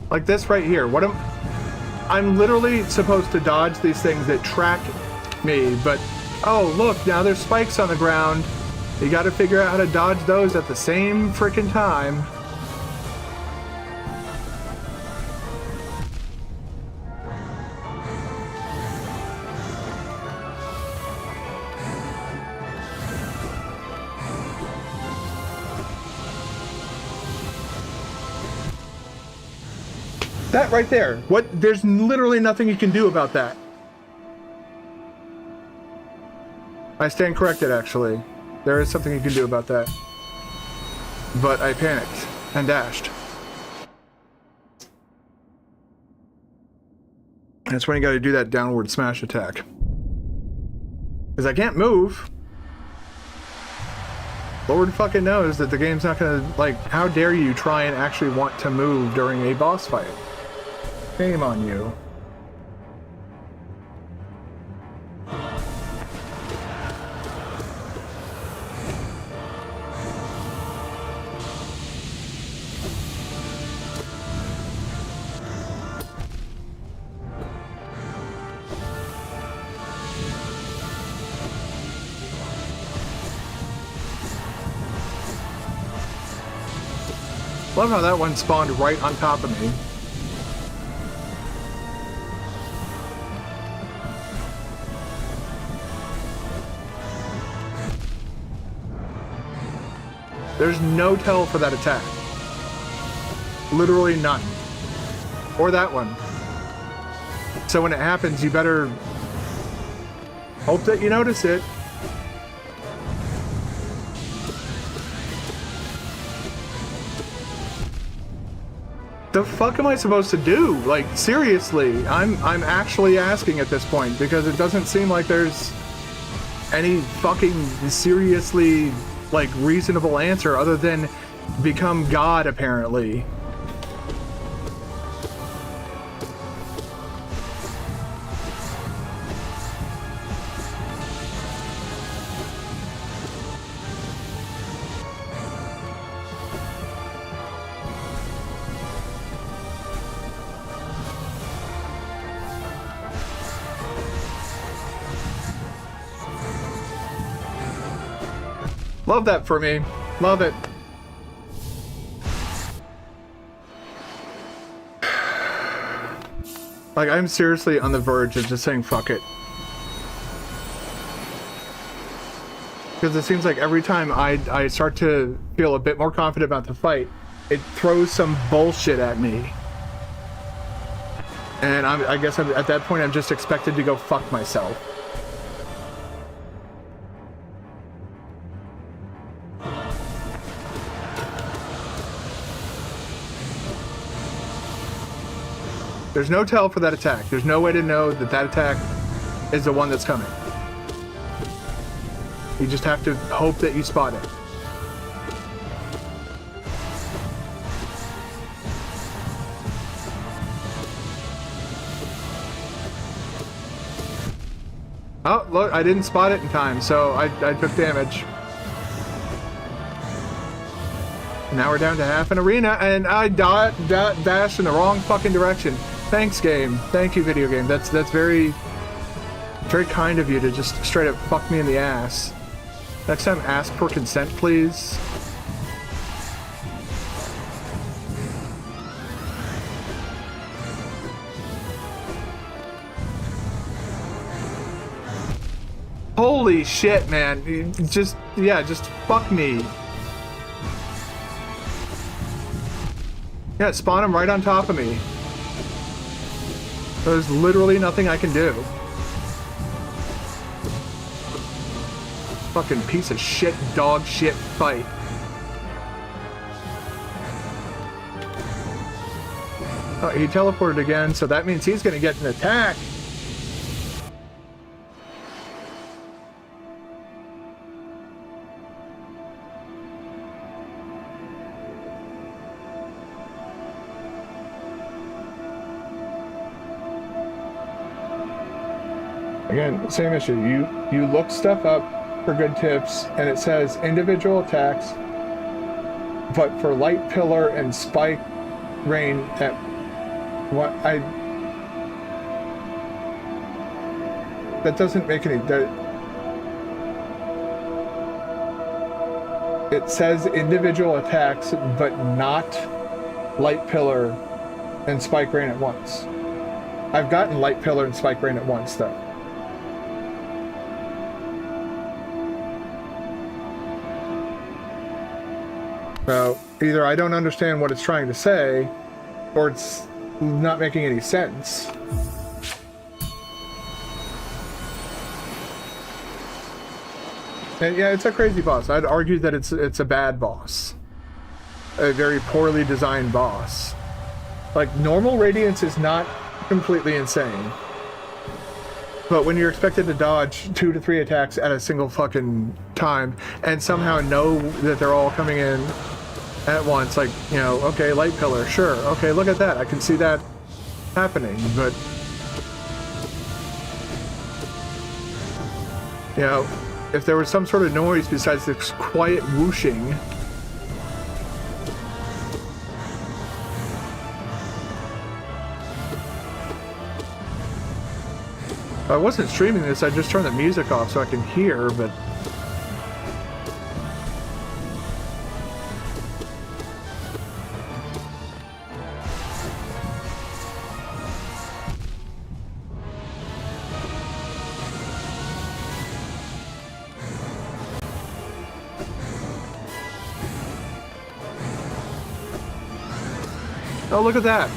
A: Like this right here. I'm literally supposed to dodge these things that track me, but oh look, now there's spikes on the ground. You gotta figure out how to dodge those at the same freaking time. That right there. What? There's literally nothing you can do about that. I stand corrected, actually. There is something you can do about that. But I panicked and dashed. That's when you gotta do that downward smash attack. Because I can't move. Lord fucking knows that the game's not gonna, like, how dare you try and actually want to move during a boss fight? Shame on you. Love how that one spawned right on top of me. There's no tell for that attack. Literally none. Or that one. So when it happens, you better hope that you notice it. The fuck am I supposed to do? Like, seriously, I'm actually asking at this point, because it doesn't seem like there's any fucking seriously, like, reasonable answer other than become God, apparently. Love that for me. Love it. Like, I'm seriously on the verge of just saying fuck it. Because it seems like every time I start to feel a bit more confident about the fight, it throws some bullshit at me. And I guess at that point I'm just expected to go fuck myself. There's no tell for that attack. There's no way to know that that attack is the one that's coming. You just have to hope that you spot it. Oh, look, I didn't spot it in time, so I took damage. Now we're down to half an arena, and I dashed in the wrong fucking direction. Thanks, game. Thank you, video game. That's very, very kind of you to just straight up fuck me in the ass. Next time, ask for consent, please. Holy shit, man. Just fuck me. Yeah, spawn him right on top of me. There's literally nothing I can do. Fucking piece of shit, dog shit fight. Oh, he teleported again, so that means he's gonna get an attack. Again, same issue. You look stuff up for good tips, and it says individual attacks, but for light pillar and spike rain at what that doesn't make any. It says individual attacks, but not light pillar and spike rain at once. I've gotten light pillar and spike rain at once, though. So, either I don't understand what it's trying to say, or it's not making any sense. And yeah, it's a crazy boss. I'd argue that it's a bad boss. A very poorly designed boss. Like, normal Radiance is not completely insane. But when you're expected to dodge 2 to 3 attacks at a single fucking time and somehow know that they're all coming in at once, like, you know, okay, light pillar, sure, okay, look at that, I can see that happening, but, you know, if there was some sort of noise besides this quiet whooshing, I wasn't streaming this, I just turned the music off so I can hear, but... Oh, look at that!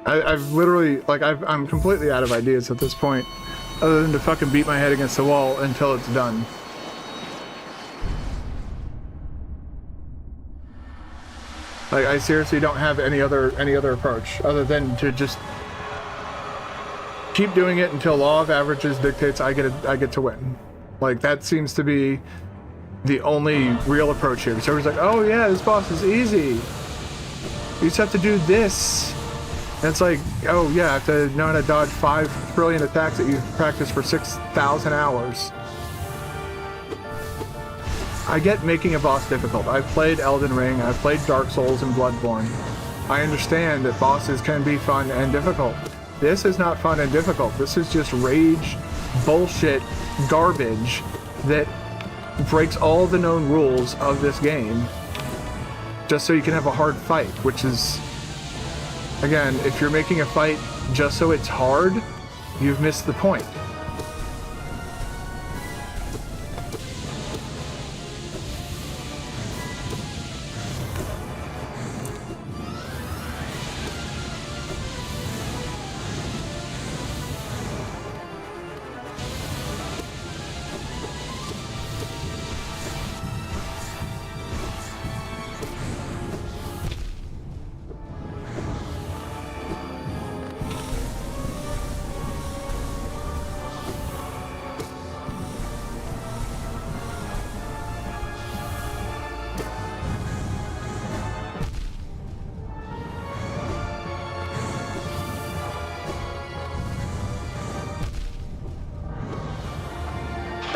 A: I've literally, like, I'm completely out of ideas at this point, other than to fucking beat my head against the wall until it's done. Like, I seriously don't have any other approach other than to just keep doing it until law of averages dictates I get to win. Like, that seems to be the only real approach here. So everyone's like, oh yeah, this boss is easy. You just have to do this. And it's like, oh yeah, I have to know how to dodge 5 trillion attacks that you've practiced for 6,000 hours. I get making a boss difficult. I've played Elden Ring, I've played Dark Souls and Bloodborne. I understand that bosses can be fun and difficult. This is not fun and difficult. This is just rage, bullshit, garbage that breaks all the known rules of this game just so you can have a hard fight, which is... Again, if you're making a fight just so it's hard, you've missed the point.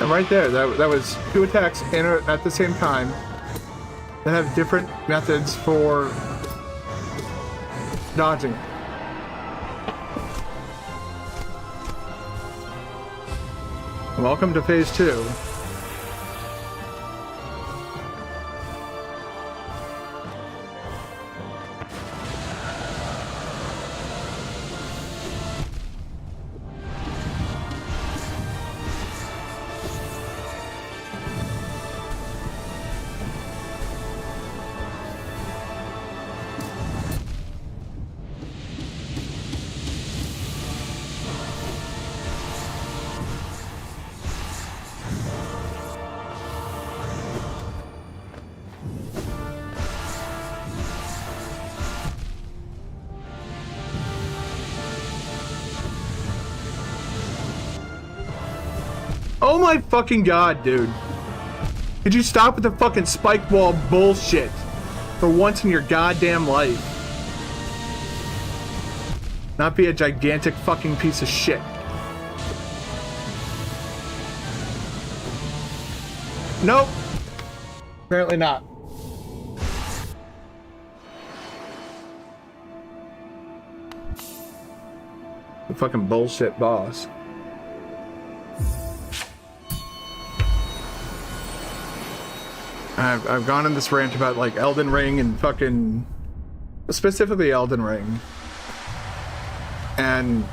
A: And right there, that was 2 attacks at the same time that have different methods for dodging. Welcome to phase 2. Oh my fucking god, dude. Could you stop with the fucking spike wall bullshit? For once in your goddamn life. Not be a gigantic fucking piece of shit. Nope. Apparently not. The fucking bullshit boss. I've gone on this rant about like Elden Ring and fucking specifically Elden Ring. And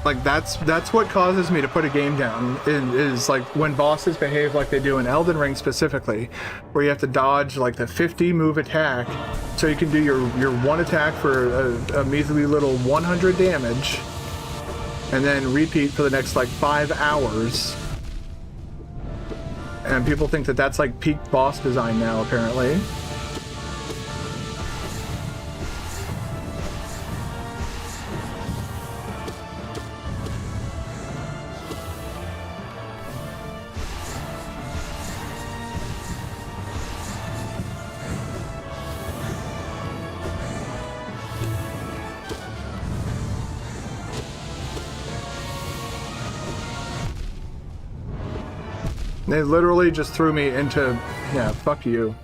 A: like that's what causes me to put a game down is like when bosses behave like they do in Elden Ring specifically, where you have to dodge like the 50 move attack so you can do your one attack for a measly little 100 damage and then repeat for the next like 5 hours. And people think that that's like peak boss design now, apparently. They literally just threw me into, yeah, fuck you.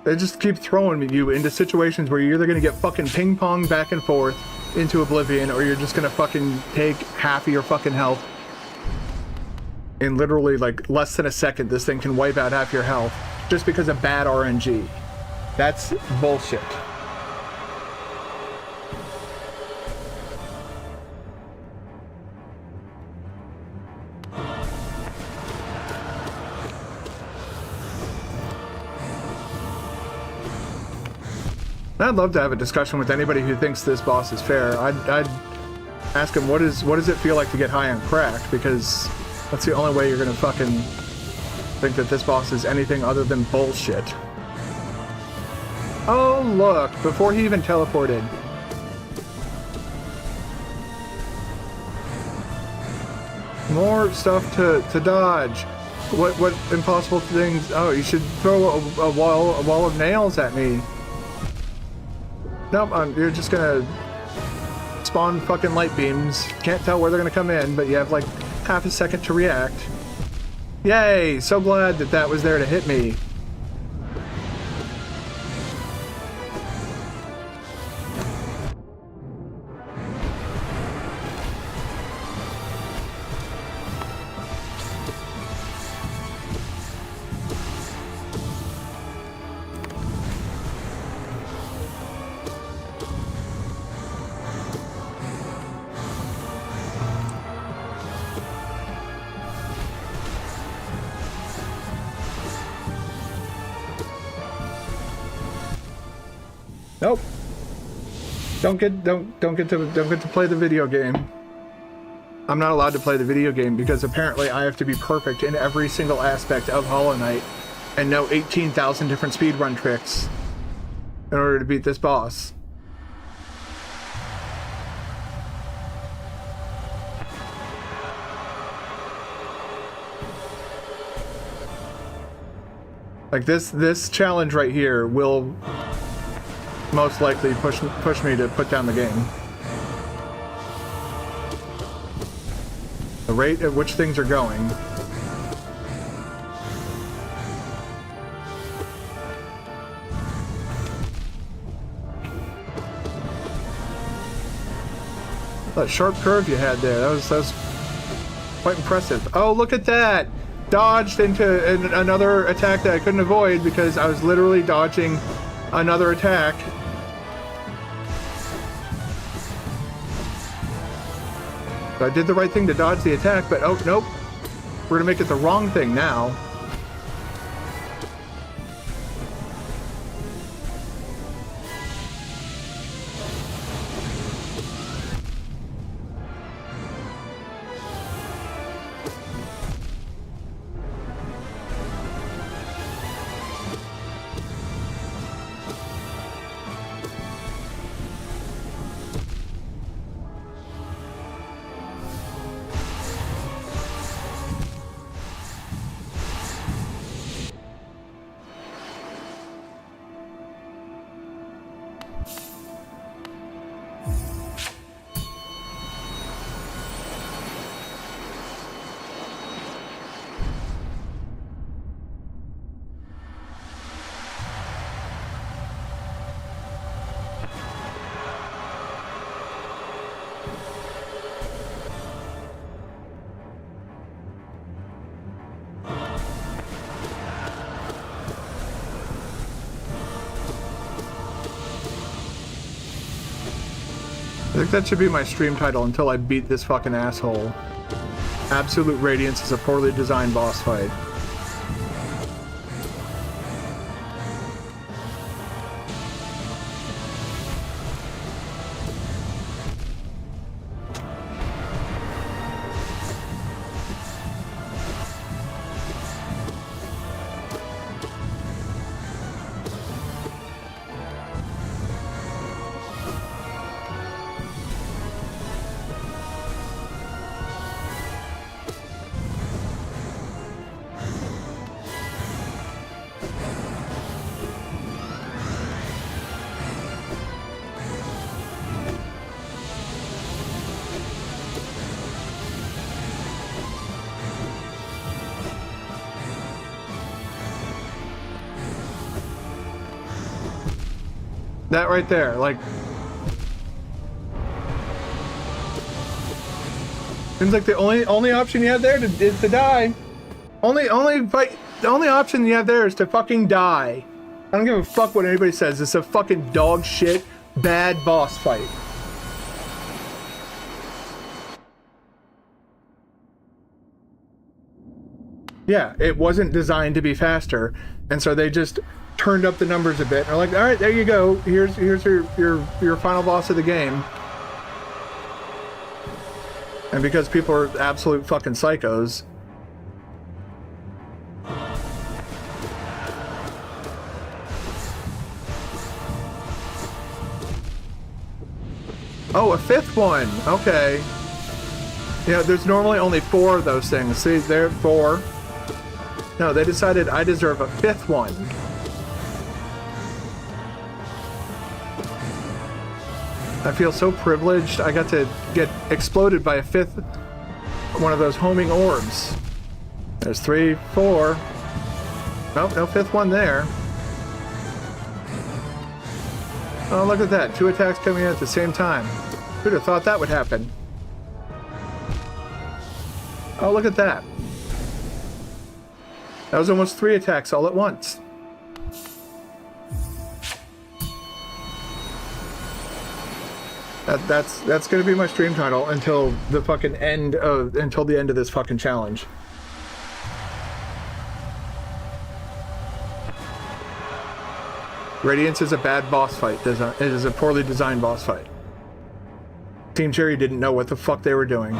A: They just keep throwing you into situations where you're either gonna get fucking ping pong back and forth into oblivion, or you're just gonna fucking take half of your fucking health. In literally like less than a second, this thing can wipe out half your health just because of bad RNG. That's bullshit. I'd love to have a discussion with anybody who thinks this boss is fair. I'd ask him what does it feel like to get high on crack, because that's the only way you're gonna fucking think that this boss is anything other than bullshit. Oh look, before he even teleported. More stuff to dodge. What impossible things? Oh, you should throw a wall of nails at me. Nope, you're just gonna spawn fucking light beams. Can't tell where they're gonna come in, but you have like half a second to react. Yay! So glad that was there to hit me. Nope. Don't get to play the video game. I'm not allowed to play the video game because apparently I have to be perfect in every single aspect of Hollow Knight and know 18,000 different speedrun tricks in order to beat this boss. Like this challenge right here will most likely push me to put down the game. The rate at which things are going. That sharp curve you had there, that was quite impressive. Oh, look at that! Dodged into another attack that I couldn't avoid because I was literally dodging another attack. I did the right thing to dodge the attack, but oh, nope. We're gonna make it the wrong thing now. I think that should be my stream title until I beat this fucking asshole. Absolute Radiance is a poorly designed boss fight. That right there, like... Seems like the only option you have there is to die. The only option you have there is to fucking die. I don't give a fuck what anybody says. It's a fucking dog shit, bad boss fight. Yeah, it wasn't designed to be faster, and so they just turned up the numbers a bit. And they're like, all right, there you go. Here's your final boss of the game. And because people are absolute fucking psychos. Oh, a fifth one. Okay. Yeah, there's normally only 4 of those things. See, there are 4. No, they decided I deserve a 5th one. I feel so privileged. I got to get exploded by a 5th one of those homing orbs. There's 3, 4. Nope, no 5th one there. Oh, look at that. 2 attacks coming in at the same time. Who'd have thought that would happen? Oh, look at that. That was almost 3 attacks all at once. That's gonna be my stream title until the fucking end of this fucking challenge. Radiance is a bad boss fight. It is a poorly designed boss fight. Team Cherry didn't know what the fuck they were doing.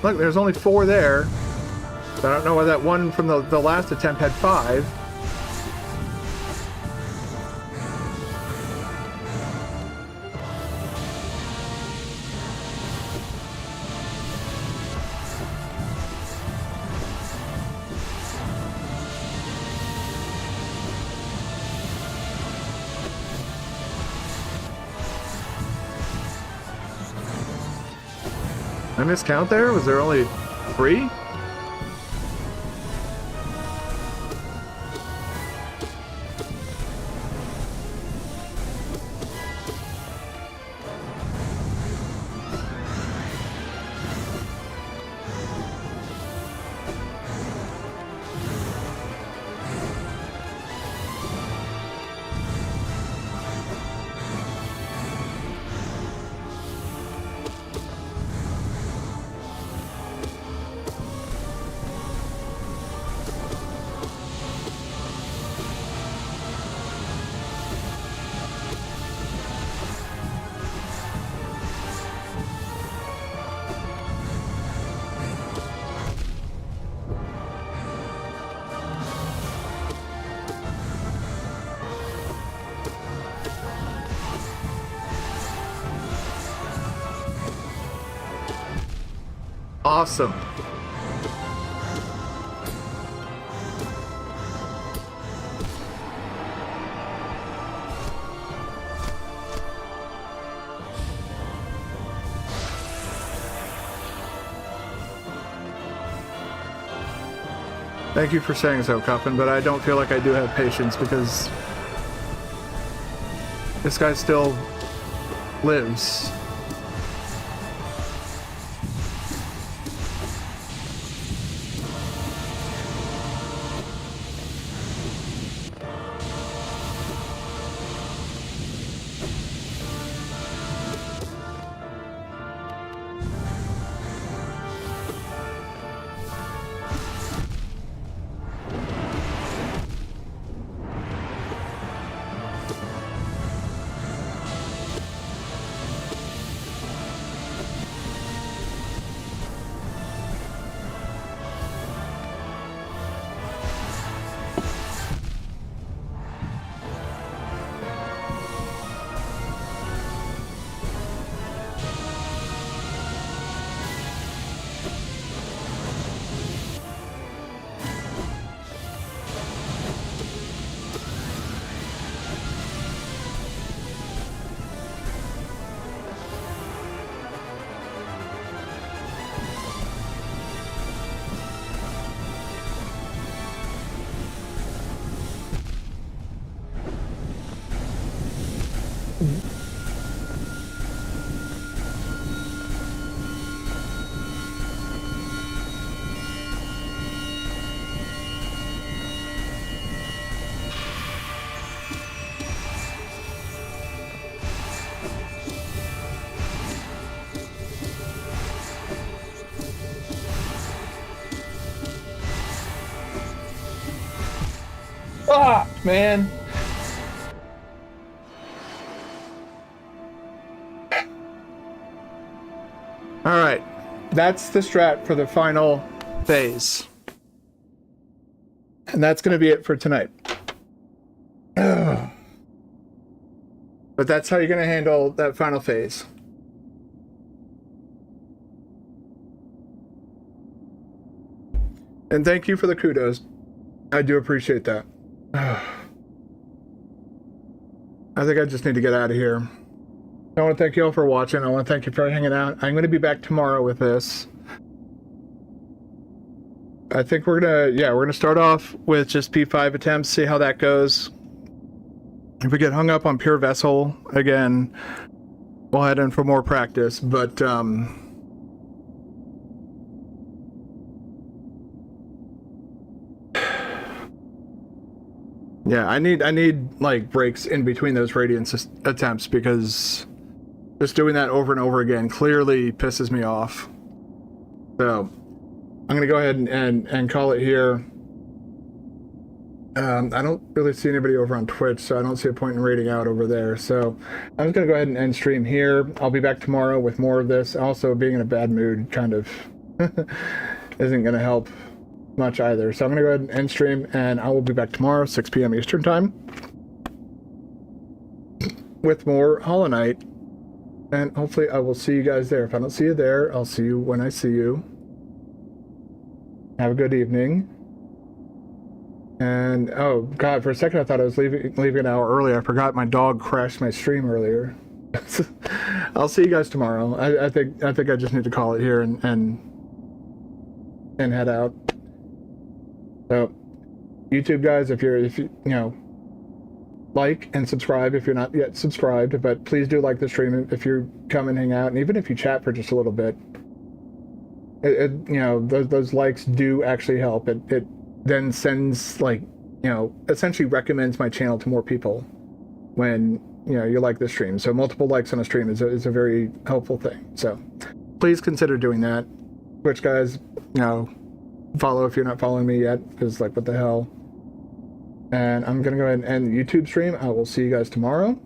A: Look, there's only 4 there. I don't know why that one from the last attempt had 5. I miscount there? Was there only 3? Awesome. Thank you for saying so, Cuffin, but I don't feel like I do have patience because this guy still lives. Ah, man. All right, that's the strat for the final phase. And that's going to be it for tonight. Ugh. But that's how you're going to handle that final phase. And thank you for the kudos. I do appreciate that. I think I just need to get out of here. I want to thank you all for watching. I want to thank you for hanging out. I'm going to be back tomorrow with this. I think we're gonna start off with just P5 attempts, see how that goes. If we get hung up on pure vessel again, we'll head in for more practice. But yeah, I need like breaks in between those radiance attempts, because just doing that over and over again clearly pisses me off. So I'm gonna go ahead and call it here. I don't really see anybody over on Twitch, so I don't see a point in raiding out over there. So I'm just gonna go ahead and end stream here. I'll be back tomorrow with more of this. Also, being in a bad mood kind of isn't gonna help much either. So I'm gonna go ahead and end stream, and I will be back tomorrow, 6 p.m. Eastern time, with more Hollow Knight. And hopefully I will see you guys there. If I don't see you there, I'll see you when I see you. Have a good evening. And oh god, for a second I thought I was leaving an hour early. I forgot my dog crashed my stream earlier. I'll see you guys tomorrow. I think I just need to call it here and head out. So YouTube guys, if you like and subscribe if you're not yet subscribed, but please do like the stream if you come and hang out, and even if you chat for just a little bit. Those likes do actually help. It then sends, like, essentially recommends my channel to more people when you like the stream. So multiple likes on a stream is a very helpful thing. So please consider doing that. Twitch guys, follow if you're not following me yet, because like what the hell. And I'm gonna go ahead and end the YouTube stream. I will see you guys tomorrow.